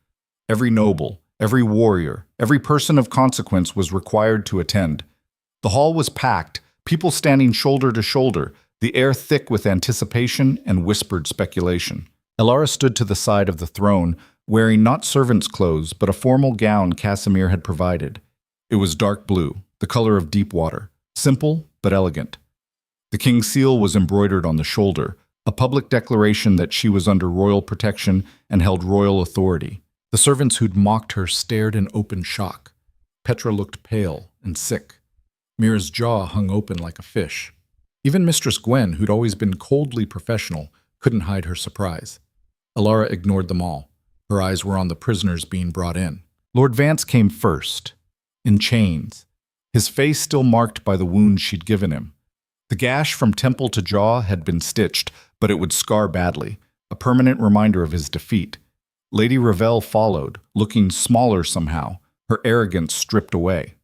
Every noble, every warrior, every person of consequence was required to attend. The hall was packed, people standing shoulder to shoulder, the air thick with anticipation and whispered speculation. Elara stood to the side of the throne, wearing not servant's clothes, but a formal gown Casimir had provided. It was dark blue, the color of deep water, simple but elegant. The king's seal was embroidered on the shoulder, a public declaration that she was under royal protection and held royal authority. The servants who'd mocked her stared in open shock. Petra looked pale and sick. Mira's jaw hung open like a fish. Even Mistress Gwen, who'd always been coldly professional, couldn't hide her surprise. Elara ignored them all. Her eyes were on the prisoners being brought in. Lord Vance came first, in chains, his face still marked by the wounds she'd given him. The gash from temple to jaw had been stitched, but it would scar badly, a permanent reminder of his defeat. Lady Ravel followed, looking smaller somehow, her arrogance stripped away.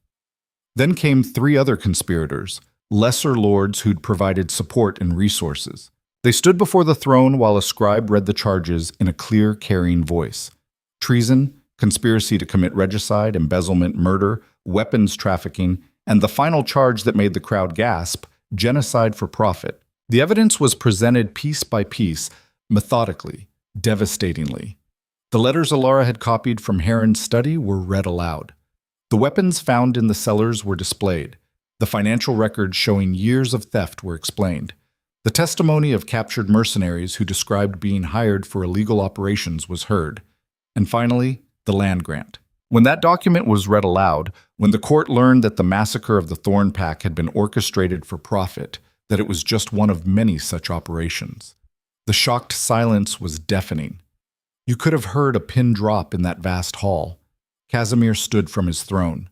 Then came 3 other conspirators, lesser lords who'd provided support and resources. They stood before the throne while a scribe read the charges in a clear, carrying voice. Treason, conspiracy to commit regicide, embezzlement, murder, weapons trafficking, and the final charge that made the crowd gasp, genocide for profit. The evidence was presented piece by piece, methodically, devastatingly. The letters Elara had copied from Heron's study were read aloud. The weapons found in the cellars were displayed. The financial records showing years of theft were explained. The testimony of captured mercenaries who described being hired for illegal operations was heard. And finally, the land grant. When that document was read aloud, when the court learned that the massacre of the Thorne Pack had been orchestrated for profit, that it was just one of many such operations, the shocked silence was deafening. You could have heard a pin drop in that vast hall. Casimir stood from his throne.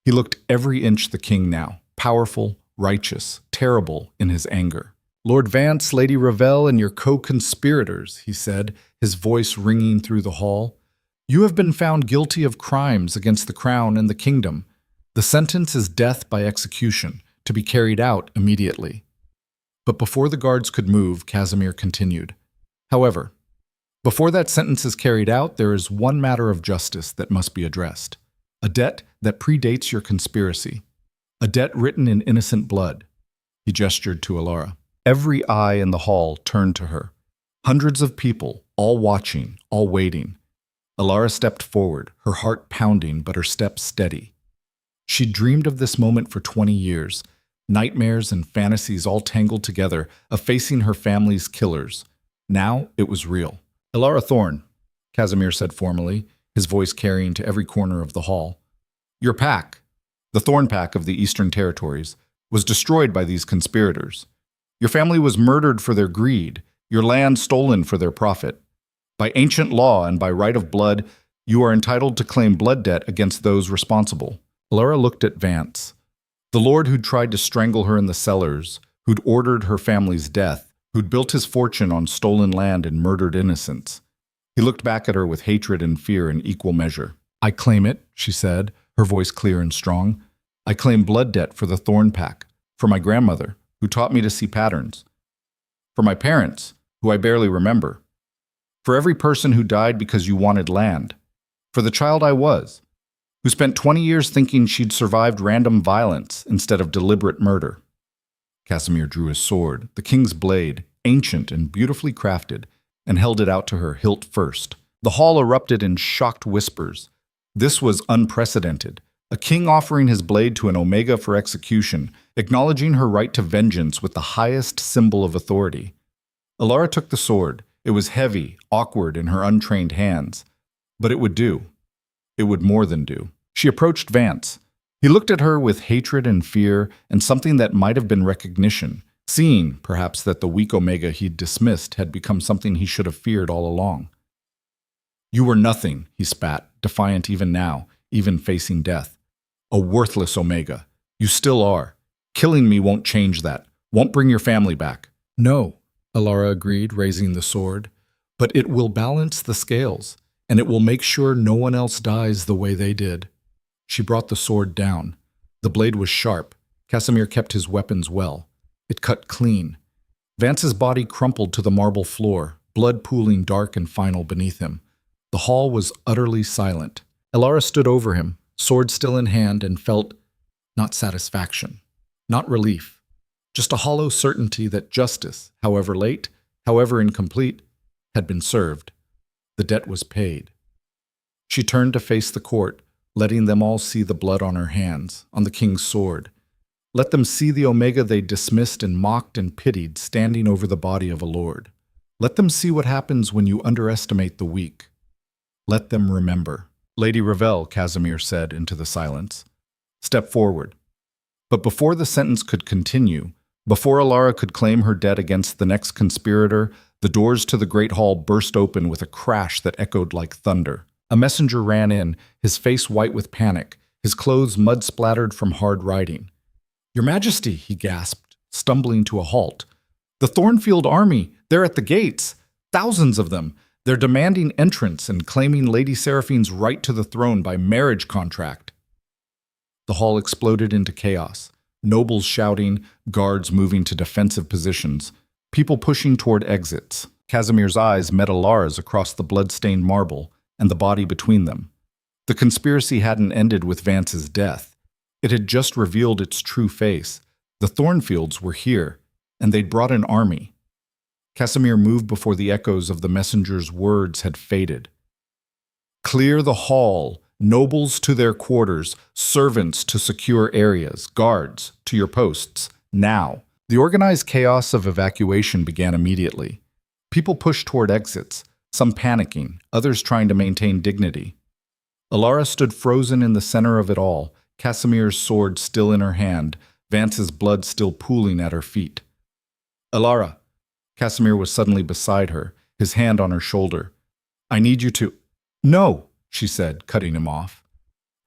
He looked every inch the king now, powerful, righteous, terrible in his anger. "Lord Vance, Lady Ravel, and your co-conspirators," he said, his voice ringing through the hall. "You have been found guilty of crimes against the crown and the kingdom. The sentence is death by execution, to be carried out immediately." But before the guards could move, Casimir continued. "However, before that sentence is carried out, there is one matter of justice that must be addressed. A debt that predates your conspiracy. A debt written in innocent blood." He gestured to Elara. Every eye in the hall turned to her. Hundreds of people, all watching, all waiting. Elara stepped forward, her heart pounding but her steps steady. She dreamed of this moment for 20 years, nightmares and fantasies all tangled together, of facing her family's killers. Now it was real. "Elara Thorne," Casimir said formally, his voice carrying to every corner of the hall. "Your pack, the Thorne Pack of the Eastern Territories, was destroyed by these conspirators. Your family was murdered for their greed, your land stolen for their profit. By ancient law and by right of blood, you are entitled to claim blood debt against those responsible." Elara looked at Vance. The lord who'd tried to strangle her in the cellars, who'd ordered her family's death, who'd built his fortune on stolen land and murdered innocents. He looked back at her with hatred and fear in equal measure. "I claim it," she said, her voice clear and strong. "I claim blood debt for the Thorne Pack, for my grandmother, who taught me to see patterns, for my parents, who I barely remember, for every person who died because you wanted land, for the child I was, who spent 20 years thinking she'd survived random violence instead of deliberate murder." Casimir drew his sword, the king's blade, ancient and beautifully crafted, and held it out to her, hilt first. The hall erupted in shocked whispers. This was unprecedented. A king offering his blade to an Omega for execution, acknowledging her right to vengeance with the highest symbol of authority. Elara took the sword. It was heavy, awkward in her untrained hands. But it would do. It would more than do. She approached Vance. He looked at her with hatred and fear and something that might have been recognition, seeing, perhaps, that the weak Omega he'd dismissed had become something he should have feared all along. "You were nothing," he spat, defiant even now, even facing death. "A worthless Omega. You still are. Killing me won't change that. Won't bring your family back." "No," Elara agreed, raising the sword. "But it will balance the scales, and it will make sure no one else dies the way they did." She brought the sword down. The blade was sharp. Casimir kept his weapons well. It cut clean. Vance's body crumpled to the marble floor, blood pooling dark and final beneath him. The hall was utterly silent. Elara stood over him, sword still in hand, and felt not satisfaction, not relief, just a hollow certainty that justice, however late, however incomplete, had been served. The debt was paid. She turned to face the court, letting them all see the blood on her hands, on the king's sword. Let them see the Omega they dismissed and mocked and pitied standing over the body of a lord. Let them see what happens when you underestimate the weak. Let them remember. "Lady Ravel," Casimir said into the silence. "Step forward." But before the sentence could continue, before Elara could claim her debt against the next conspirator, the doors to the great hall burst open with a crash that echoed like thunder. A messenger ran in, his face white with panic, his clothes mud-splattered from hard riding. "Your Majesty," he gasped, stumbling to a halt. "The Thornfield army, they're at the gates. Thousands of them. They're demanding entrance and claiming Lady Seraphine's right to the throne by marriage contract." The hall exploded into chaos. Nobles shouting, guards moving to defensive positions, people pushing toward exits. Casimir's eyes met Elara's across the blood-stained marble and the body between them. The conspiracy hadn't ended with Vance's death. It had just revealed its true face. The Thornfields were here, and they'd brought an army. Casimir moved before the echoes of the messenger's words had faded. "Clear the hall, nobles to their quarters, servants to secure areas, guards to your posts, now." The organized chaos of evacuation began immediately. People pushed toward exits, some panicking, others trying to maintain dignity. Elara stood frozen in the center of it all, Casimir's sword still in her hand, Vance's blood still pooling at her feet. "Elara." Casimir was suddenly beside her, his hand on her shoulder. "I need you to—" "No," she said, cutting him off.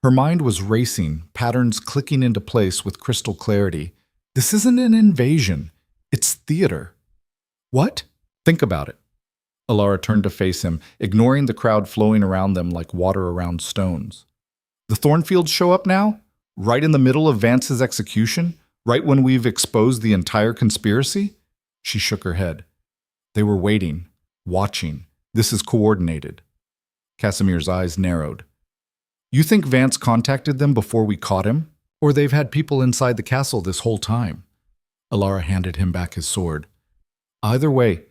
Her mind was racing, patterns clicking into place with crystal clarity. "This isn't an invasion. It's theater." "What?" "Think about it." Elara turned to face him, ignoring the crowd flowing around them like water around stones. "The Thornfields show up now? Right in the middle of Vance's execution? Right when we've exposed the entire conspiracy?" She shook her head. "They were waiting, watching. This is coordinated." Casimir's eyes narrowed. "You think Vance contacted them before we caught him? Or they've had people inside the castle this whole time?" Elara handed him back his sword. "Either way,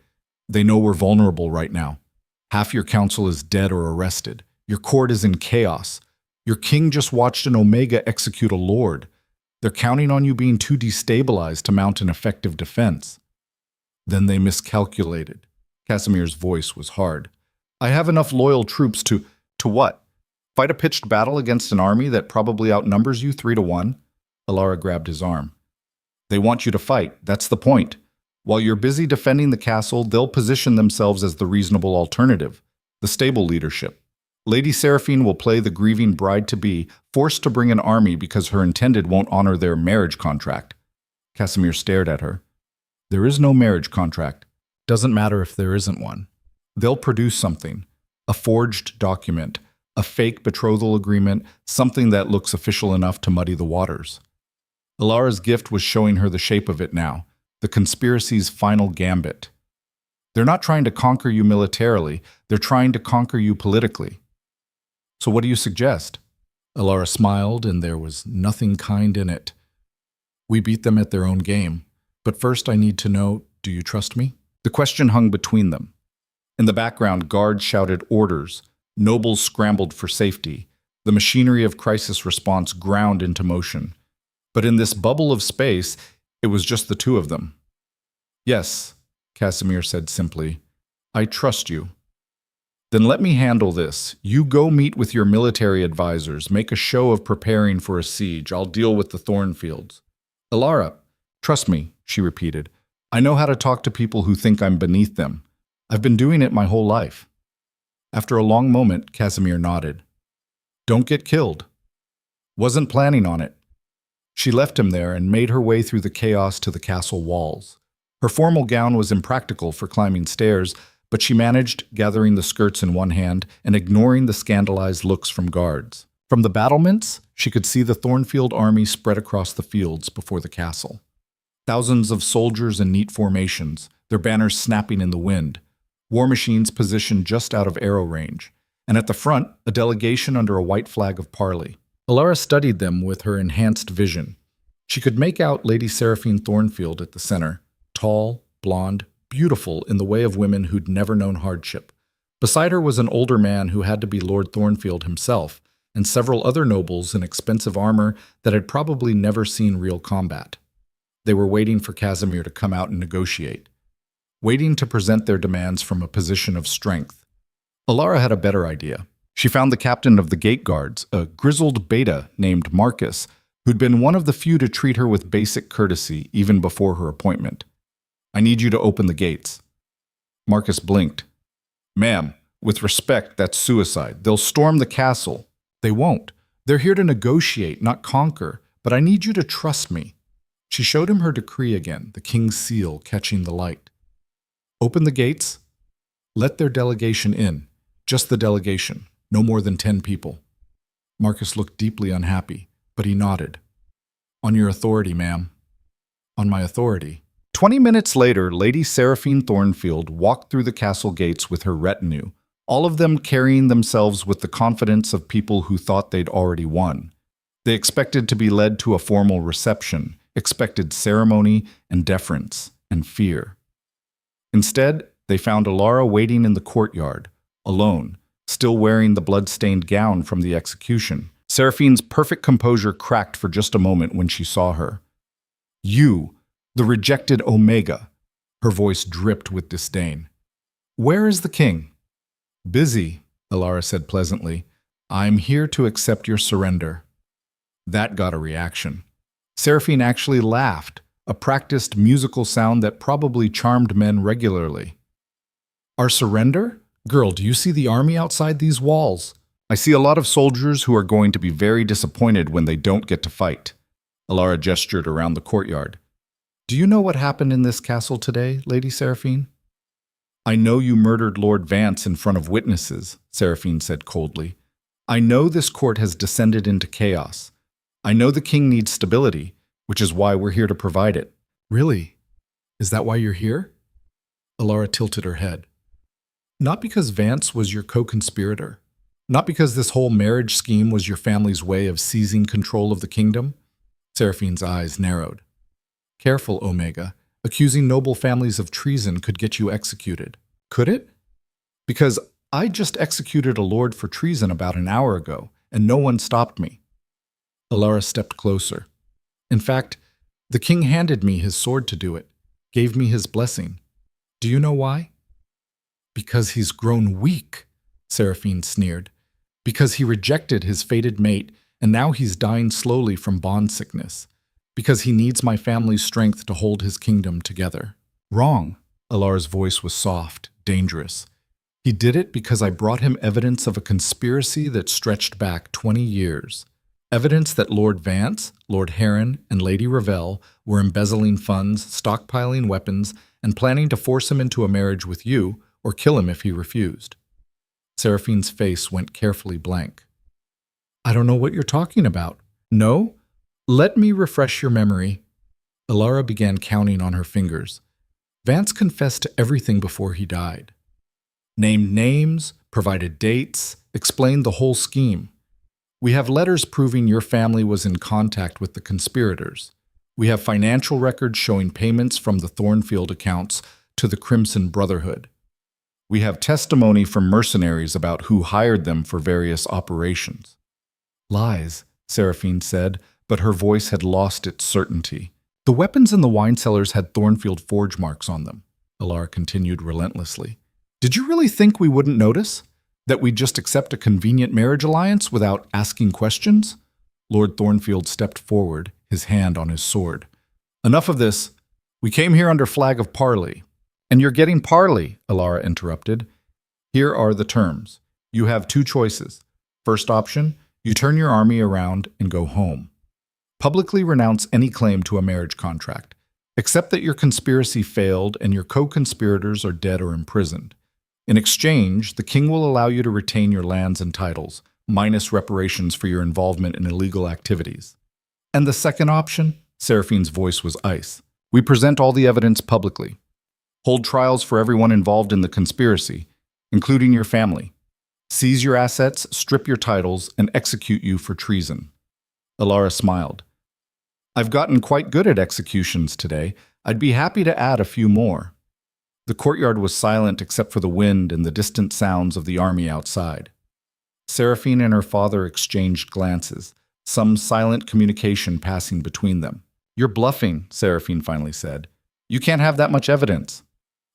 they know we're vulnerable right now. Half your council is dead or arrested. Your court is in chaos. Your king just watched an Omega execute a lord. They're counting on you being too destabilized to mount an effective defense." "Then they miscalculated." Casimir's voice was hard. "I have enough loyal troops to what? Fight a pitched battle against an army that probably outnumbers you 3-1? Elara grabbed his arm. "They want you to fight, that's the point. While you're busy defending the castle, they'll position themselves as the reasonable alternative, the stable leadership. Lady Seraphine will play the grieving bride-to-be, forced to bring an army because her intended won't honor their marriage contract." Casimir stared at her. "There is no marriage contract. Doesn't matter if there isn't one. They'll produce something, a forged document, a fake betrothal agreement, something that looks official enough to muddy the waters." Elara's gift was showing her the shape of it now, the conspiracy's final gambit. They're not trying to conquer you militarily, they're trying to conquer you politically. "So what do you suggest?" Elara smiled, and there was nothing kind in it. "We beat them at their own game. But first I need to know, do you trust me?" The question hung between them. In the background, guards shouted orders. Nobles scrambled for safety. The machinery of crisis response ground into motion. But in this bubble of space, it was just the two of them. "Yes," Casimir said simply. "I trust you." "Then let me handle this. You go meet with your military advisors, make a show of preparing for a siege. I'll deal with the Thornfields." "Elara, trust me," she repeated. "I know how to talk to people who think I'm beneath them. I've been doing it my whole life." After a long moment, Casimir nodded. "Don't get killed." "Wasn't planning on it." She left him there and made her way through the chaos to the castle walls. Her formal gown was impractical for climbing stairs, but she managed, gathering the skirts in one hand and ignoring the scandalized looks from guards. From the battlements, she could see the Thornfield army spread across the fields before the castle. Thousands of soldiers in neat formations, their banners snapping in the wind, war machines positioned just out of arrow range, and at the front, a delegation under a white flag of parley. Elara studied them with her enhanced vision. She could make out Lady Seraphine Thornfield at the center, tall, blonde, beautiful in the way of women who'd never known hardship. Beside her was an older man who had to be Lord Thornfield himself, and several other nobles in expensive armor that had probably never seen real combat. They were waiting for Casimir to come out and negotiate, waiting to present their demands from a position of strength. Elara had a better idea. She found the captain of the gate guards, a grizzled beta named Marcus, who'd been one of the few to treat her with basic courtesy even before her appointment. "I need you to open the gates." Marcus blinked. "Ma'am, with respect, that's suicide. They'll storm the castle." "They won't. They're here to negotiate, not conquer. But I need you to trust me." She showed him her decree again, the king's seal catching the light. "Open the gates. Let their delegation in. Just the delegation. No more than 10 people." Marcus looked deeply unhappy, but he nodded. "On your authority, ma'am." "On my authority." 20 minutes later, Lady Seraphine Thornfield walked through the castle gates with her retinue, all of them carrying themselves with the confidence of people who thought they'd already won. They expected to be led to a formal reception, expected ceremony and deference and fear. Instead, they found Elara waiting in the courtyard, alone, still wearing the blood-stained gown from the execution. Seraphine's perfect composure cracked for just a moment when she saw her. "You, the rejected Omega." Her voice dripped with disdain. "Where is the king?" "Busy," Elara said pleasantly. "I'm here to accept your surrender." That got a reaction. Seraphine actually laughed, a practiced musical sound that probably charmed men regularly. "Our surrender? Girl, do you see the army outside these walls?" "I see a lot of soldiers who are going to be very disappointed when they don't get to fight." Elara gestured around the courtyard. "Do you know what happened in this castle today, Lady Seraphine?" "I know you murdered Lord Vance in front of witnesses," Seraphine said coldly. "I know this court has descended into chaos. I know the king needs stability, which is why we're here to provide it." "Really? Is that why you're here?" Elara tilted her head. "Not because Vance was your co-conspirator. Not because this whole marriage scheme was your family's way of seizing control of the kingdom." Seraphine's eyes narrowed. "Careful, Omega. Accusing noble families of treason could get you executed." "Could it?" "Because I just executed a lord for treason about an hour ago, and no one stopped me." Elara stepped closer. "In fact, the king handed me his sword to do it, gave me his blessing. Do you know why?" "Because he's grown weak," Seraphine sneered. "Because he rejected his fated mate, and now he's dying slowly from bond sickness. Because he needs my family's strength to hold his kingdom together." "Wrong." Elara's voice was soft, dangerous. "He did it because I brought him evidence of a conspiracy that stretched back 20 years. Evidence that Lord Vance, Lord Heron, and Lady Ravel were embezzling funds, stockpiling weapons, and planning to force him into a marriage with you, or kill him if he refused." Seraphine's face went carefully blank. "I don't know what you're talking about." "No? Let me refresh your memory." Elara began counting on her fingers. "Vance confessed to everything before he died. Named names, provided dates, explained the whole scheme. We have letters proving your family was in contact with the conspirators. We have financial records showing payments from the Thornfield accounts to the Crimson Brotherhood. We have testimony from mercenaries about who hired them for various operations. Lies, Seraphine said, but her voice had lost its certainty. The weapons in the wine cellars had Thornfield forge marks on them, Elara continued relentlessly. Did you really think we wouldn't notice? That we'd just accept a convenient marriage alliance without asking questions? Lord Thornfield stepped forward, his hand on his sword. Enough of this. We came here under flag of parley. And you're getting parley, Elara interrupted. Here are the terms. You have two choices. First option, you turn your army around and go home. Publicly renounce any claim to a marriage contract. Accept that your conspiracy failed and your co-conspirators are dead or imprisoned. In exchange, the king will allow you to retain your lands and titles, minus reparations for your involvement in illegal activities. And the second option? Seraphine's voice was ice. We present all the evidence publicly. Hold trials for everyone involved in the conspiracy, including your family. Seize your assets, strip your titles, and execute you for treason. Elara smiled. I've gotten quite good at executions today. I'd be happy to add a few more. The courtyard was silent except for the wind and the distant sounds of the army outside. Seraphine and her father exchanged glances, some silent communication passing between them. You're bluffing, Seraphine finally said. You can't have that much evidence.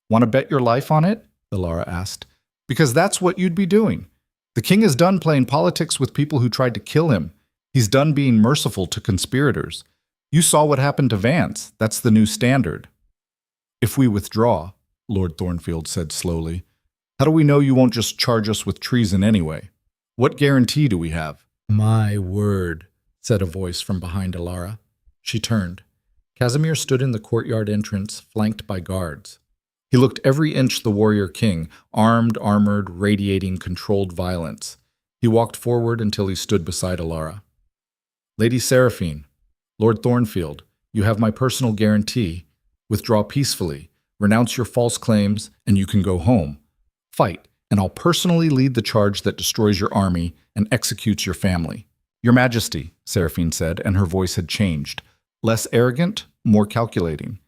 Want to bet your life on it? Elara asked. Because that's what you'd be doing. The king is done playing politics with people who tried to kill him. He's done being merciful to conspirators. You saw what happened to Vance. That's the new standard. If we withdraw, Lord Thornfield said slowly, how do we know you won't just charge us with treason anyway? What guarantee do we have? My word, said a voice from behind Elara. She turned. Casimir stood in the courtyard entrance, flanked by guards. He looked every inch the warrior king, armed, armored, radiating controlled violence. He walked forward until he stood beside Elara. Lady Seraphine, Lord Thornfield, you have my personal guarantee. Withdraw peacefully, renounce your false claims, and you can go home. Fight, and I'll personally lead the charge that destroys your army and executes your family. Your Majesty, Seraphine said, and her voice had changed. Less arrogant, more calculating.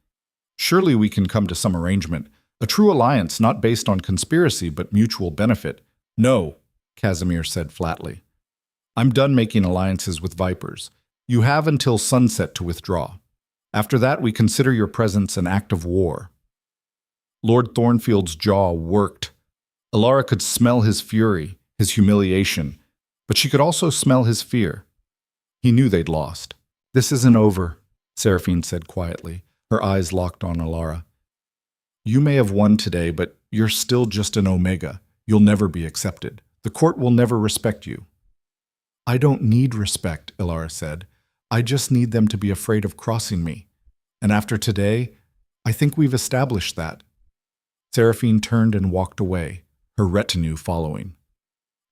Surely we can come to some arrangement. A true alliance not based on conspiracy but mutual benefit. No, Casimir said flatly. I'm done making alliances with vipers. You have until sunset to withdraw. After that, we consider your presence an act of war. Lord Thornfield's jaw worked. Elara could smell his fury, his humiliation, but she could also smell his fear. He knew they'd lost. This isn't over, Seraphine said quietly, her eyes locked on Elara. You may have won today, but you're still just an Omega. You'll never be accepted. The court will never respect you. I don't need respect, Elara said. I just need them to be afraid of crossing me. And after today, I think we've established that. Seraphine turned and walked away, her retinue following.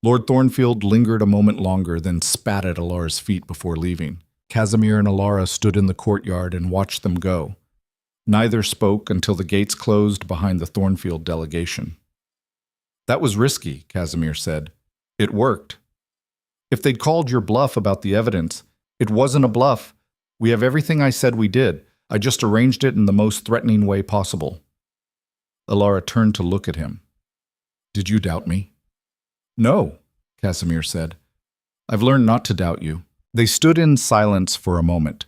Lord Thornfield lingered a moment longer, then spat at Elara's feet before leaving. Casimir and Elara stood in the courtyard and watched them go. Neither spoke until the gates closed behind the Thornfield delegation. That was risky, Casimir said. It worked. If they'd called your bluff about the evidence, it wasn't a bluff. We have everything I said we did. I just arranged it in the most threatening way possible. Elara turned to look at him. Did you doubt me? No, Casimir said. I've learned not to doubt you. They stood in silence for a moment.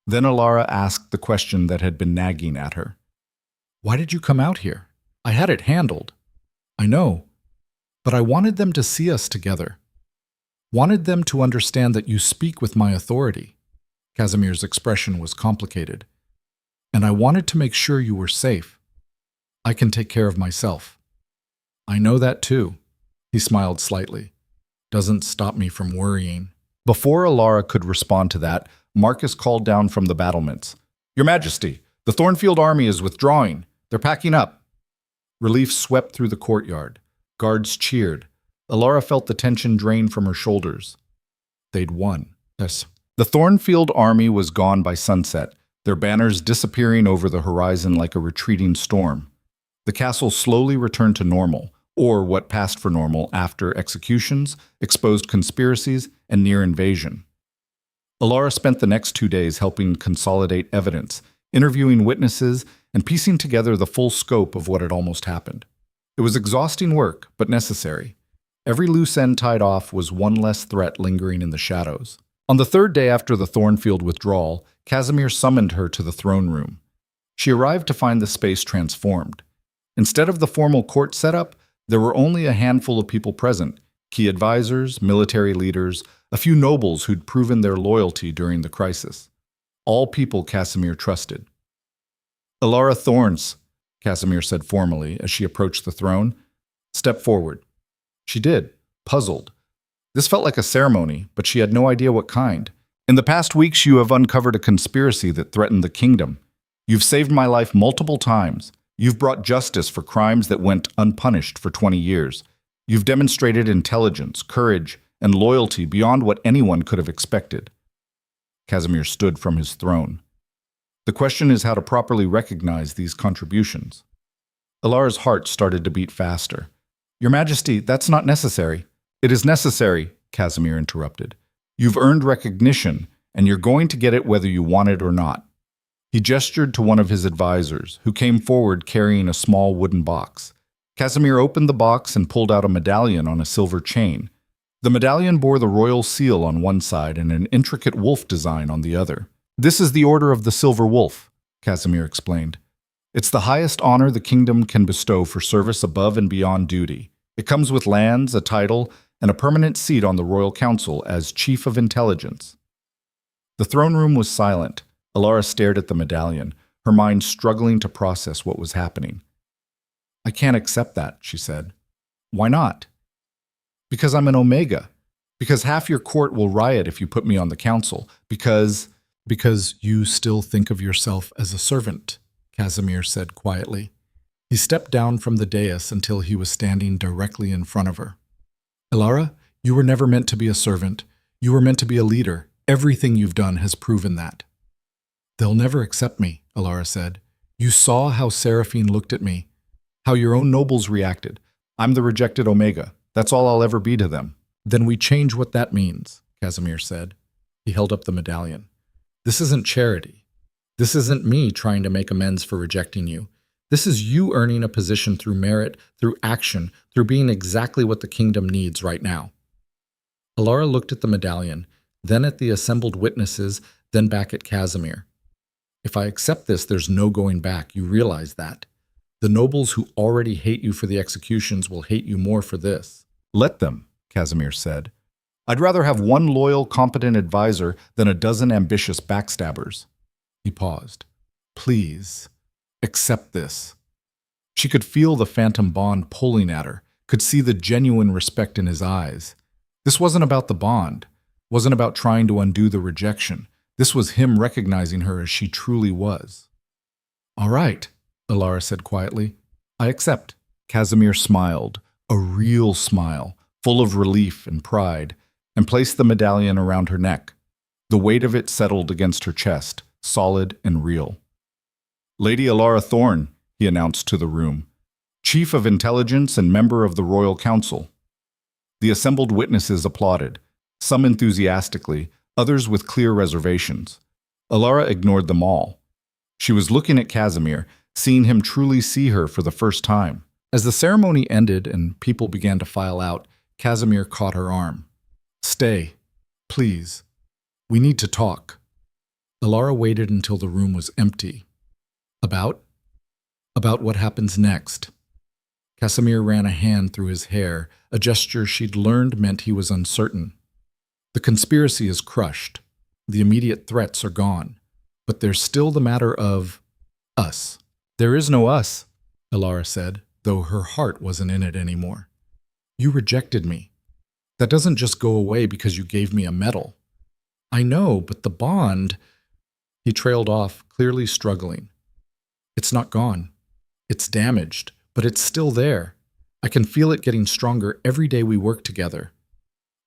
Then Elara asked the question that had been nagging at her. Why did you come out here? I had it handled. I know, but I wanted them to see us together. Wanted them to understand that you speak with my authority. Casimir's expression was complicated. And I wanted to make sure you were safe. I can take care of myself. I know that too. He smiled slightly. Doesn't stop me from worrying. Before Elara could respond to that, Marcus called down from the battlements. Your Majesty, the Thornfield army is withdrawing. They're packing up. Relief swept through the courtyard. Guards cheered. Elara felt the tension drain from her shoulders. They'd won. Yes. The Thornfield army was gone by sunset, their banners disappearing over the horizon like a retreating storm. The castle slowly returned to normal, or what passed for normal after executions, exposed conspiracies, and near invasion. Elara spent the next 2 days helping consolidate evidence, interviewing witnesses, and piecing together the full scope of what had almost happened. It was exhausting work, but necessary. Every loose end tied off was one less threat lingering in the shadows. On the third day after the Thornfield withdrawal, Casimir summoned her to the throne room. She arrived to find the space transformed. Instead of the formal court setup, there were only a handful of people present: key advisors, military leaders, a few nobles who'd proven their loyalty during the crisis. All people Casimir trusted. "Elara Thorne," Casimir said formally as she approached the throne. "Step forward." She did, puzzled. This felt like a ceremony, but she had no idea what kind. "In the past weeks, you have uncovered a conspiracy that threatened the kingdom. You've saved my life multiple times. You've brought justice for crimes that went unpunished for 20 years. You've demonstrated intelligence, courage, and loyalty beyond what anyone could have expected." Casimir stood from his throne. "The question is how to properly recognize these contributions." Elara's heart started to beat faster. "Your Majesty, that's not necessary." "It is necessary," Casimir interrupted. "You've earned recognition, and you're going to get it whether you want it or not." He gestured to one of his advisors, who came forward carrying a small wooden box. Casimir opened the box and pulled out a medallion on a silver chain. The medallion bore the royal seal on one side and an intricate wolf design on the other. "This is the Order of the Silver Wolf," Casimir explained. "It's the highest honor the kingdom can bestow for service above and beyond duty. It comes with lands, a title, and a permanent seat on the Royal Council as Chief of Intelligence." The throne room was silent. Elara stared at the medallion, her mind struggling to process what was happening. "I can't accept that," she said. "Why not?" "Because I'm an Omega. Because half your court will riot if you put me on the council. Because you still think of yourself as a servant," Casimir said quietly. He stepped down from the dais until he was standing directly in front of her. "Elara, you were never meant to be a servant. You were meant to be a leader. Everything you've done has proven that." "They'll never accept me," Elara said. "You saw how Seraphine looked at me, how your own nobles reacted. I'm the rejected Omega. That's all I'll ever be to them." "Then we change what that means," Casimir said. He held up the medallion. "This isn't charity. This isn't me trying to make amends for rejecting you. This is you earning a position through merit, through action, through being exactly what the kingdom needs right now." Elara looked at the medallion, then at the assembled witnesses, then back at Casimir. "If I accept this, there's no going back. You realize that. The nobles who already hate you for the executions will hate you more for this." "Let them," Casimir said. "I'd rather have one loyal, competent advisor than a dozen ambitious backstabbers." He paused. "Please, accept this." She could feel the phantom bond pulling at her, could see the genuine respect in his eyes. This wasn't about the bond, wasn't about trying to undo the rejection. This was him recognizing her as she truly was. "All right," Elara said quietly. "I accept." Casimir smiled, a real smile, full of relief and pride, and placed the medallion around her neck. The weight of it settled against her chest, solid and real. "Lady Elara Thorne," he announced to the room, "Chief of Intelligence and member of the Royal Council." The assembled witnesses applauded, some enthusiastically, others with clear reservations. Elara ignored them all. She was looking at Casimir, seeing him truly see her for the first time. As the ceremony ended and people began to file out, Casimir caught her arm. "Stay, please. We need to talk." Elara waited until the room was empty. About what happens next. Casimir ran a hand through his hair, a gesture she'd learned meant he was uncertain. "The conspiracy is crushed. The immediate threats are gone. But there's still the matter of us." "There is no us," Elara said, though her heart wasn't in it anymore. "You rejected me. That doesn't just go away because you gave me a medal." "I know, but the bond—" He trailed off, clearly struggling. "It's not gone. It's damaged, but it's still there. I can feel it getting stronger every day we work together."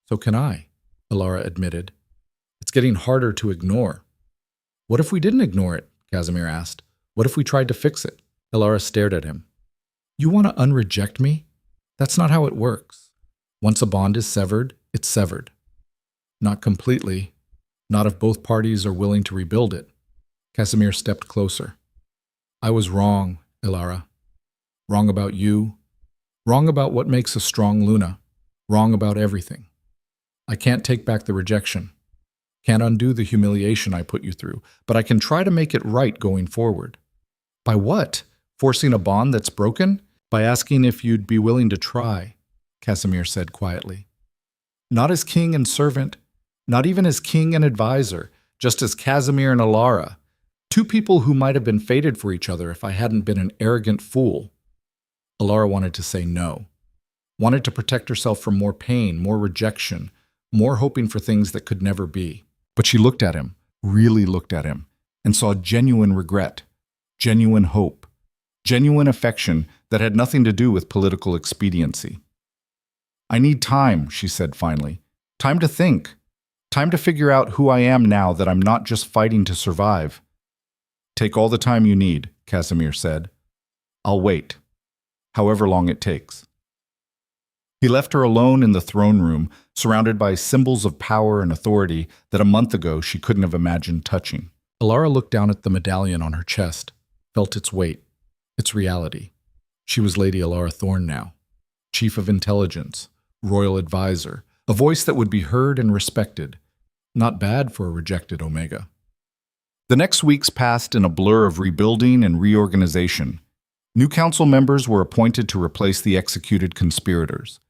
"So can I," Elara admitted. "It's getting harder to ignore." "What if we didn't ignore it?" Casimir asked. "What if we tried to fix it?" Elara stared at him. "You want to unreject me? That's not how it works. Once a bond is severed, it's severed. Not completely. Not if both parties are willing to rebuild it." Casimir stepped closer. "I was wrong, Elara. Wrong about you. Wrong about what makes a strong Luna. Wrong about everything. I can't take back the rejection. Can't undo the humiliation I put you through, but I can try to make it right going forward. By what? Forcing a bond that's broken? By asking if you'd be willing to try, Casimir said quietly. Not as king and servant, not even as king and advisor, just as Casimir and Elara, two people who might have been fated for each other if I hadn't been an arrogant fool. Elara wanted to say no, wanted to protect herself from more pain, more rejection, more hoping for things that could never be. But she looked at him, really looked at him, and saw genuine regret, genuine hope, genuine affection that had nothing to do with political expediency. I need time, she said finally. Time to think. Time to figure out who I am now that I'm not just fighting to survive. Take all the time you need, Casimir said. I'll wait, however long it takes. He left her alone in the throne room, surrounded by symbols of power and authority that a month ago she couldn't have imagined touching. Elara looked down at the medallion on her chest, felt its weight, its reality. She was Lady Elara Thorne now, Chief of Intelligence, Royal Advisor, a voice that would be heard and respected. Not bad for a rejected Omega. The next weeks passed in a blur of rebuilding and reorganization. New council members were appointed to replace the executed conspirators.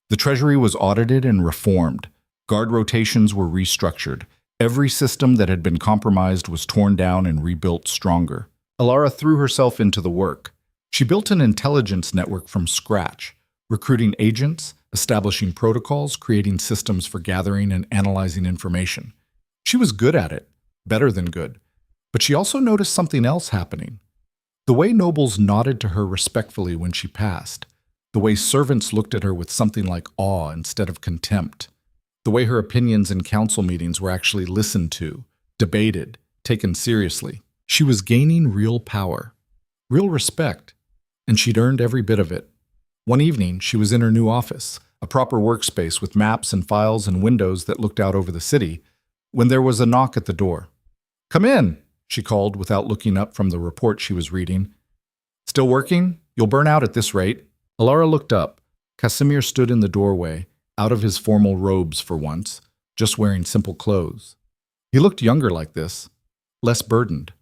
The treasury was audited and reformed. Guard rotations were restructured. Every system that had been compromised was torn down and rebuilt stronger. Elara threw herself into the work. She built an intelligence network from scratch, recruiting agents, establishing protocols, creating systems for gathering and analyzing information. She was good at it, better than good. But she also noticed something else happening. The way nobles nodded to her respectfully when she passed. The way servants looked at her with something like awe instead of contempt. The way her opinions in council meetings were actually listened to, debated, taken seriously. She was gaining real power, real respect, and she'd earned every bit of it. One evening, she was in her new office, a proper workspace with maps and files and windows that looked out over the city, when there was a knock at the door. "Come in," she called without looking up from the report she was reading. "Still working? You'll burn out at this rate." Elara looked up. Casimir stood in the doorway, out of his formal robes for once, just wearing simple clothes. He looked younger like this, less burdened.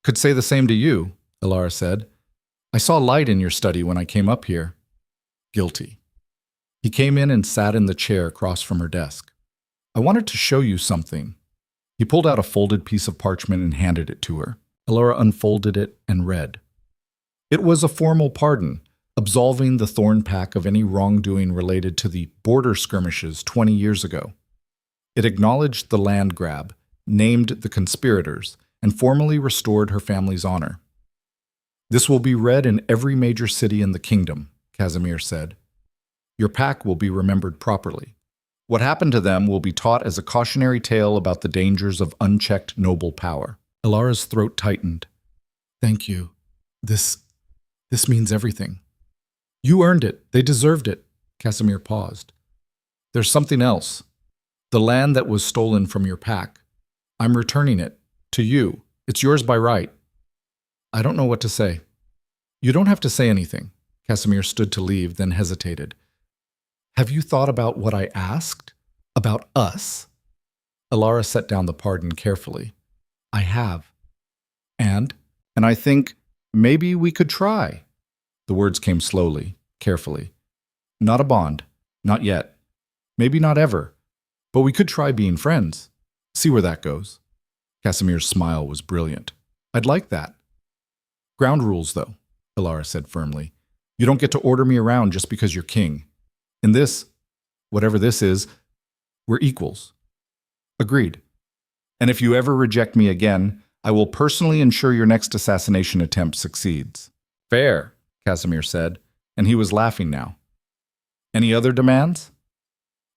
"Could say the same to you," Elara said. "I saw light in your study when I came up here." Guilty. He came in and sat in the chair across from her desk. "I wanted to show you something." He pulled out a folded piece of parchment and handed it to her. Elara unfolded it and read. It was a formal pardon, absolving the Thorne pack of any wrongdoing related to the border skirmishes 20 years ago. It acknowledged the land grab, named the conspirators, and formally restored her family's honor. "This will be read in every major city in the kingdom," Casimir said. "Your pack will be remembered properly. What happened to them will be taught as a cautionary tale about the dangers of unchecked noble power." Elara's throat tightened. "Thank you. This means everything." "You earned it. They deserved it." Casimir paused. "There's something else. The land that was stolen from your pack. I'm returning it. To you. It's yours by right." "I don't know what to say." "You don't have to say anything." Casimir stood to leave, then hesitated. "Have you thought about what I asked? About us?" Elara set down the pardon carefully. "I have. And I think maybe we could try." The words came slowly, carefully. "Not a bond. Not yet. Maybe not ever. But we could try being friends. See where that goes." Casimir's smile was brilliant. "I'd like that." "Ground rules, though," Elara said firmly. "You don't get to order me around just because you're king. In this, whatever this is, we're equals." "Agreed. And if you ever reject me again, I will personally ensure your next assassination attempt succeeds." "Fair," Casimir said, and he was laughing now. "Any other demands?"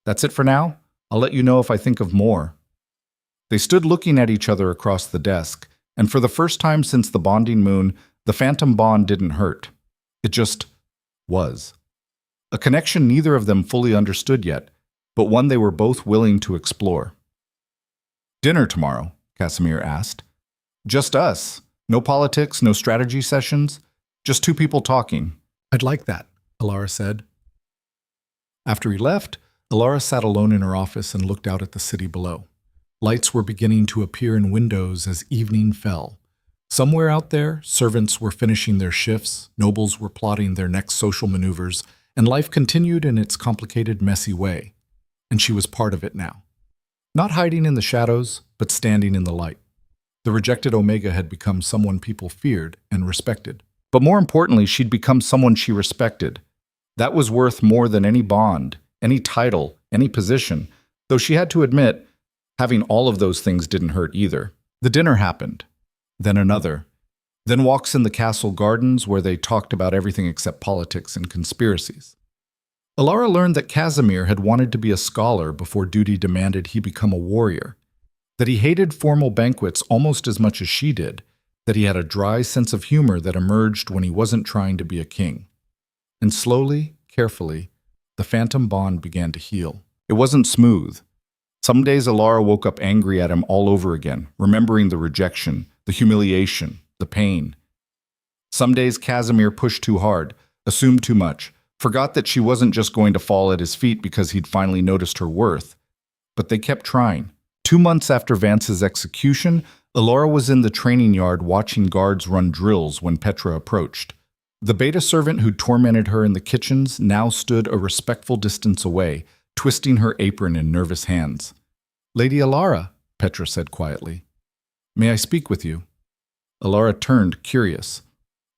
"That's it for now. I'll let you know if I think of more." They stood looking at each other across the desk, and for the first time since the bonding moon, the phantom bond didn't hurt. It just was. A connection neither of them fully understood yet, but one they were both willing to explore. "Dinner tomorrow?" Casimir asked. "Just us. No politics, no strategy sessions. Just two people talking." "I'd like that," Elara said. After he left, Elara sat alone in her office and looked out at the city below. Lights were beginning to appear in windows as evening fell. Somewhere out there, servants were finishing their shifts, nobles were plotting their next social maneuvers, and life continued in its complicated, messy way. And she was part of it now. Not hiding in the shadows, but standing in the light. The rejected Omega had become someone people feared and respected. But more importantly, she'd become someone she respected. That was worth more than any bond, any title, any position, though she had to admit, having all of those things didn't hurt either. The dinner happened. Then another. Then walks in the castle gardens where they talked about everything except politics and conspiracies. Elara learned that Casimir had wanted to be a scholar before duty demanded he become a warrior, that he hated formal banquets almost as much as she did, that he had a dry sense of humor that emerged when he wasn't trying to be a king. And slowly, carefully, the phantom bond began to heal. It wasn't smooth. Some days Elara woke up angry at him all over again, remembering the rejection, the humiliation, the pain. Some days Casimir pushed too hard, assumed too much, forgot that she wasn't just going to fall at his feet because he'd finally noticed her worth. But they kept trying. 2 months after Vance's execution, Elara was in the training yard watching guards run drills when Petra approached. The beta servant who tormented her in the kitchens now stood a respectful distance away, twisting her apron in nervous hands. "Lady Elara," Petra said quietly. "May I speak with you?" Elara turned, curious.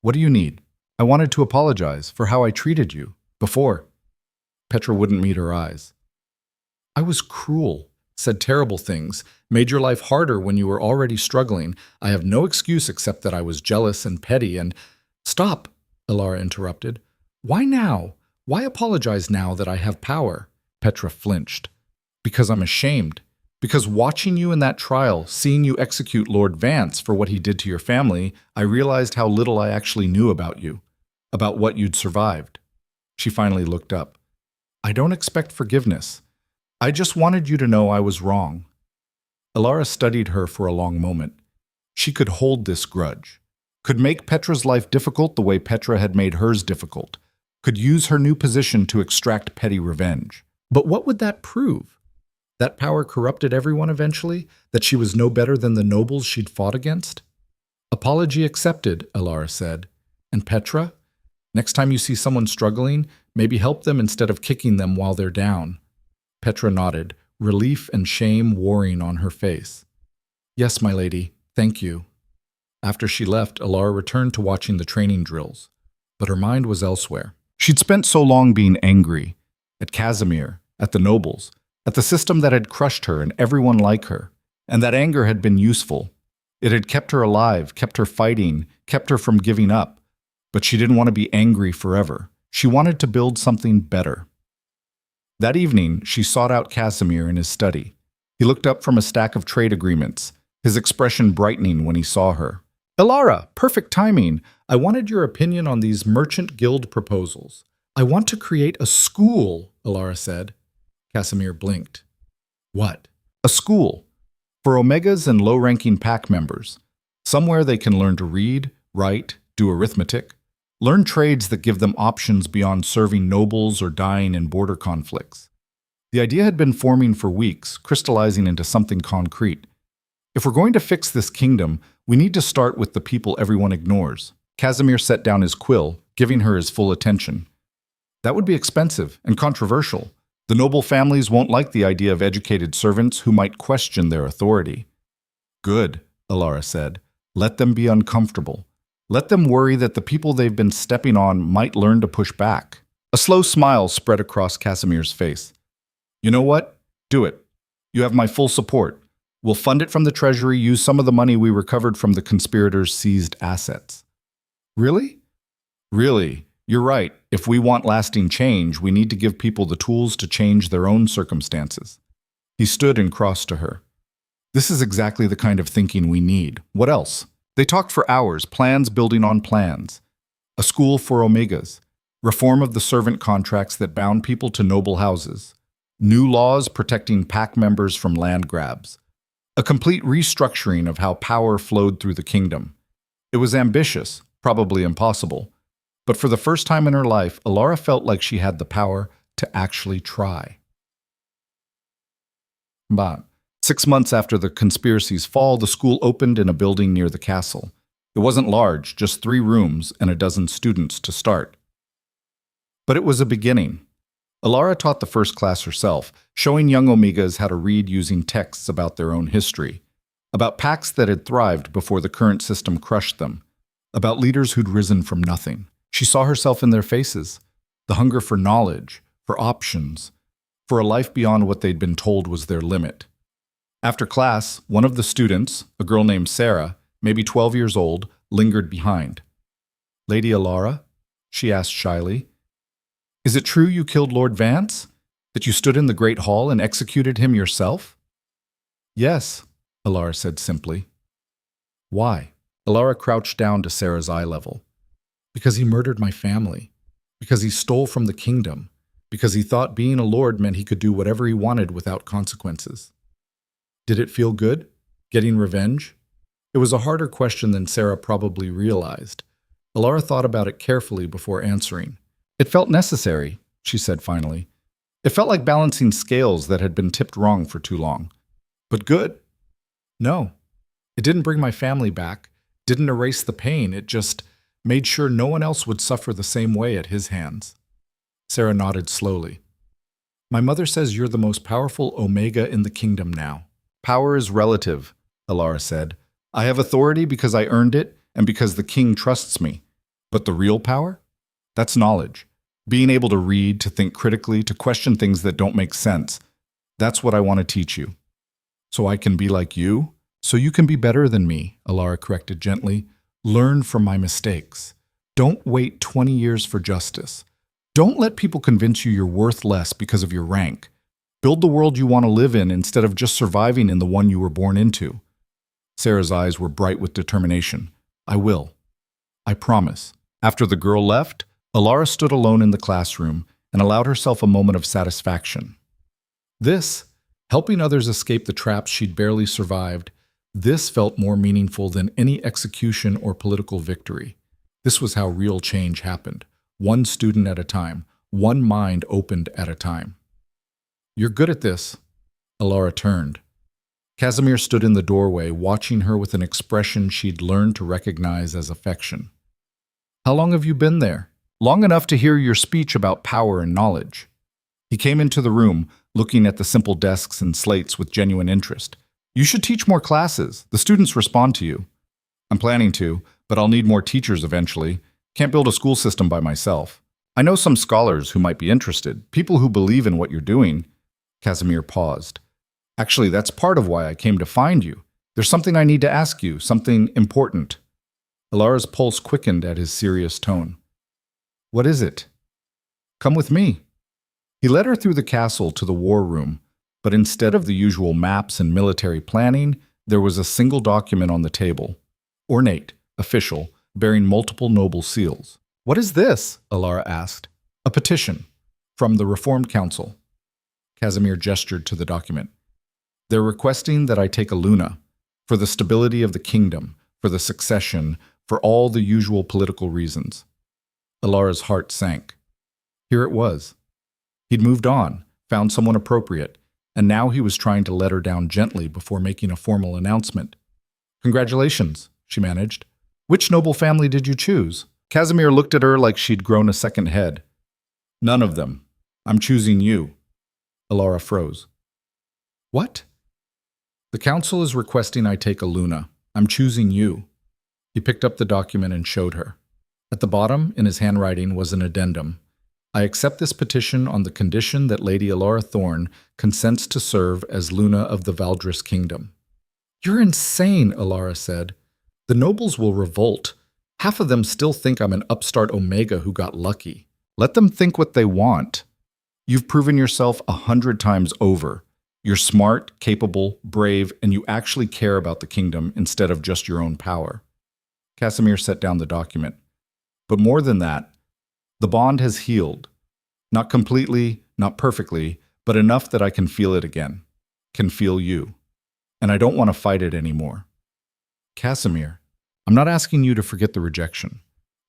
"What do you need?" "I wanted to apologize for how I treated you before." Petra wouldn't meet her eyes. "I was cruel, said terrible things, made your life harder when you were already struggling. I have no excuse except that I was jealous and petty and—" "Stop," Elara interrupted. "Why now? Why apologize now that I have power?" Petra flinched. "Because I'm ashamed. Because watching you in that trial, seeing you execute Lord Vance for what he did to your family, I realized how little I actually knew about you, about what you'd survived." She finally looked up. "I don't expect forgiveness. I just wanted you to know I was wrong." Elara studied her for a long moment. She could hold this grudge, could make Petra's life difficult the way Petra had made hers difficult, could use her new position to extract petty revenge. But what would that prove? That power corrupted everyone eventually? That she was no better than the nobles she'd fought against? "Apology accepted," Elara said. "And Petra? Next time you see someone struggling, maybe help them instead of kicking them while they're down." Petra nodded, relief and shame warring on her face. "Yes, my lady, thank you." After she left, Elara returned to watching the training drills, but her mind was elsewhere. She'd spent so long being angry, at Casimir, at the nobles, at the system that had crushed her and everyone like her, and that anger had been useful. It had kept her alive, kept her fighting, kept her from giving up. But she didn't want to be angry forever. She wanted to build something better. That evening, she sought out Casimir in his study. He looked up from a stack of trade agreements, his expression brightening when he saw her. "Elara, perfect timing. I wanted your opinion on these merchant guild proposals. I want to create a school," Elara said. Casimir blinked. "What?" "A school. For Omegas and low-ranking pack members. Somewhere they can learn to read, write, do arithmetic. Learn trades that give them options beyond serving nobles or dying in border conflicts." The idea had been forming for weeks, crystallizing into something concrete. If we're going to fix this kingdom, we need to start with the people everyone ignores. Casimir set down his quill, giving her his full attention. "That would be expensive and controversial. The noble families won't like the idea of educated servants who might question their authority." "Good," Elara said. "Let them be uncomfortable. Let them worry that the people they've been stepping on might learn to push back." A slow smile spread across Casimir's face. "You know what? Do it. You have my full support. We'll fund it from the treasury, use some of the money we recovered from the conspirators' seized assets." "Really?" "Really. You're right. If we want lasting change, we need to give people the tools to change their own circumstances." He stood and crossed to her. "This is exactly the kind of thinking we need. What else?" They talked for hours, plans building on plans. A school for Omegas, reform of the servant contracts that bound people to noble houses, new laws protecting pack members from land grabs, a complete restructuring of how power flowed through the kingdom. It was ambitious, probably impossible. But for the first time in her life, Elara felt like she had the power, to actually try. But 6 months after the conspiracy's fall, the school opened in a building near the castle. It wasn't large, just 3 rooms and a dozen students to start. But it was a beginning. Elara taught the first class herself, showing young Omegas how to read using texts about their own history, about packs that had thrived before the current system crushed them, about leaders who'd risen from nothing. She saw herself in their faces, the hunger for knowledge, for options, for a life beyond what they'd been told was their limit. After class, one of the students, a girl named Sarah, maybe 12 years old, lingered behind. "Lady Elara?" she asked shyly. "Is it true you killed Lord Vance? That you stood in the Great Hall and executed him yourself?" "Yes," Elara said simply. "Why?" Elara crouched down to Sarah's eye level. "Because he murdered my family. Because he stole from the kingdom. Because he thought being a lord meant he could do whatever he wanted without consequences." Did it feel good? Getting revenge? It was a harder question than Sarah probably realized. Elara thought about it carefully before answering. "It felt necessary," she said finally. "It felt like balancing scales that had been tipped wrong for too long. But good? No. It didn't bring my family back, didn't erase the pain, it just made sure no one else would suffer the same way at his hands." Sarah nodded slowly. "My mother says you're the most powerful Omega in the kingdom now." "Power is relative," Elara said. "I have authority because I earned it and because the king trusts me. But the real power? That's knowledge. Being able to read, to think critically, to question things that don't make sense. That's what I want to teach you. So I can be like you? So you can be better than me," Elara corrected gently. "Learn from my mistakes. Don't wait 20 years for justice. Don't let people convince you you're worth less because of your rank. Build the world you want to live in instead of just surviving in the one you were born into." Sarah's eyes were bright with determination. "I will. I promise." After the girl left, Elara stood alone in the classroom and allowed herself a moment of satisfaction. This, helping others escape the traps she'd barely survived, this felt more meaningful than any execution or political victory. This was how real change happened, one student at a time, one mind opened at a time. "You're good at this." Elara turned. Casimir stood in the doorway, watching her with an expression she'd learned to recognize as affection. "How long have you been there?" "Long enough to hear your speech about power and knowledge." He came into the room, looking at the simple desks and slates with genuine interest. "You should teach more classes. The students respond to you." "I'm planning to, but I'll need more teachers eventually. Can't build a school system by myself. I know some scholars who might be interested, people who believe in what you're doing." Casimir paused. "Actually, that's part of why I came to find you. There's something I need to ask you, something important." Elara's pulse quickened at his serious tone. "What is it?" "Come with me." He led her through the castle to the war room, but instead of the usual maps and military planning, there was a single document on the table. Ornate, official, bearing multiple noble seals. "What is this?" Elara asked. "A petition. From the Reformed Council." Casimir gestured to the document. "They're requesting that I take a Luna, for the stability of the kingdom, for the succession, for all the usual political reasons." Elara's heart sank. Here it was. He'd moved on, found someone appropriate, and now he was trying to let her down gently before making a formal announcement. "Congratulations," she managed. "Which noble family did you choose?" Casimir looked at her like she'd grown a second head. "None of them. I'm choosing you." Elara froze. "What?" "The council is requesting I take a Luna. I'm choosing you." He picked up the document and showed her. At the bottom, in his handwriting, was an addendum. "I accept this petition on the condition that Lady Elara Thorne consents to serve as Luna of the Valdris Kingdom." "You're insane," Elara said. "The nobles will revolt. Half of them still think I'm an upstart Omega who got lucky." "Let them think what they want. You've proven yourself 100 times over. You're smart, capable, brave, and you actually care about the kingdom instead of just your own power." Casimir set down the document. "But more than that, the bond has healed. Not completely, not perfectly, but enough that I can feel it again. Can feel you. And I don't want to fight it anymore." "Casimir, I'm not asking you to forget the rejection.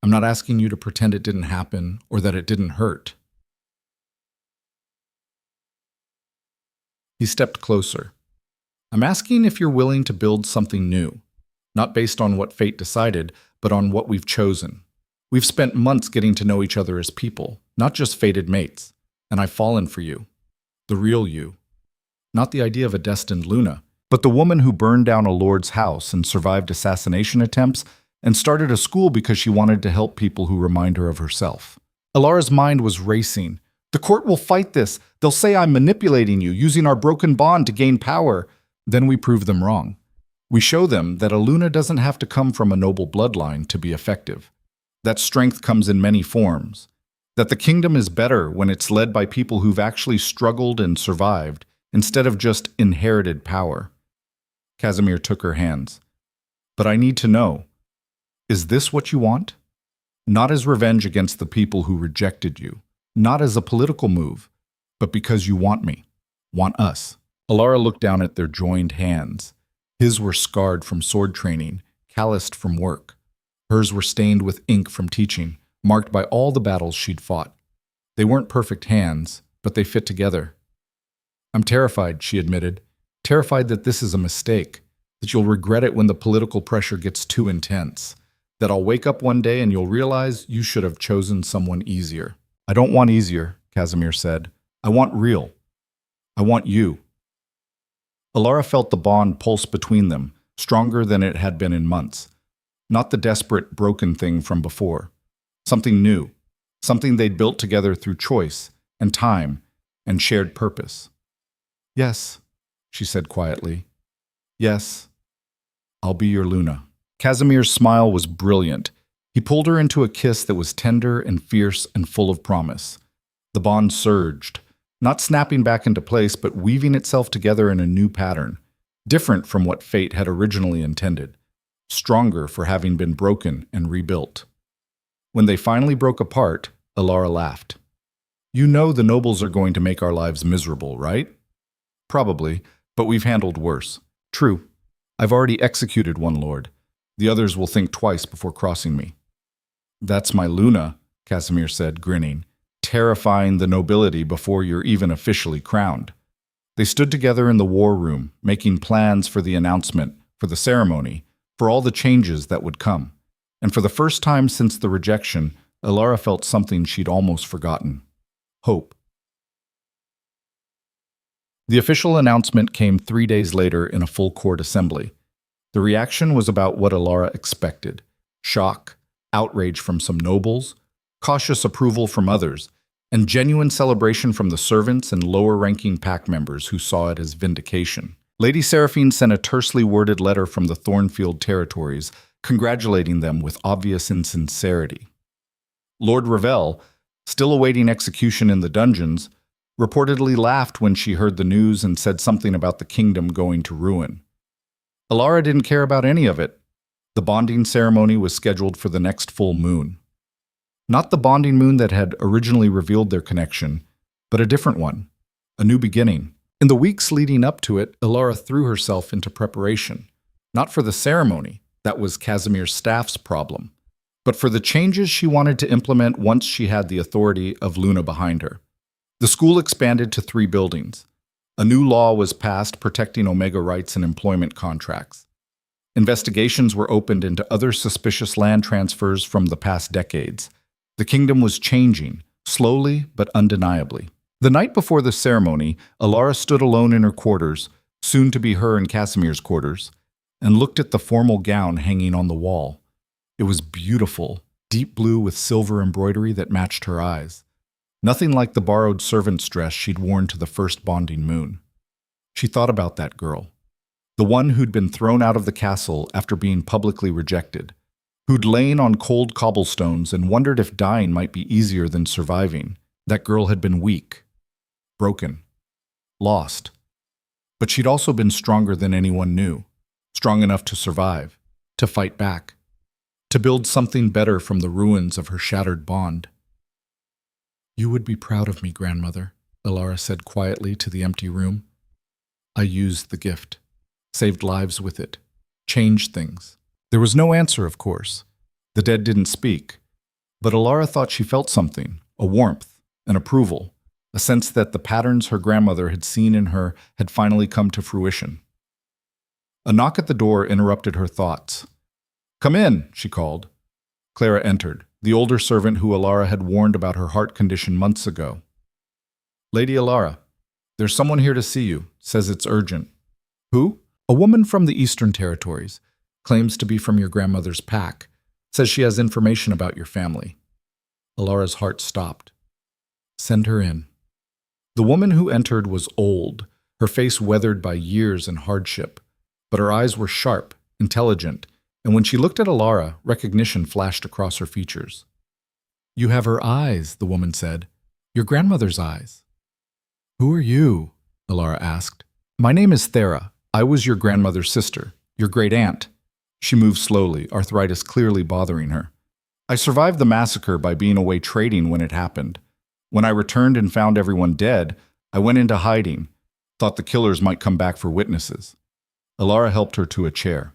I'm not asking you to pretend it didn't happen or that it didn't hurt. He stepped closer. I'm asking if you're willing to build something new, not based on what fate decided, but on what we've chosen. We've spent months getting to know each other as people, not just fated mates, and I've fallen for you. The real you. Not the idea of a destined Luna, but the woman who burned down a lord's house and survived assassination attempts and started a school because she wanted to help people who remind her of herself. Elara's mind was racing. The court will fight this. They'll say I'm manipulating you, using our broken bond to gain power. Then we prove them wrong. We show them that a Luna doesn't have to come from a noble bloodline to be effective. That strength comes in many forms. That the kingdom is better when it's led by people who've actually struggled and survived, instead of just inherited power. Casimir took her hands. But I need to know, is this what you want? Not as revenge against the people who rejected you, not as a political move, but because you want me, want us. Elara looked down at their joined hands. His were scarred from sword training, calloused from work. Hers were stained with ink from teaching, marked by all the battles she'd fought. They weren't perfect hands, but they fit together. I'm terrified, she admitted. Terrified that this is a mistake, that you'll regret it when the political pressure gets too intense, that I'll wake up one day and you'll realize you should have chosen someone easier. I don't want easier, Casimir said. I want real. I want you. Elara felt the bond pulse between them, stronger than it had been in months. Not the desperate, broken thing from before. Something new. Something they'd built together through choice and time and shared purpose. Yes, she said quietly. Yes, I'll be your Luna. Casimir's smile was brilliant. He pulled her into a kiss that was tender and fierce and full of promise. The bond surged, not snapping back into place, but weaving itself together in a new pattern, different from what fate had originally intended, stronger for having been broken and rebuilt. When they finally broke apart, Elara laughed. You know the nobles are going to make our lives miserable, right? Probably, but we've handled worse. True. I've already executed one lord. The others will think twice before crossing me. That's my Luna, Casimir said, grinning, terrifying the nobility before you're even officially crowned. They stood together in the war room, making plans for the announcement, for the ceremony, for all the changes that would come. And for the first time since the rejection, Elara felt something she'd almost forgotten. Hope. The official announcement came 3 days later in a full court assembly. The reaction was about what Elara expected. Shock, outrage from some nobles, cautious approval from others, and genuine celebration from the servants and lower-ranking pack members who saw it as vindication. Lady Seraphine sent a tersely worded letter from the Thornfield territories, congratulating them with obvious insincerity. Lord Ravel, still awaiting execution in the dungeons, reportedly laughed when she heard the news and said something about the kingdom going to ruin. Elara didn't care about any of it. The bonding ceremony was scheduled for the next full moon. Not the bonding moon that had originally revealed their connection, but a different one, a new beginning. In the weeks leading up to it, Elara threw herself into preparation, not for the ceremony, that was Casimir's staff's problem, but for the changes she wanted to implement once she had the authority of Luna behind her. The school expanded to 3 buildings. A new law was passed protecting Omega rights and employment contracts. Investigations were opened into other suspicious land transfers from the past decades. The kingdom was changing, slowly but undeniably. The night before the ceremony, Elara stood alone in her quarters, soon to be her and Casimir's quarters, and looked at the formal gown hanging on the wall. It was beautiful, deep blue with silver embroidery that matched her eyes. Nothing like the borrowed servant's dress she'd worn to the first bonding moon. She thought about that girl, the one who'd been thrown out of the castle after being publicly rejected, who'd lain on cold cobblestones and wondered if dying might be easier than surviving. That girl had been weak, broken, lost. But she'd also been stronger than anyone knew, strong enough to survive, to fight back, to build something better from the ruins of her shattered bond. You would be proud of me, grandmother, Elara said quietly to the empty room. I used the gift, saved lives with it, changed things. There was no answer, of course. The dead didn't speak. But Elara thought she felt something, a warmth, an approval. a sense that the patterns her grandmother had seen in her had finally come to fruition. A knock at the door interrupted her thoughts. "Come in," she called. Clara entered, the older servant who Elara had warned about her heart condition months ago. "Lady Elara, there's someone here to see you. Says it's urgent." "Who?" "A woman from the Eastern Territories. Claims to be from your grandmother's pack. Says she has information about your family." Elara's heart stopped. "Send her in." The woman who entered was old, her face weathered by years and hardship, but her eyes were sharp, intelligent, and when she looked at Elara, recognition flashed across her features. "You have her eyes," the woman said. "Your grandmother's eyes." "Who are you?" Elara asked. "My name is Thera. I was your grandmother's sister, your great-aunt." She moved slowly, arthritis clearly bothering her. "I survived the massacre by being away trading when it happened. When I returned and found everyone dead, I went into hiding, thought the killers might come back for witnesses." Elara helped her to a chair.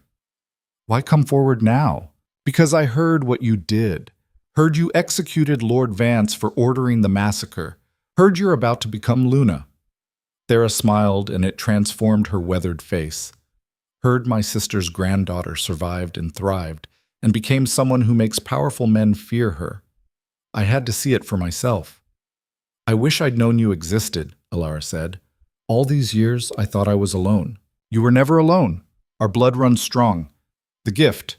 "Why come forward now?" "Because I heard what you did. Heard you executed Lord Vance for ordering the massacre. Heard you're about to become Luna." Thera smiled, and it transformed her weathered face. "Heard my sister's granddaughter survived and thrived, and became someone who makes powerful men fear her. I had to see it for myself." "I wish I'd known you existed," Elara said. "All these years I thought I was alone." "You were never alone. Our blood runs strong. The gift.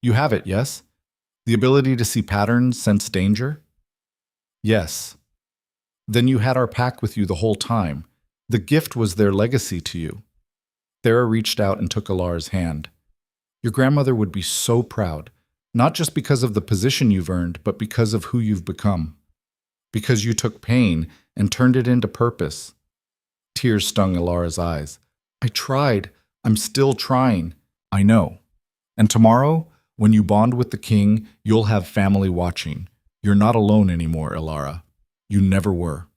You have it, yes? The ability to see patterns, sense danger?" "Yes." "Then you had our pack with you the whole time. The gift was their legacy to you." Thera reached out and took Elara's hand. "Your grandmother would be so proud, not just because of the position you've earned, but because of who you've become. Because you took pain and turned it into purpose." Tears stung Elara's eyes. "I tried. I'm still trying." "I know. And tomorrow, when you bond with the king, you'll have family watching. You're not alone anymore, Elara. You never were."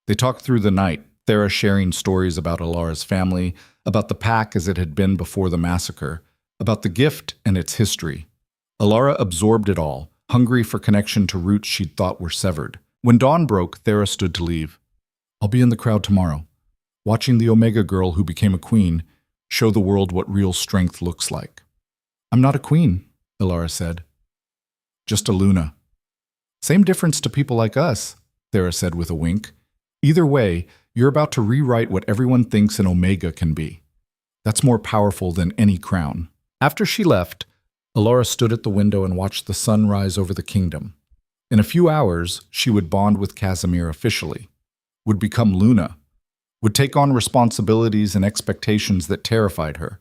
They talked through the night, Thera sharing stories about Elara's family, about the pack as it had been before the massacre, about the gift and its history. Elara absorbed it all, hungry for connection to roots she'd thought were severed. When dawn broke, Thera stood to leave. "I'll be in the crowd tomorrow, watching the Omega girl who became a queen show the world what real strength looks like." "I'm not a queen," Elara said. "Just a Luna." "Same difference to people like us," Thera said with a wink. "Either way, you're about to rewrite what everyone thinks an Omega can be. That's more powerful than any crown." After she left, Elara stood at the window and watched the sun rise over the kingdom. In a few hours, she would bond with Casimir officially, would become Luna, would take on responsibilities and expectations that terrified her,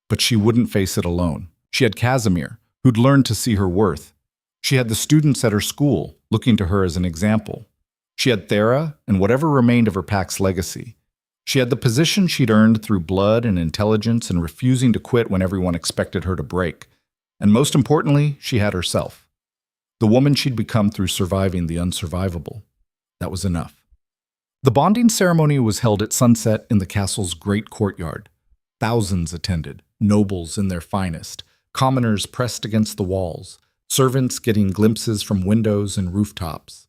but she wouldn't face it alone. She had Casimir, who'd learned to see her worth. She had the students at her school, looking to her as an example. She had Thera and whatever remained of her pack's legacy. She had the position she'd earned through blood and intelligence and refusing to quit when everyone expected her to break. And most importantly, she had herself. The woman she'd become through surviving the unsurvivable. That was enough. The bonding ceremony was held at sunset in the castle's great courtyard. Thousands attended, nobles in their finest, commoners pressed against the walls, servants getting glimpses from windows and rooftops.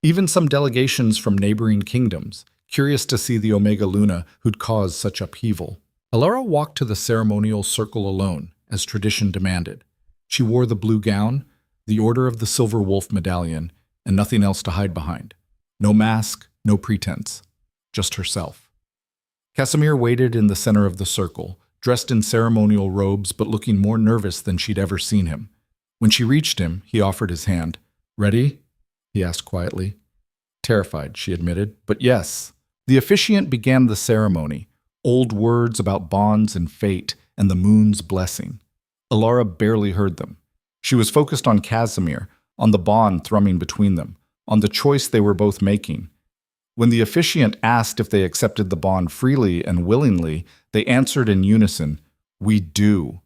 Even some delegations from neighboring kingdoms, curious to see the Omega Luna who'd caused such upheaval. Elara walked to the ceremonial circle alone, as tradition demanded. She wore the blue gown, the Order of the Silver Wolf medallion, and nothing else to hide behind. No mask, no pretense, just herself. Casimir waited in the center of the circle, dressed in ceremonial robes but looking more nervous than she'd ever seen him. When she reached him, he offered his hand. "Ready?" he asked quietly. "Terrified," she admitted, "but yes." The officiant began the ceremony, old words about bonds and fate and the moon's blessing. Elara barely heard them. She was focused on Casimir, on the bond thrumming between them, on the choice they were both making. When the officiant asked if they accepted the bond freely and willingly, they answered in unison, "We do."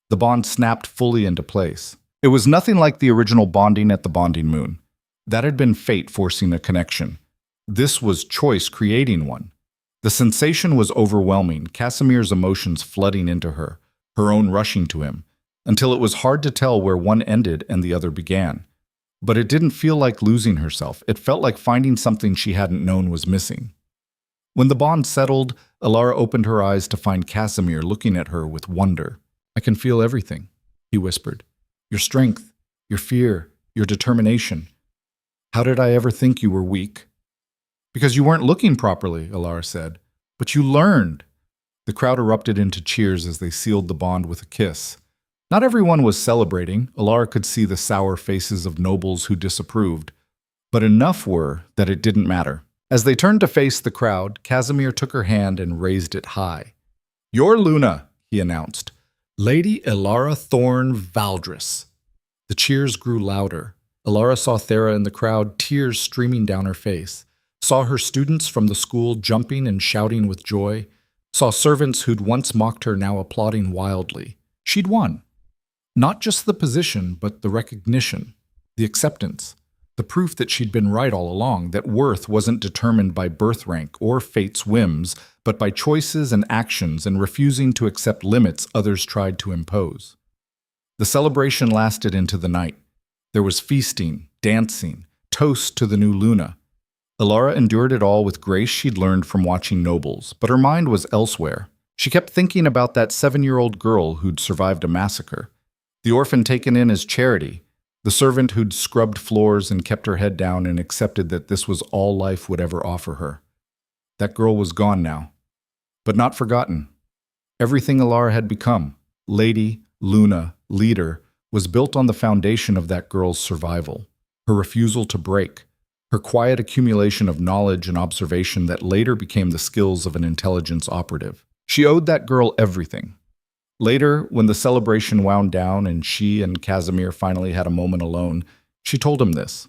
The bond snapped fully into place. It was nothing like the original bonding at the bonding moon. That had been fate forcing a connection. This was choice creating one. The sensation was overwhelming, Casimir's emotions flooding into her, her own rushing to him, until it was hard to tell where one ended and the other began. But it didn't feel like losing herself. It felt like finding something she hadn't known was missing. When the bond settled, Elara opened her eyes to find Casimir looking at her with wonder. "I can feel everything," he whispered. "Your strength, your fear, your determination. How did I ever think you were weak?" "Because you weren't looking properly," Elara said. "But you learned." The crowd erupted into cheers as they sealed the bond with a kiss. Not everyone was celebrating. Elara could see the sour faces of nobles who disapproved. But enough were that it didn't matter. As they turned to face the crowd, Casimir took her hand and raised it high. "Your Luna," he announced. "Lady Elara Thorne Valdris." The cheers grew louder. Elara saw Thera in the crowd, tears streaming down her face. Saw her students from the school jumping and shouting with joy. Saw servants who'd once mocked her now applauding wildly. She'd won. Not just the position, but the recognition, the acceptance, the proof that she'd been right all along, that worth wasn't determined by birth rank or fate's whims, but by choices and actions and refusing to accept limits others tried to impose. The celebration lasted into the night. There was feasting, dancing, toasts to the new Luna. Elara endured it all with grace she'd learned from watching nobles, but her mind was elsewhere. She kept thinking about that 7-year-old girl who'd survived a massacre, the orphan taken in as charity, the servant who'd scrubbed floors and kept her head down and accepted that this was all life would ever offer her. That girl was gone now, but not forgotten. Everything Elara had become, lady, Luna, leader, was built on the foundation of that girl's survival, her refusal to break, her quiet accumulation of knowledge and observation that later became the skills of an intelligence operative. She owed that girl everything. Later, when the celebration wound down and she and Casimir finally had a moment alone, she told him this.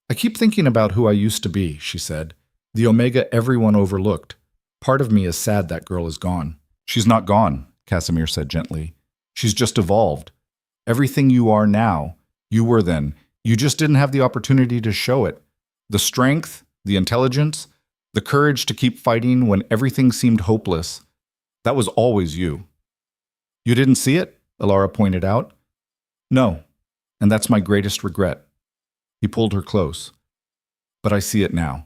"I keep thinking about who I used to be," she said. "The Omega everyone overlooked. Part of me is sad that girl is gone." "She's not gone," Casimir said gently. "She's just evolved. Everything you are now, you were then. You just didn't have the opportunity to show it. The strength, the intelligence, the courage to keep fighting when everything seemed hopeless, that was always you." "You didn't see it?" Elara pointed out. "No, and that's my greatest regret." He pulled her close. "But I see it now,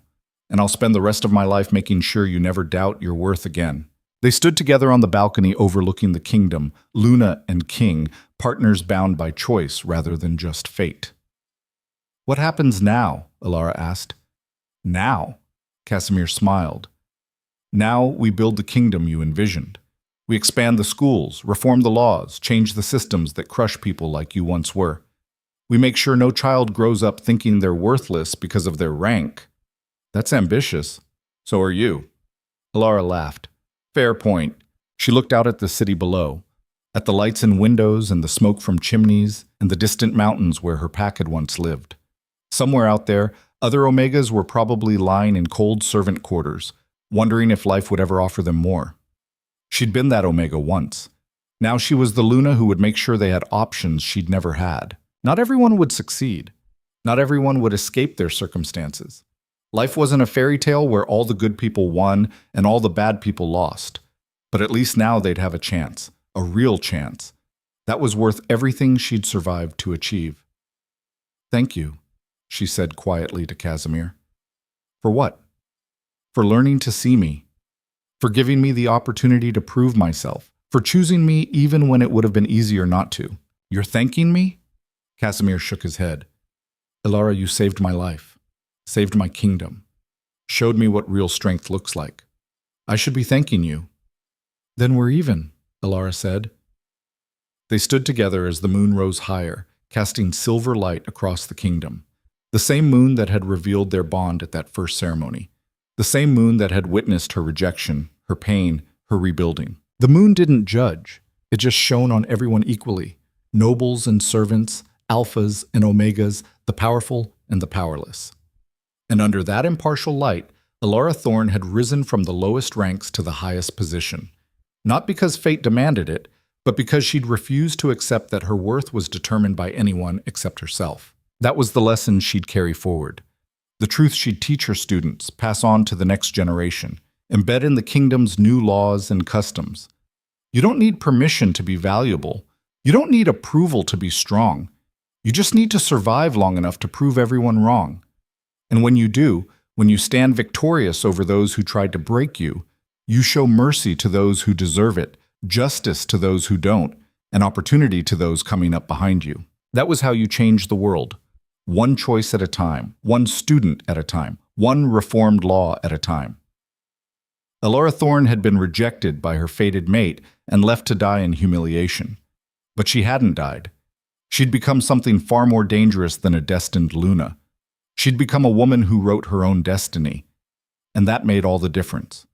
and I'll spend the rest of my life making sure you never doubt your worth again." They stood together on the balcony overlooking the kingdom, Luna and King, partners bound by choice rather than just fate. "What happens now?" Elara asked. "Now?" Casimir smiled. "Now we build the kingdom you envisioned. We expand the schools, reform the laws, change the systems that crush people like you once were. We make sure no child grows up thinking they're worthless because of their rank." "That's ambitious. So are you." Elara laughed. "Fair point." She looked out at the city below, at the lights in windows and the smoke from chimneys and the distant mountains where her pack had once lived. Somewhere out there, other Omegas were probably lying in cold servant quarters, wondering if life would ever offer them more. She'd been that Omega once. Now she was the Luna who would make sure they had options she'd never had. Not everyone would succeed. Not everyone would escape their circumstances. Life wasn't a fairy tale where all the good people won and all the bad people lost. But at least now they'd have a chance, a real chance. That was worth everything she'd survived to achieve. "Thank you," she said quietly to Casimir. "For what?" "For learning to see me. For giving me the opportunity to prove myself. For choosing me even when it would have been easier not to." "You're thanking me?" Casimir shook his head. "Elara, you saved my life. Saved my kingdom. Showed me what real strength looks like. I should be thanking you." "Then we're even," Elara said. They stood together as the moon rose higher, casting silver light across the kingdom. The same moon that had revealed their bond at that first ceremony. The same moon that had witnessed her rejection, her pain, her rebuilding. The moon didn't judge. It just shone on everyone equally. Nobles and servants, alphas and omegas, the powerful and the powerless. And under that impartial light, Elara Thorne had risen from the lowest ranks to the highest position. Not because fate demanded it, but because she'd refused to accept that her worth was determined by anyone except herself. That was the lesson she'd carry forward. The truth she'd teach her students, pass on to the next generation, embed in the kingdom's new laws and customs. You don't need permission to be valuable. You don't need approval to be strong. You just need to survive long enough to prove everyone wrong. And when you do, when you stand victorious over those who tried to break you, you show mercy to those who deserve it, justice to those who don't, and opportunity to those coming up behind you. That was how you changed the world. One choice at a time, one student at a time, one reformed law at a time. Elara Thorne had been rejected by her fated mate and left to die in humiliation. But she hadn't died. She'd become something far more dangerous than a destined Luna. She'd become a woman who wrote her own destiny. And that made all the difference.